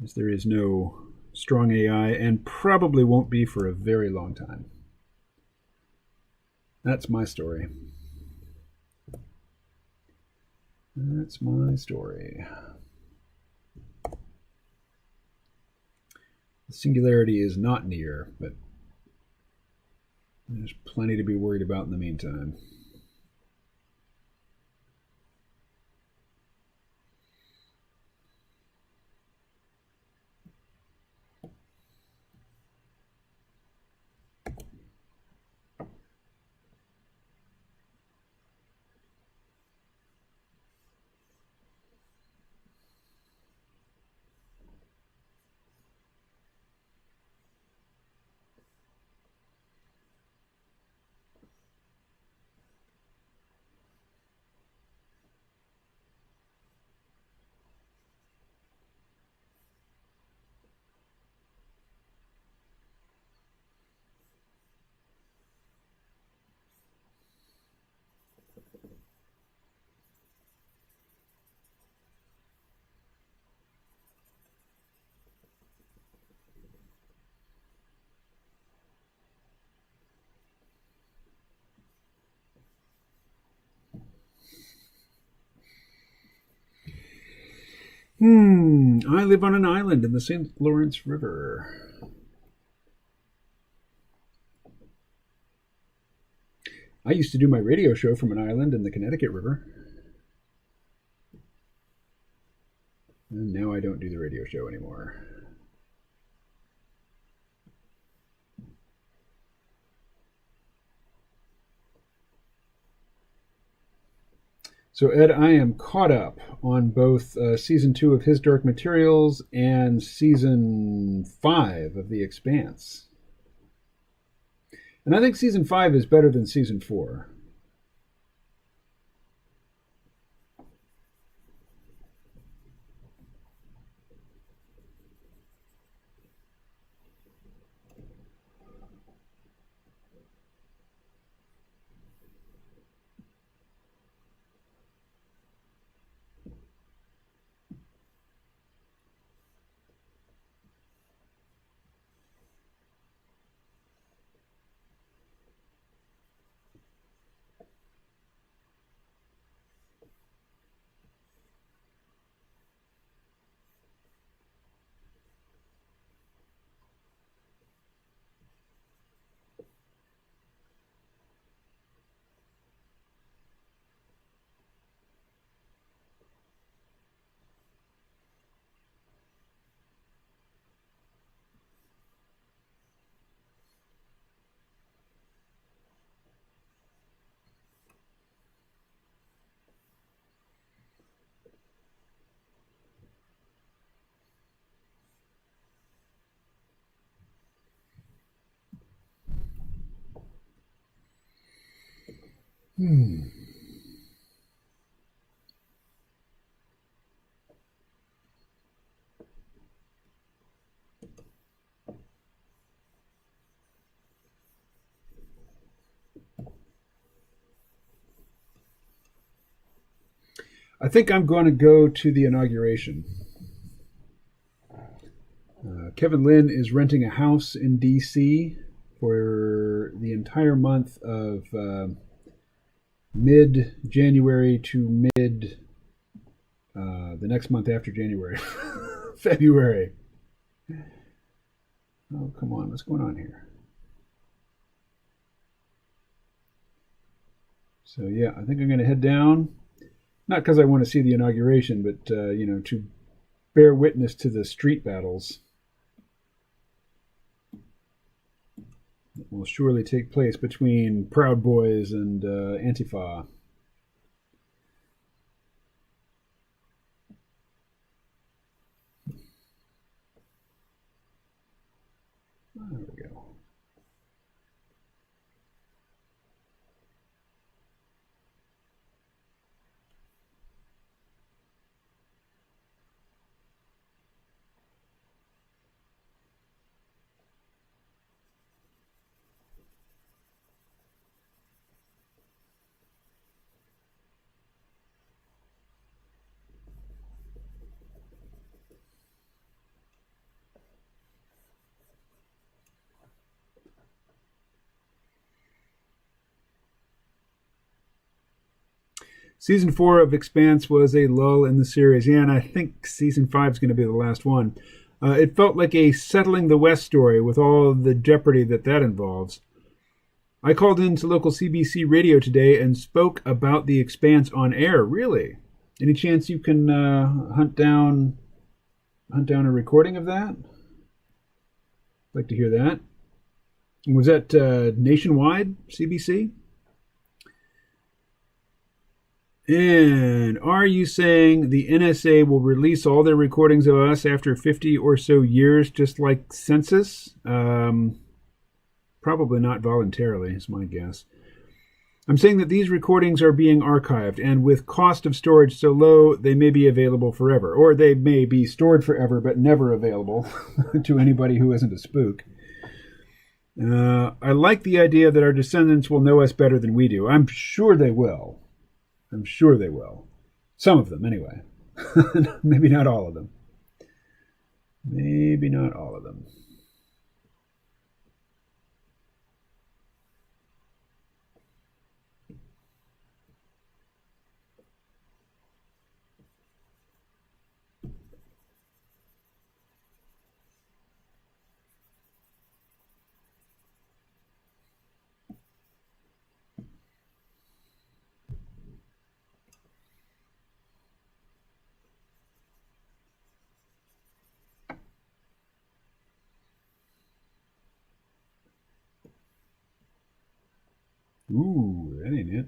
[SPEAKER 1] As there is no strong AI and probably won't be for a very long time. That's my story. That's my story. The singularity is not near, but there's plenty to be worried about in the meantime. I live on an island in the St. Lawrence River. I used to do my radio show from an island in the Connecticut River. And now I don't do the radio show anymore. So, Ed, I am caught up on both Season 2 of His Dark Materials and Season 5 of The Expanse. And I think Season 5 is better than Season 4. I think I'm going to go to the inauguration. Kevin Lynn is renting a house in D.C. for the entire month of mid-January to mid the next month after January, February. Oh, come on. What's going on here? So, yeah, I think I'm going to head down Not because I want to see the inauguration, but, to bear witness to the street battles that will surely take place between Proud Boys and Antifa. There we go. Season 4 of Expanse was a lull in the series. Yeah, and I think Season 5 is going to be the last one. It felt like a settling the West story with all the jeopardy that involves. I called into local CBC radio today and spoke about the Expanse on air. Really? Any chance you can hunt down a recording of that? I'd like to hear that. Was that nationwide CBC? And are you saying the NSA will release all their recordings of us after 50 or so years, just like census? Probably not voluntarily, is my guess. I'm saying that these recordings are being archived, and with cost of storage so low, they may be available forever. Or they may be stored forever, but never available to anybody who isn't a spook. I like the idea that our descendants will know us better than we do. I'm sure they will. I'm sure they will. Some of them, anyway. Maybe not all of them. Maybe not all of them. Ooh, that ain't it.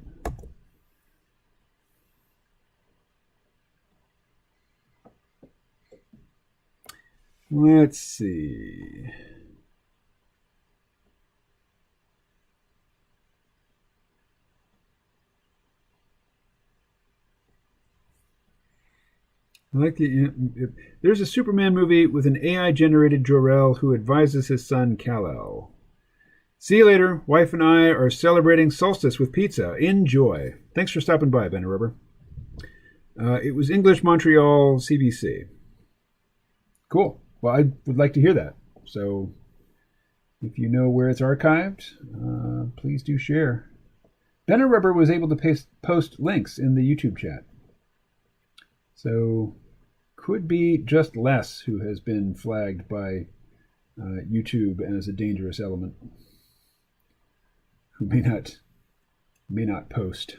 [SPEAKER 1] Let's see. I like there's a Superman movie with an AI-generated Jor-El who advises his son Kal-El. See you later. Wife and I are celebrating solstice with pizza. Enjoy. Thanks for stopping by, Ben Rubber. It was English Montreal CBC. Cool. Well, I would like to hear that. So if you know where it's archived, please do share. Ben Rubber was able to post links in the YouTube chat. So could be just Les who has been flagged by YouTube as a dangerous element, who may not post.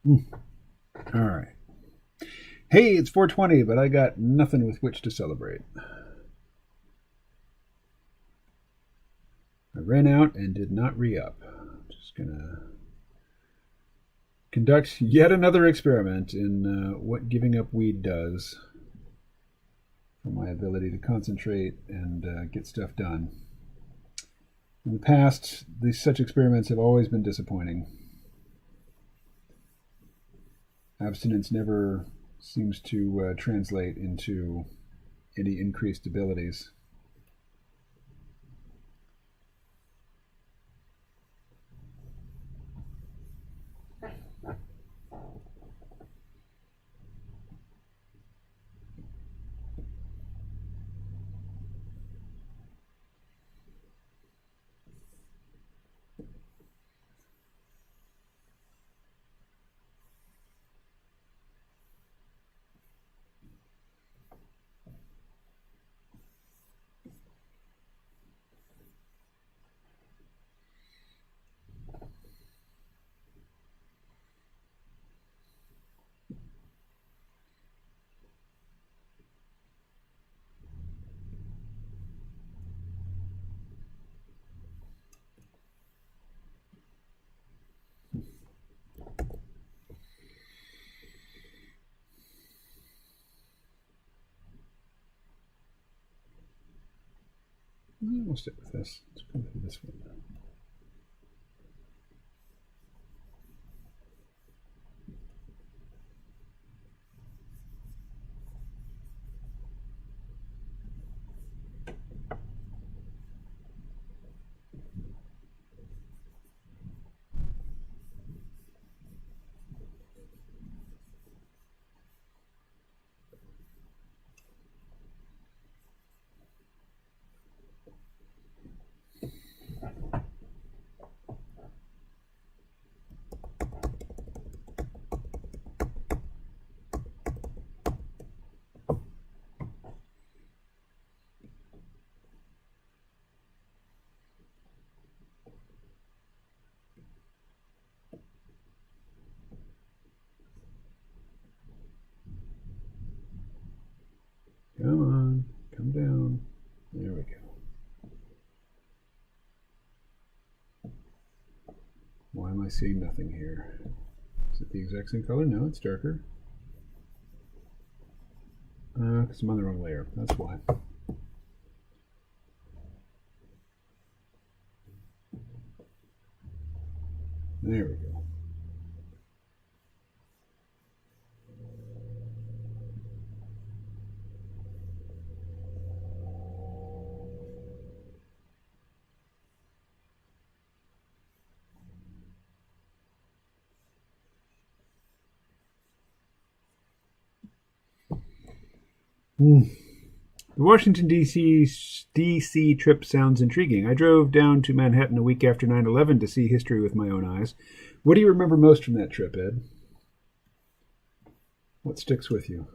[SPEAKER 1] All right. Hey, it's 420, but I got nothing with which to celebrate. I ran out and did not re-up. Just gonna conduct yet another experiment in what giving up weed does for my ability to concentrate and get stuff done. In the past, such experiments have always been disappointing. Abstinence never seems to translate into any increased abilities. We'll stick with this. Let's go through this one. Come on, come down. There we go. Why am I seeing nothing here? Is it the exact same color? No, it's darker. Because I'm on the wrong layer. That's why. There we go. The Washington, D.C. trip sounds intriguing. I drove down to Manhattan a week after 9/11 to see history with my own eyes. What do you remember most from that trip, Ed? What sticks with you?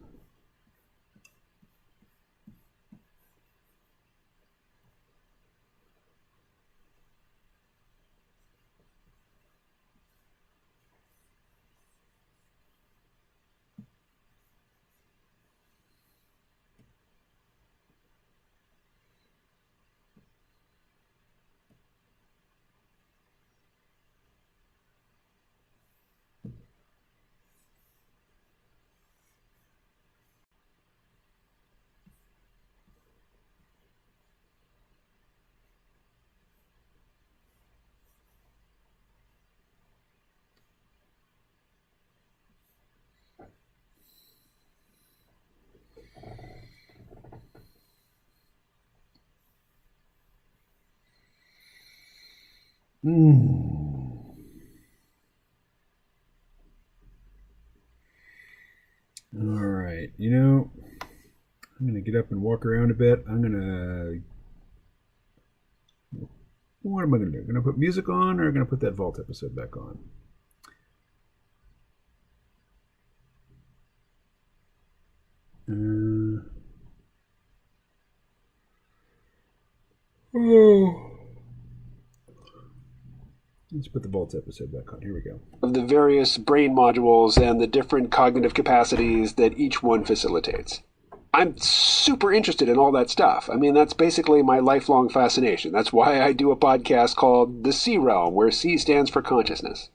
[SPEAKER 1] All right, I'm going to get up and walk around a bit. What am I going to do? Going to put music on, or going to put that Vault episode back on? Let's put the Volts episode back on. Here we go.
[SPEAKER 2] Of the various brain modules and the different cognitive capacities that each one facilitates. I'm super interested in all that stuff. I mean, that's basically my lifelong fascination. That's why I do a podcast called The C Realm, where C stands for consciousness.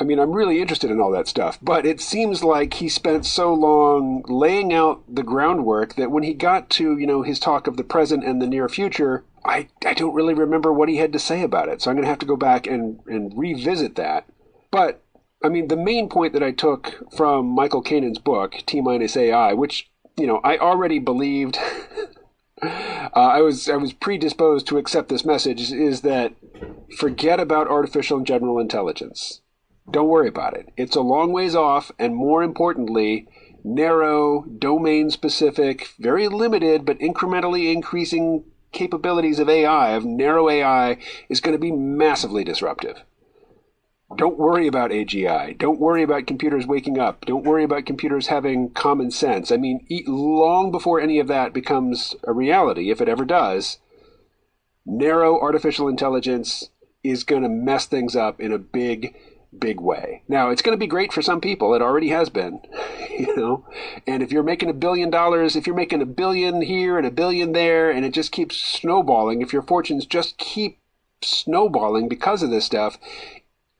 [SPEAKER 2] I mean, I'm really interested in all that stuff, but it seems like he spent so long laying out the groundwork that when he got to, his talk of the present and the near future, I don't really remember what he had to say about it. So I'm going to have to go back and revisit that. But, I mean, the main point that I took from Michael Kanon's book, T-AI, which, I already believed, I was predisposed to accept this message, is that forget about artificial and general intelligence. Don't worry about it. It's a long ways off, and more importantly, narrow, domain-specific, very limited, but incrementally increasing capabilities of AI, of narrow AI, is going to be massively disruptive. Don't worry about AGI. Don't worry about computers waking up. Don't worry about computers having common sense. I mean, long before any of that becomes a reality, if it ever does, narrow artificial intelligence is going to mess things up in a big way. Now, it's going to be great for some people. It already has been, And if you're making $1 billion, if you're making $1 billion here and $1 billion there, and it just keeps snowballing, if your fortunes just keep snowballing because of this stuff,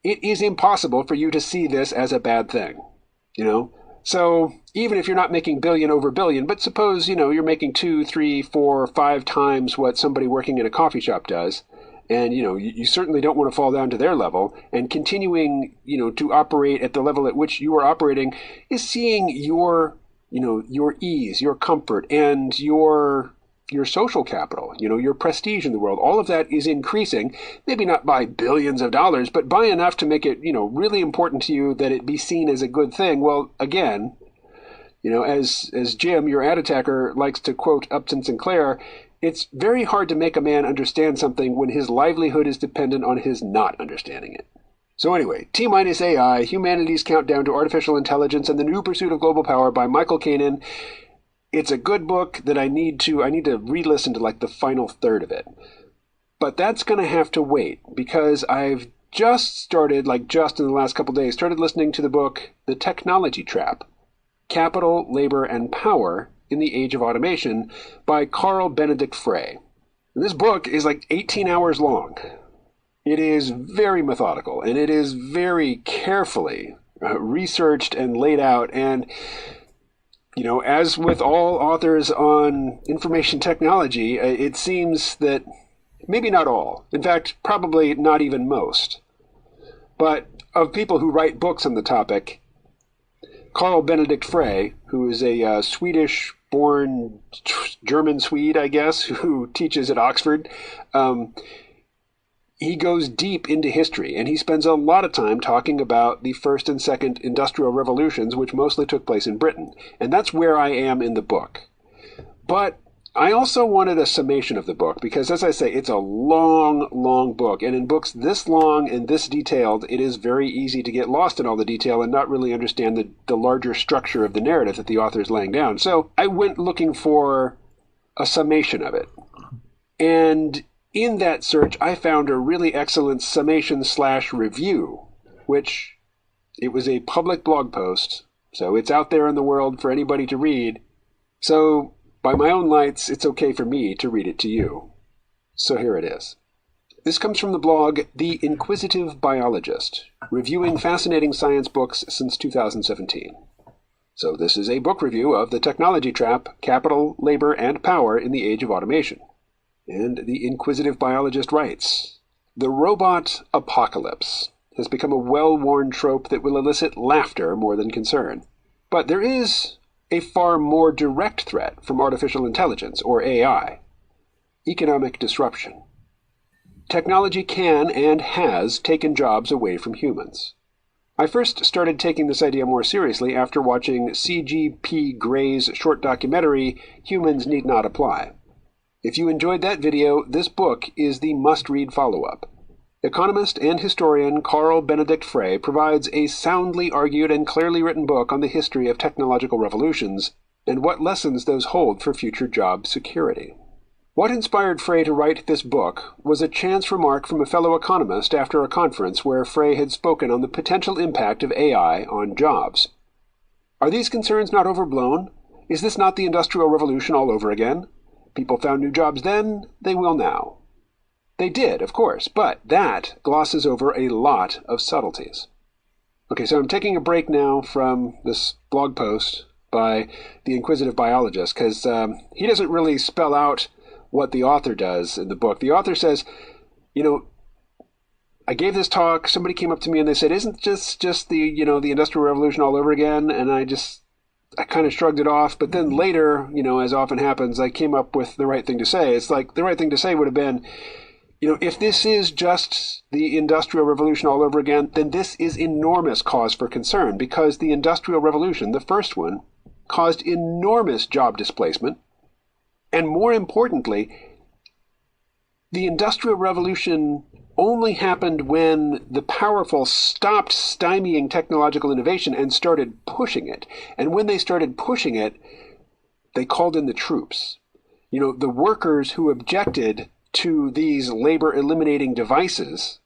[SPEAKER 2] it is impossible for you to see this as a bad thing, So even if you're not making billion over billion, but suppose, you're making 2, 3, 4, 5 times what somebody working in a coffee shop does, and, you certainly don't want to fall down to their level, and continuing, to operate at the level at which you are operating is seeing your ease, your comfort, and your social capital, your prestige in the world. All of that is increasing, maybe not by billions of dollars, but by enough to make it, really important to you that it be seen as a good thing. Well, again, as Jim, your ad attacker, likes to quote Upton Sinclair, it's very hard to make a man understand something when his livelihood is dependent on his not understanding it. So anyway, T-AI, Humanity's Countdown to Artificial Intelligence and the New Pursuit of Global Power by Michael Kanon. It's a good book that I need to re-listen to like the final third of it. But that's going to have to wait because I've just started, just in the last couple days, started listening to the book The Technology Trap, Capital, Labor, and Power in the Age of Automation by Carl Benedict Frey. And this book is 18 hours long. It is very methodical, and it is very carefully researched and laid out. And, as with all authors on information technology, it seems that maybe not all, in fact, probably not even most, but of people who write books on the topic, Carl Benedict Frey, who is a Swedish-born German Swede, I guess, who teaches at Oxford, he goes deep into history, and he spends a lot of time talking about the first and second industrial revolutions, which mostly took place in Britain. And that's where I am in the book. But I also wanted a summation of the book, because as I say, it's a long, long book. And in books this long and this detailed, it is very easy to get lost in all the detail and not really understand the larger structure of the narrative that the author is laying down. So I went looking for a summation of it. And in that search, I found a really excellent summation/review, which it was a public blog post, so it's out there in the world for anybody to read. So by my own lights, it's okay for me to read it to you. So here it is. This comes from the blog The Inquisitive Biologist, reviewing fascinating science books since 2017. So this is a book review of The Technology Trap, Capital, Labor, and Power in the Age of Automation. And the Inquisitive Biologist writes, "The robot apocalypse has become a well-worn trope that will elicit laughter more than concern. But there is a far more direct threat from artificial intelligence, or AI, economic disruption. Technology can and has taken jobs away from humans. I first started taking this idea more seriously after watching C.G.P. Gray's short documentary, Humans Need Not Apply. If you enjoyed that video, this book is the must-read follow-up. Economist and historian Carl Benedict Frey provides a soundly argued and clearly written book on the history of technological revolutions and what lessons those hold for future job security." What inspired Frey to write this book was a chance remark from a fellow economist after a conference where Frey had spoken on the potential impact of AI on jobs. Are these concerns not overblown? Is this not the Industrial Revolution all over again? People found new jobs then, they will now. They did, of course, but that glosses over a lot of subtleties. Okay, so I'm taking a break now from this blog post by the inquisitive biologist, because he doesn't really spell out what the author does in the book. The author says, I gave this talk, somebody came up to me and they said, isn't this just the Industrial Revolution all over again? And I kind of shrugged it off. But then later, as often happens, I came up with the right thing to say. It's like the right thing to say would have been, if this is just the Industrial Revolution all over again, then this is enormous cause for concern, because the Industrial Revolution, the first one, caused enormous job displacement. And more importantly, the Industrial Revolution only happened when the powerful stopped stymieing technological innovation and started pushing it. And when they started pushing it, they called in the troops. The workers who objected to these labor-eliminating devices,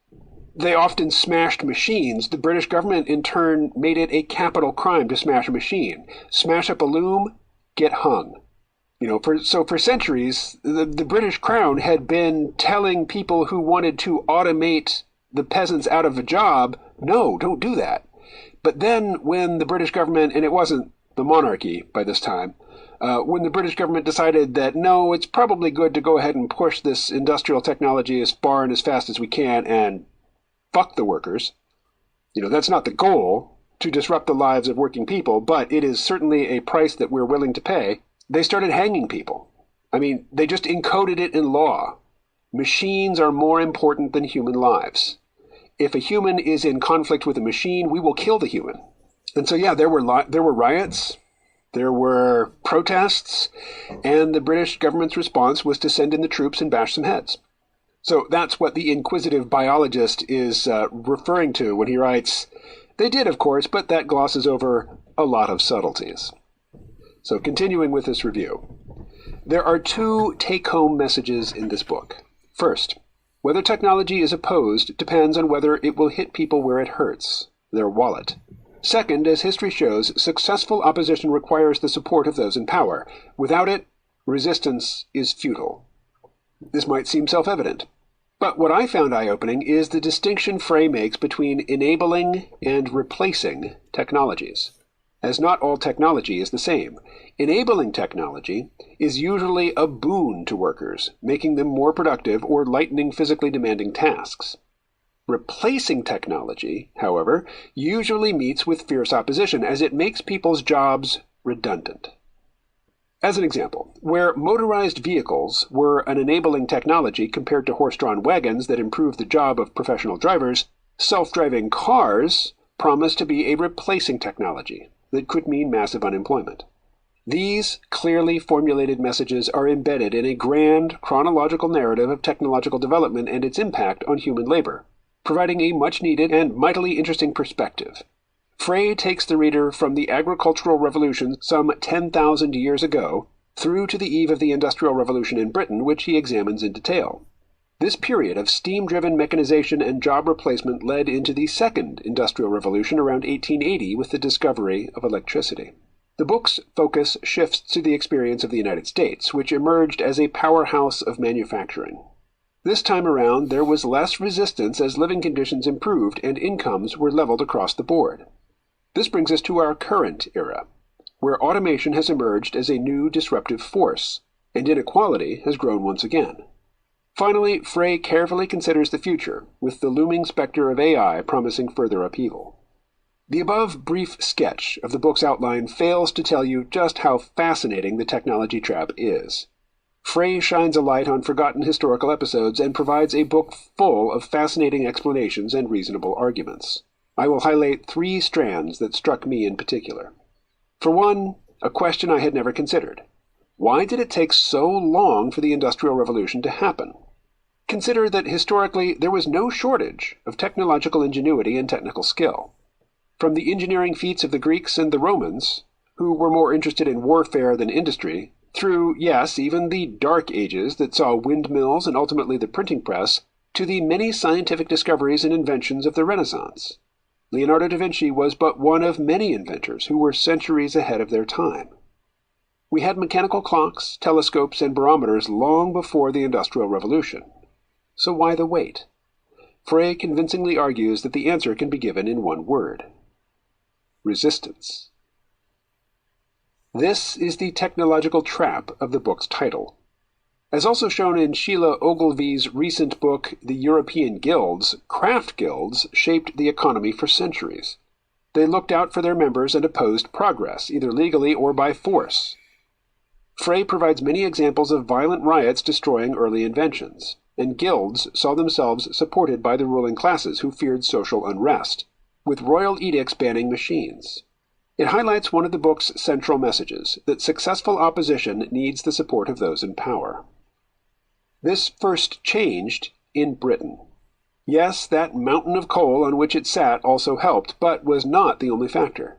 [SPEAKER 2] they often smashed machines. The British government, in turn, made it a capital crime to smash a machine. Smash up a loom, get hung. For centuries, the British Crown had been telling people who wanted to automate the peasants out of a job, no, don't do that. But then when the British government, and it wasn't the monarchy by this time, when the British government decided that, no, it's probably good to go ahead and push this industrial technology as far and as fast as we can and fuck the workers. That's not the goal, to disrupt the lives of working people, but it is certainly a price that we're willing to pay. They started hanging people. They just encoded it in law. Machines are more important than human lives. If a human is in conflict with a machine, we will kill the human. And so, yeah, there were riots, there were protests, and the British government's response was to send in the troops and bash some heads. So that's what the inquisitive biologist is referring to when he writes, they did, of course, but that glosses over a lot of subtleties. So continuing with this review, there are two take-home messages in this book. First, whether technology is opposed depends on whether it will hit people where it hurts, their wallet. Second, as history shows, successful opposition requires the support of those in power. Without it, resistance is futile. This might seem self-evident, but what I found eye-opening is the distinction Frey makes between enabling and replacing technologies, as not all technology is the same. Enabling technology is usually a boon to workers, making them more productive or lightening physically demanding tasks. Replacing technology, however, usually meets with fierce opposition, as it makes people's jobs redundant. As an example, where motorized vehicles were an enabling technology compared to horse-drawn wagons that improved the job of professional drivers, self-driving cars promised to be a replacing technology that could mean massive unemployment. These clearly formulated messages are embedded in a grand chronological narrative of technological development and its impact on human labor, providing a much-needed and mightily interesting perspective. Frey takes the reader from the agricultural revolution some 10,000 years ago through to the eve of the Industrial Revolution in Britain, which he examines in detail. This period of steam-driven mechanization and job replacement led into the Second Industrial Revolution around 1880 with the discovery of electricity. The book's focus shifts to the experience of the United States, which emerged as a powerhouse of manufacturing. This time around, there was less resistance as living conditions improved and incomes were leveled across the board. This brings us to our current era, where automation has emerged as a new disruptive force, and inequality has grown once again. Finally, Frey carefully considers the future, with the looming specter of AI promising further upheaval. The above brief sketch of the book's outline fails to tell you just how fascinating the technology trap is. Frey shines a light on forgotten historical episodes and provides a book full of fascinating explanations and reasonable arguments. I will highlight 3 strands that struck me in particular. For one, a question I had never considered. Why did it take so long for the Industrial Revolution to happen? Consider that historically there was no shortage of technological ingenuity and technical skill. From the engineering feats of the Greeks and the Romans, who were more interested in warfare than industry, Through, yes, even the dark ages that saw windmills and ultimately the printing press, to the many scientific discoveries and inventions of the Renaissance. Leonardo da Vinci was but one of many inventors who were centuries ahead of their time. We had mechanical clocks, telescopes, and barometers long before the Industrial Revolution. So why the wait? Frey convincingly argues that the answer can be given in one word: resistance. This is the technological trap of the book's title. As also shown in Sheila Ogilvy's recent book, The European Guilds, craft guilds shaped the economy for centuries. They looked out for their members and opposed progress, either legally or by force. Frey provides many examples of violent riots destroying early inventions, and guilds saw themselves supported by the ruling classes who feared social unrest, with royal edicts banning machines. It highlights one of the book's central messages, that successful opposition needs the support of those in power. This first changed in Britain. Yes, that mountain of coal on which it sat also helped, but was not the only factor.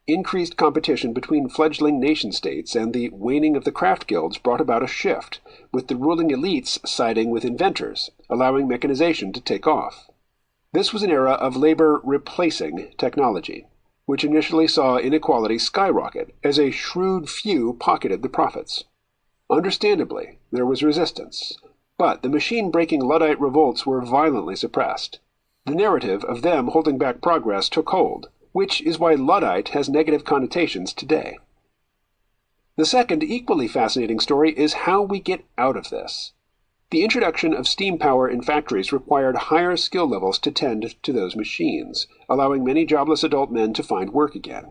[SPEAKER 2] Increased competition between fledgling nation-states and the waning of the craft guilds brought about a shift, with the ruling elites siding with inventors, allowing mechanization to take off. This was an era of labor replacing technology, which initially saw inequality skyrocket as a shrewd few pocketed the profits. Understandably, there was resistance, but the machine-breaking Luddite revolts were violently suppressed. The narrative of them holding back progress took hold, which is why Luddite has negative connotations today. The second, equally fascinating story is how we get out of this. The introduction of steam power in factories required higher skill levels to tend to those machines, allowing many jobless adult men to find work again.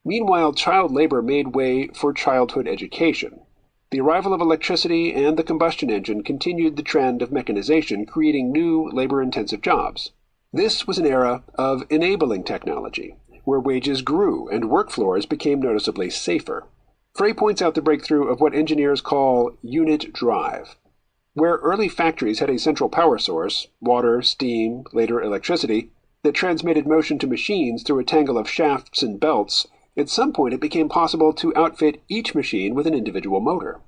[SPEAKER 2] Meanwhile, child labor made way for childhood education. The arrival of electricity and the combustion engine continued the trend of mechanization, creating new labor-intensive jobs. This was an era of enabling technology, where wages grew and work floors became noticeably safer. Frey points out the breakthrough of what engineers call unit drive. Where early factories had a central power source, water, steam, later electricity, that transmitted motion to machines through a tangle of shafts and belts, at some point it became possible to outfit each machine with an individual motor.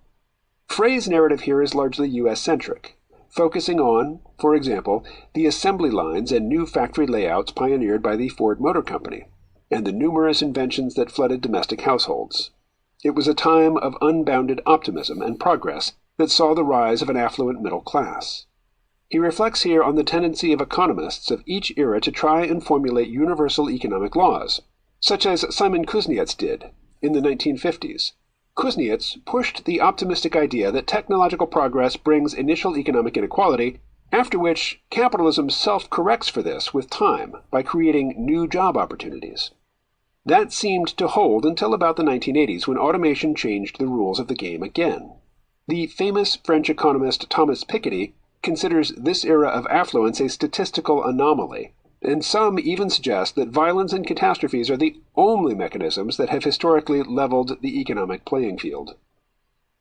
[SPEAKER 2] Frey's narrative here is largely US-centric, focusing on, for example, the assembly lines and new factory layouts pioneered by the Ford Motor Company, and the numerous inventions that flooded domestic households. It was a time of unbounded optimism and progress that saw the rise of an affluent middle class. He reflects here on the tendency of economists of each era to try and formulate universal economic laws, such as Simon Kuznets did in the 1950s. Kuznets pushed the optimistic idea that technological progress brings initial economic inequality, after which capitalism self-corrects for this with time by creating new job opportunities. That seemed to hold until about the 1980s, when automation changed the rules of the game again. The famous French economist Thomas Piketty considers this era of affluence a statistical anomaly, and some even suggest that violence and catastrophes are the only mechanisms that have historically leveled the economic playing field.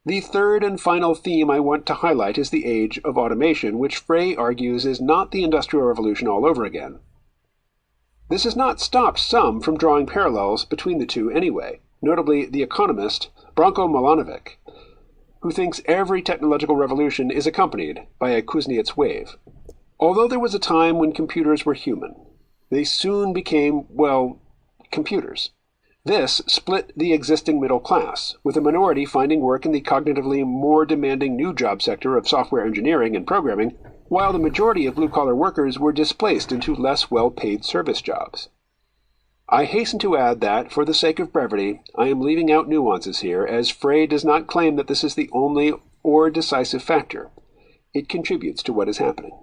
[SPEAKER 2] The third and final theme I want to highlight is the age of automation, which Frey argues is not the Industrial Revolution all over again. This has not stopped some from drawing parallels between the two anyway, notably the economist Branko Milanovic, who thinks every technological revolution is accompanied by a Kuznets wave. Although there was a time when computers were human, they soon became, well, computers. This split the existing middle class, with a minority finding work in the cognitively more demanding new job sector of software engineering and programming, while the majority of blue-collar workers were displaced into less well-paid service jobs. I hasten to add that, for the sake of brevity, I am leaving out nuances here, as Frey does not claim that this is the only or decisive factor. It contributes to what is happening.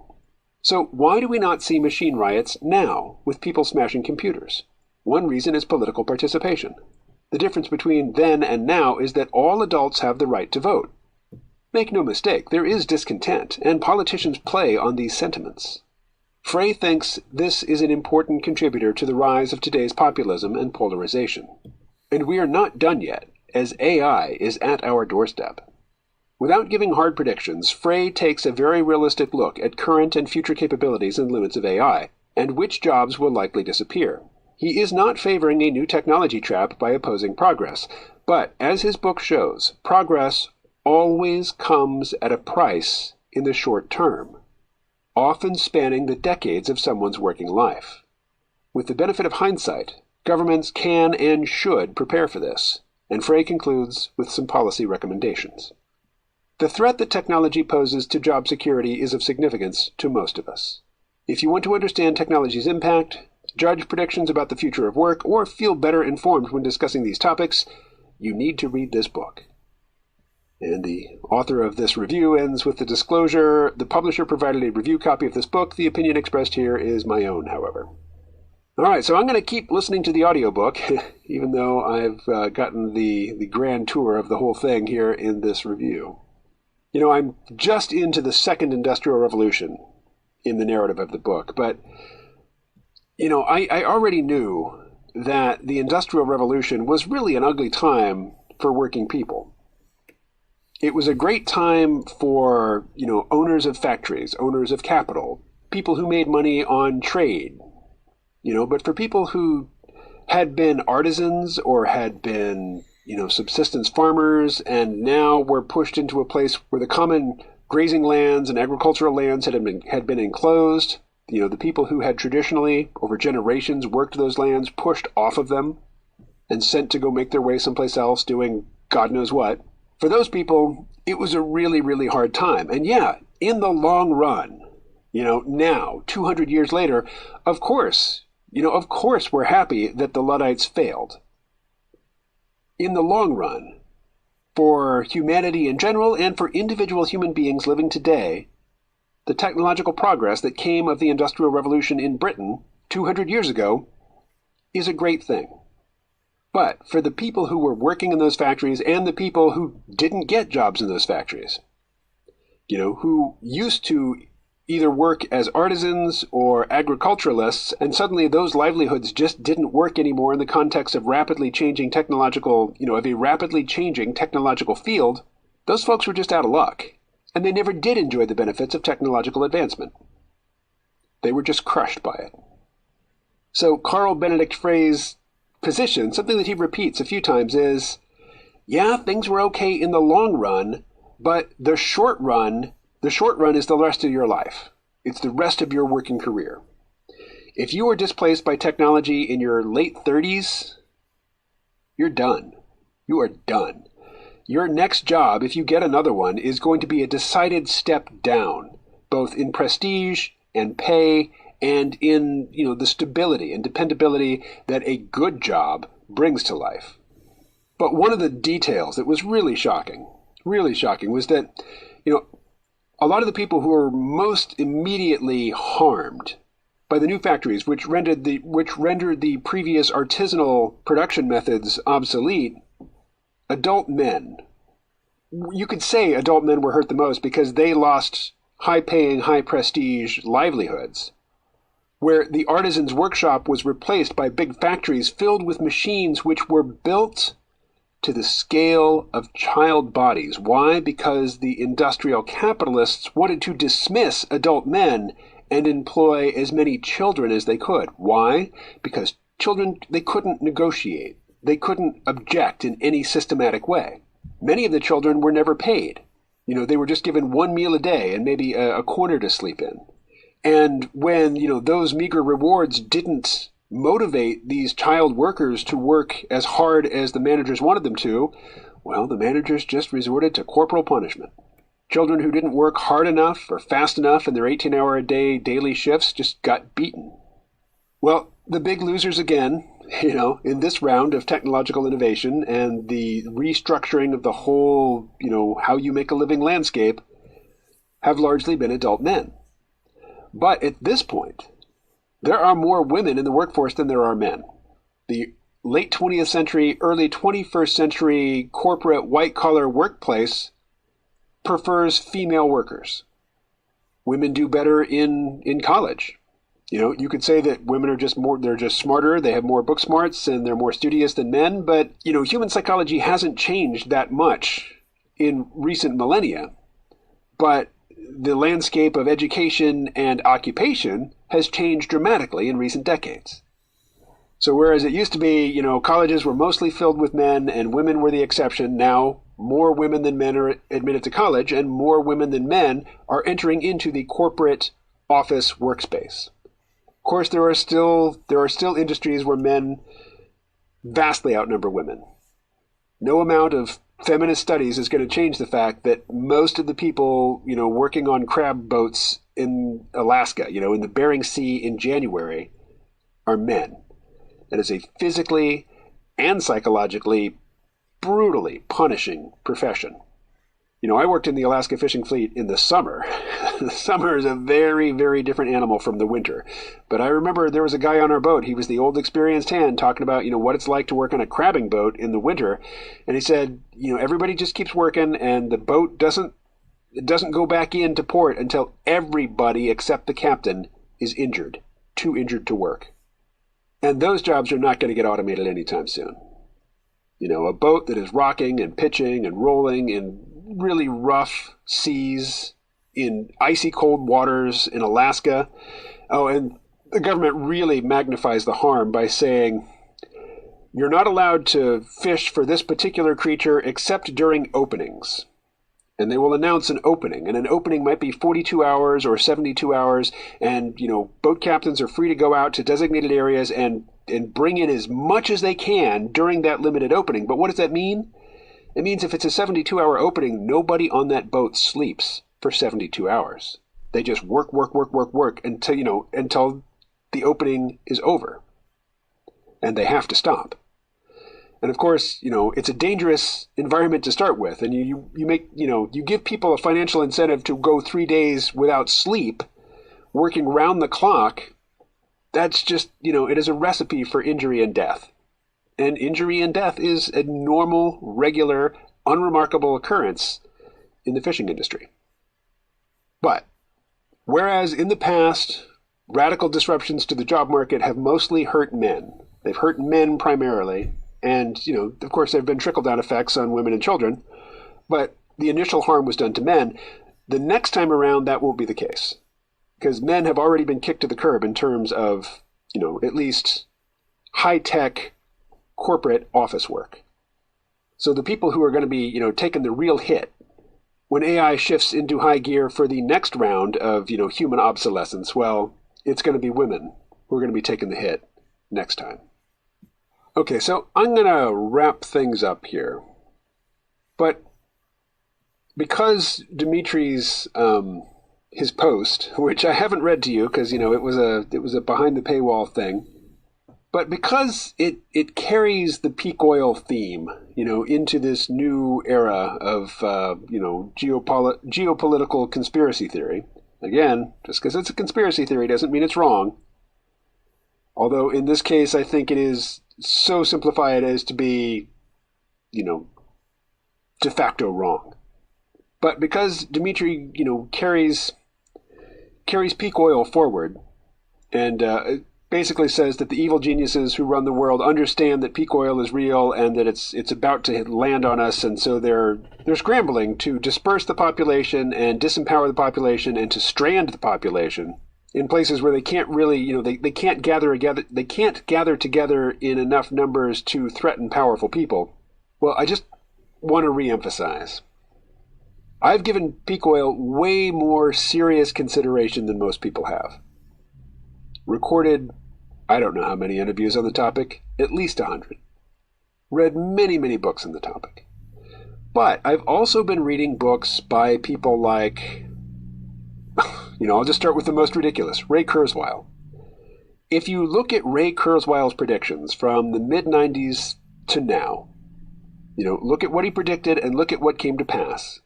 [SPEAKER 2] So why do we not see machine riots now, with people smashing computers? One reason is political participation. The difference between then and now is that all adults have the right to vote. Make no mistake, there is discontent, and politicians play on these sentiments. Frey thinks this is an important contributor to the rise of today's populism and polarization. And we are not done yet, as AI is at our doorstep. Without giving hard predictions, Frey takes a very realistic look at current and future capabilities and limits of AI, and which jobs will likely disappear. He is not favoring a new technology trap by opposing progress, But as his book shows, progress always comes at a price in the short term, often spanning the decades of someone's working life. With the benefit of hindsight, governments can and should prepare for this, and Frey concludes with some policy recommendations. The threat that technology poses to job security is of significance to most of us. If you want to understand technology's impact, judge predictions about the future of work, or feel better informed when discussing these topics, you need to read this book. And the author of this review ends with the disclosure, the publisher provided a review copy of this book. The opinion expressed here is my own, however. All right, so I'm going to keep listening to the audiobook, even though I've gotten the grand tour of the whole thing here in this review. You know, I'm just into the second industrial revolution in the narrative of the book, but, you know, I already knew that the Industrial Revolution was really an ugly time for working people. It was a great time for, you know, owners of factories, owners of capital, people who made money on trade, you know, but for people who had been artisans or had been, you know, subsistence farmers and now were pushed into a place where the common grazing lands and agricultural lands had been enclosed, you know, the people who had traditionally, over generations, worked those lands, pushed off of them and sent to go make their way someplace else doing God knows what. For those people, it was a really, really hard time. And yeah, in the long run, you know, now, 200 years later, of course we're happy that the Luddites failed. In the long run, for humanity in general and for individual human beings living today, the technological progress that came of the Industrial Revolution in Britain 200 years ago is a great thing. But for the people who were working in those factories and the people who didn't get jobs in those factories, you know, who used to either work as artisans or agriculturalists, and suddenly those livelihoods just didn't work anymore in the context of rapidly changing technological, you know, of a rapidly changing technological field, those folks were just out of luck. And they never did enjoy the benefits of technological advancement. They were just crushed by it. So Carl Benedict Frey's position, something that he repeats a few times, is, yeah, things were okay in the long run, but the short run is the rest of your life. It's the rest of your working career. If you were displaced by technology in your late 30s, you're done. You are done. Your next job, if you get another one, is going to be a decided step down, both in prestige and pay and in, you know, the stability and dependability that a good job brings to life. But one of the details that was really shocking, was that, you know, a lot of the people who were most immediately harmed by the new factories, which rendered the previous artisanal production methods obsolete, adult men. You could say adult men were hurt the most because they lost high-paying, high-prestige livelihoods, where the artisan's workshop was replaced by big factories filled with machines which were built to the scale of child bodies. Why? Because the industrial capitalists wanted to dismiss adult men and employ as many children as they could. Why? Because children, they couldn't negotiate. They couldn't object in any systematic way. Many of the children were never paid. You know, they were just given one meal a day and maybe a corner to sleep in. And when, you know, those meager rewards didn't motivate these child workers to work as hard as the managers wanted them to, well, the managers just resorted to corporal punishment. Children who didn't work hard enough or fast enough in their 18-hour-a-day daily shifts just got beaten. Well, the big losers again, you know, in this round of technological innovation and the restructuring of the whole, you know, how you make a living landscape, have largely been adult men. But at this point, there are more women in the workforce than there are men. The late 20th century, early 21st century corporate white-collar workplace prefers female workers. Women do better in college. You know, you could say that women are they're just smarter, they have more book smarts, and they're more studious than men, but, you know, human psychology hasn't changed that much in recent millennia. But the landscape of education and occupation has changed dramatically in recent decades. So whereas it used to be, colleges were mostly filled with men and women were the exception, now more women than men are admitted to college and more women than men are entering into the corporate office workspace. Of course, there are still industries where men vastly outnumber women. No amount of feminist studies is going to change the fact that most of the people, working on crab boats in Alaska, in the Bering Sea in January are men. That is a physically and psychologically brutally punishing profession. I worked in the Alaska fishing fleet in the summer. The summer is a very, very different animal from the winter. But I remember there was a guy on our boat. He was the old experienced hand talking about, what it's like to work on a crabbing boat in the winter. And he said, everybody just keeps working and the boat doesn't go back into port until everybody except the captain is injured, too injured to work. And those jobs are not going to get automated anytime soon. A boat that is rocking and pitching and rolling in really rough seas, in icy cold waters in Alaska. Oh, and the government really magnifies the harm by saying, you're not allowed to fish for this particular creature except during openings. And they will announce an opening, and an opening might be 42 hours or 72 hours, and, boat captains are free to go out to designated areas and bring in as much as they can during that limited opening. But what does that mean? It means if it's a 72-hour opening, nobody on that boat sleeps for 72 hours. They just work until the opening is over. And they have to stop. And of course, it's a dangerous environment to start with. And you give people a financial incentive to go 3 days without sleep, working round the clock. That's just, it is a recipe for injury and death. And injury and death is a normal, regular, unremarkable occurrence in the fishing industry. But whereas in the past, radical disruptions to the job market have mostly hurt men. They've hurt men primarily. And, of course, there have been trickle-down effects on women and children. But the initial harm was done to men. The next time around, that won't be the case. Because men have already been kicked to the curb in terms of, at least high-tech corporate office work. So the people who are going to be, taking the real hit when AI shifts into high gear for the next round of, human obsolescence, well, it's going to be women who are going to be taking the hit next time. Okay, so I'm going to wrap things up here. But because Dimitri's his post, which I haven't read to you because, it was a behind the paywall thing, but because it carries the peak oil theme, into this new era of, geopolitical conspiracy theory. Again, just because it's a conspiracy theory doesn't mean it's wrong. Although in this case, I think it is so simplified as to be, de facto wrong. But because Dimitri, carries peak oil forward and basically says that the evil geniuses who run the world understand that peak oil is real and that it's about to land on us, and so they're scrambling to disperse the population and disempower the population and to strand the population in places where they can't really, they can't gather together in enough numbers to threaten powerful people. Well, I just want to reemphasize. I've given peak oil way more serious consideration than most people have. Recorded, I don't know how many interviews on the topic, at least 100. Read many, many books on the topic. But I've also been reading books by people like, I'll just start with the most ridiculous, Ray Kurzweil. If you look at Ray Kurzweil's predictions from the mid-90s to now, look at what he predicted and look at what came to pass.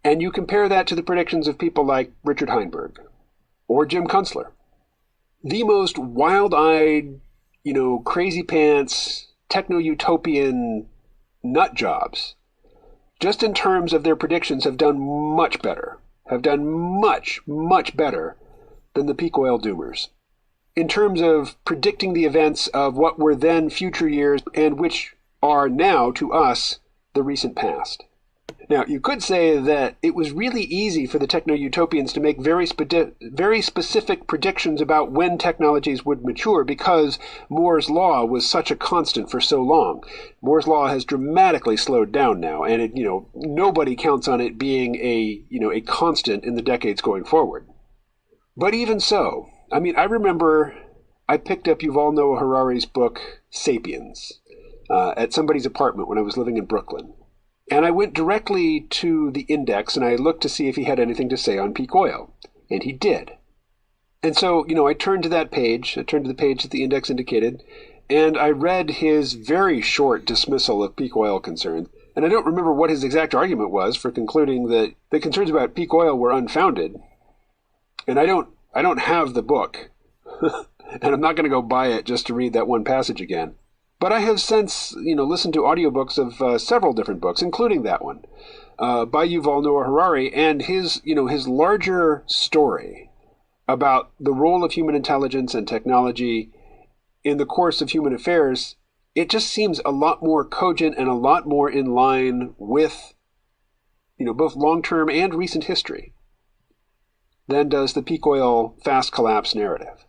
[SPEAKER 2] And you compare that to the predictions of people like Richard Heinberg or Jim Kunstler. The most wild-eyed, crazy pants, techno-utopian nut jobs, just in terms of their predictions, have done much better. Have done much, much better than the peak oil doomers in terms of predicting the events of what were then future years and which are now, to us, the recent past. Now, you could say that it was really easy for the techno-utopians to make very specific predictions about when technologies would mature because Moore's law was such a constant for so long. Moore's law has dramatically slowed down now, and nobody counts on it being a constant in the decades going forward. But even so, I remember I picked up Yuval Noah Harari's book, Sapiens, at somebody's apartment when I was living in Brooklyn. And I went directly to the index and I looked to see if he had anything to say on peak oil. And he did. And so, I turned to that page. I turned to the page that the index indicated. And I read his very short dismissal of peak oil concerns. And I don't remember what his exact argument was for concluding that the concerns about peak oil were unfounded. And I don't have the book. And I'm not going to go buy it just to read that one passage again. But I have since, listened to audiobooks of several different books, including that one, by Yuval Noah Harari, and his larger story about the role of human intelligence and technology in the course of human affairs. It just seems a lot more cogent and a lot more in line with, both long-term and recent history than does the peak oil fast collapse narrative.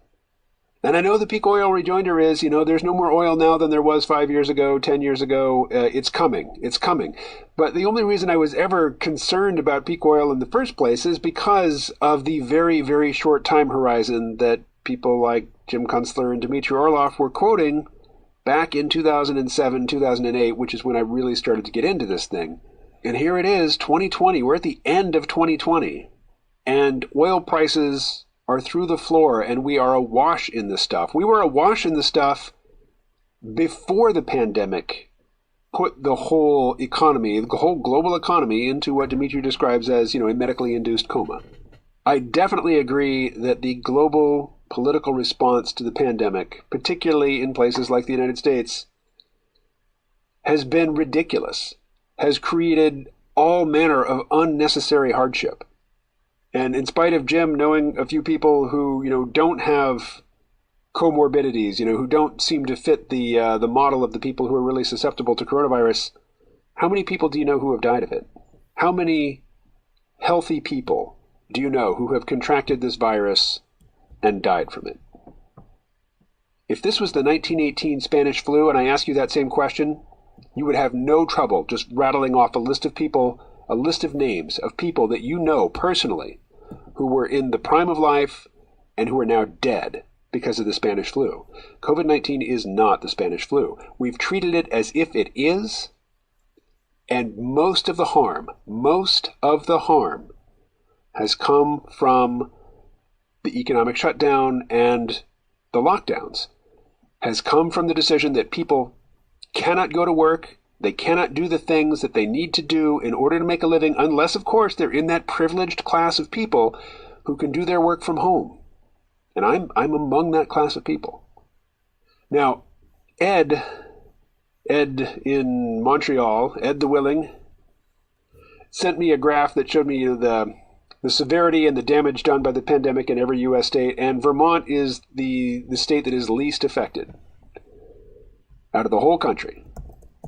[SPEAKER 2] And I know the peak oil rejoinder is, there's no more oil now than there was 5 years ago, 10 years ago. It's coming. But the only reason I was ever concerned about peak oil in the first place is because of the very, very short time horizon that people like Jim Kunstler and Dmitry Orlov were quoting back in 2007, 2008, which is when I really started to get into this thing. And here it is, 2020. We're at the end of 2020. And oil prices are through the floor, and we are awash in this stuff. We were awash in the stuff before the pandemic put the whole economy, the whole global economy, into what Dimitri describes as, a medically induced coma. I definitely agree that the global political response to the pandemic, particularly in places like the United States, has been ridiculous, has created all manner of unnecessary hardship. And in spite of Jim knowing a few people who, don't have comorbidities, who don't seem to fit the model of the people who are really susceptible to coronavirus, how many people do you know who have died of it? How many healthy people do you know who have contracted this virus and died from it? If this was the 1918 Spanish flu and I ask you that same question, you would have no trouble just rattling off a list of names of people that you know personally who were in the prime of life and who are now dead because of the Spanish flu. COVID-19 is not the Spanish flu. We've treated it as if it is, and most of the harm has come from the economic shutdown and the lockdowns, has come from the decision that people cannot go to work. They cannot do the things that they need to do in order to make a living, unless, of course, they're in that privileged class of people who can do their work from home. And I'm among that class of people. Now, Ed in Montreal, Ed the Willing, sent me a graph that showed me the severity and the damage done by the pandemic in every U.S. state, and Vermont is the state that is least affected out of the whole country.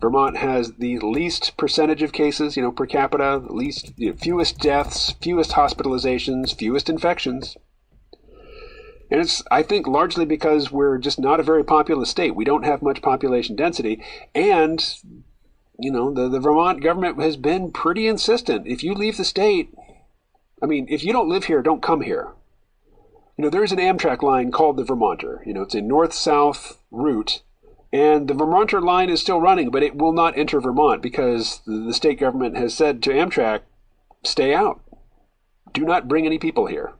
[SPEAKER 2] Vermont has the least percentage of cases, per capita, least, fewest deaths, fewest hospitalizations, fewest infections. And it's, I think, largely because we're just not a very populous state. We don't have much population density. And, the Vermont government has been pretty insistent. If you leave the state, if you don't live here, don't come here. There's an Amtrak line called the Vermonter. It's a north-south route. And the Vermonter line is still running, but it will not enter Vermont because the state government has said to Amtrak, stay out. Do not bring any people here.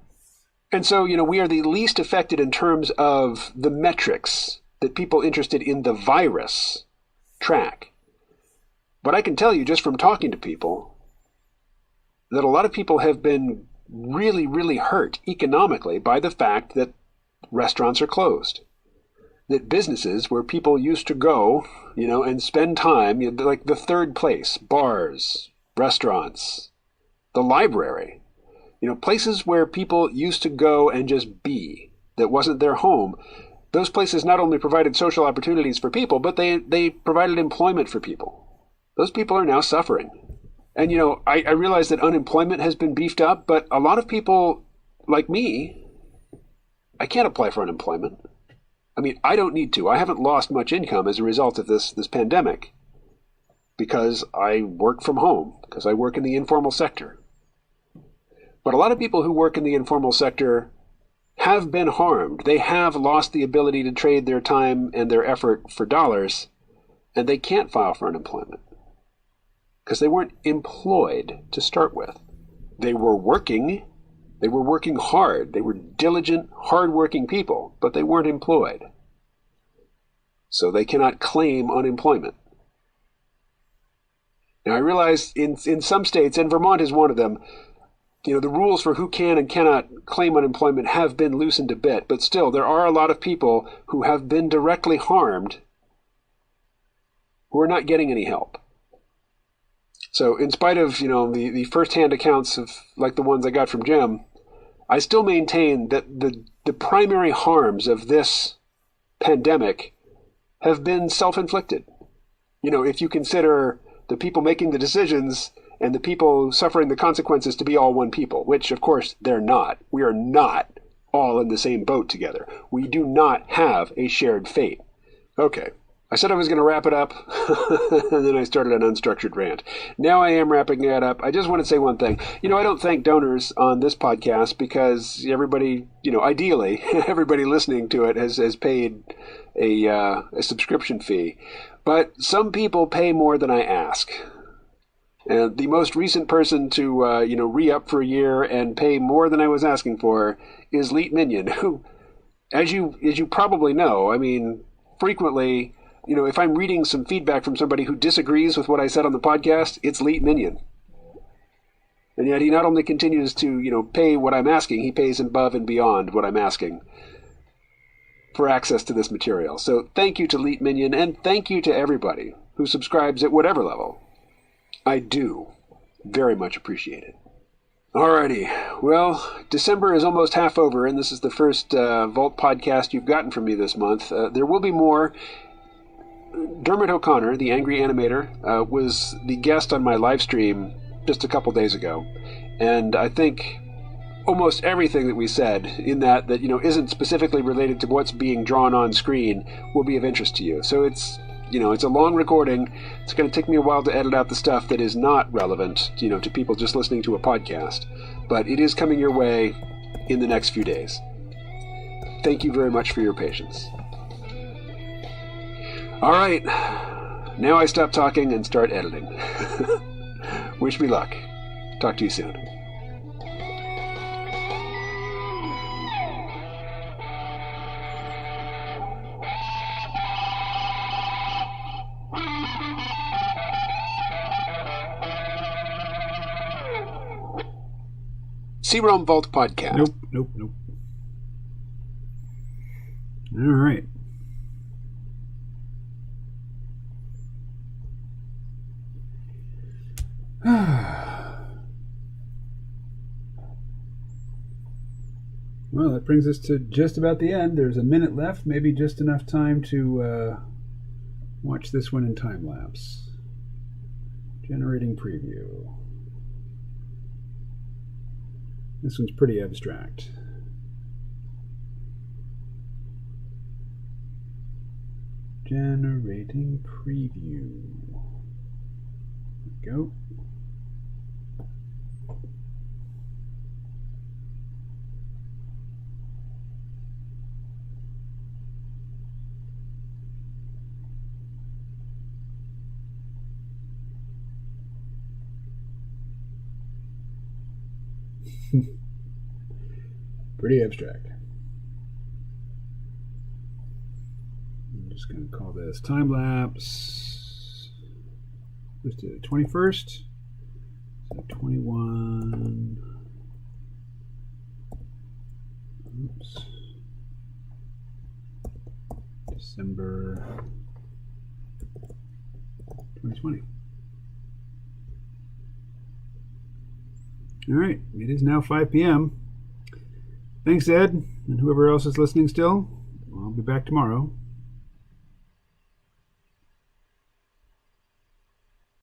[SPEAKER 2] And so, we are the least affected in terms of the metrics that people interested in the virus track. But I can tell you just from talking to people that a lot of people have been really, really hurt economically by the fact that restaurants are closed. That businesses where people used to go, and spend time, like the third place, bars, restaurants, the library, places where people used to go and just be, that wasn't their home. Those places not only provided social opportunities for people, but they provided employment for people. Those people are now suffering. And, I realize that unemployment has been beefed up, but a lot of people like me, I can't apply for unemployment. I mean, I don't need to. I haven't lost much income as a result of this pandemic because I work from home, because I work in the informal sector. But a lot of people who work in the informal sector have been harmed. They have lost the ability to trade their time and their effort for dollars, and they can't file for unemployment because they weren't employed to start with. They were working hard. They were diligent, hardworking people, but they weren't employed. So they cannot claim unemployment. Now, I realize in some states, and Vermont is one of them, the rules for who can and cannot claim unemployment have been loosened a bit, but still, there are a lot of people who have been directly harmed who are not getting any help. So in spite of, the first-hand accounts of like the ones I got from Jim, I still maintain that the primary harms of this pandemic have been self-inflicted. If you consider the people making the decisions and the people suffering the consequences to be all one people, which of course they're not. We are not all in the same boat together. We do not have a shared fate. Okay. I said I was going to wrap it up, and then I started an unstructured rant. Now I am wrapping it up. I just want to say one thing. I don't thank donors on this podcast because everybody, ideally, everybody listening to it has paid a subscription fee. But some people pay more than I ask. And the most recent person to, re-up for a year and pay more than I was asking for is Leet Minion, who, as you probably know, frequently, if I'm reading some feedback from somebody who disagrees with what I said on the podcast, it's Leet Minion. And yet he not only continues to, pay what I'm asking, he pays above and beyond what I'm asking for access to this material. So thank you to Leet Minion, and thank you to everybody who subscribes at whatever level. I do very much appreciate it. Alrighty, well, December is almost half over, and this is the first Vault podcast you've gotten from me this month. There will be more. Dermot O'Connor, the angry animator, was the guest on my live stream just a couple days ago, and I think almost everything that we said in that isn't specifically related to what's being drawn on screen will be of interest to you. So it's a long recording. It's going to take me a while to edit out the stuff that is not relevant, to people just listening to a podcast. But it is coming your way in the next few days. Thank you very much for your patience. All right. Now I stop talking and start editing. Wish me luck. Talk to you soon. C-Realm Vault Podcast.
[SPEAKER 1] Nope. All right. Well, that brings us to just about the end. There's a minute left, maybe just enough time to watch this one in time lapse. Generating preview. This one's pretty abstract. Generating preview. There we go. Pretty abstract. I'm just going to call this time lapse. Let's do the 21st. So 21. Oops. December 2020. All right, it is now 5 p.m. Thanks, Ed, and whoever else is listening still. I'll be back tomorrow.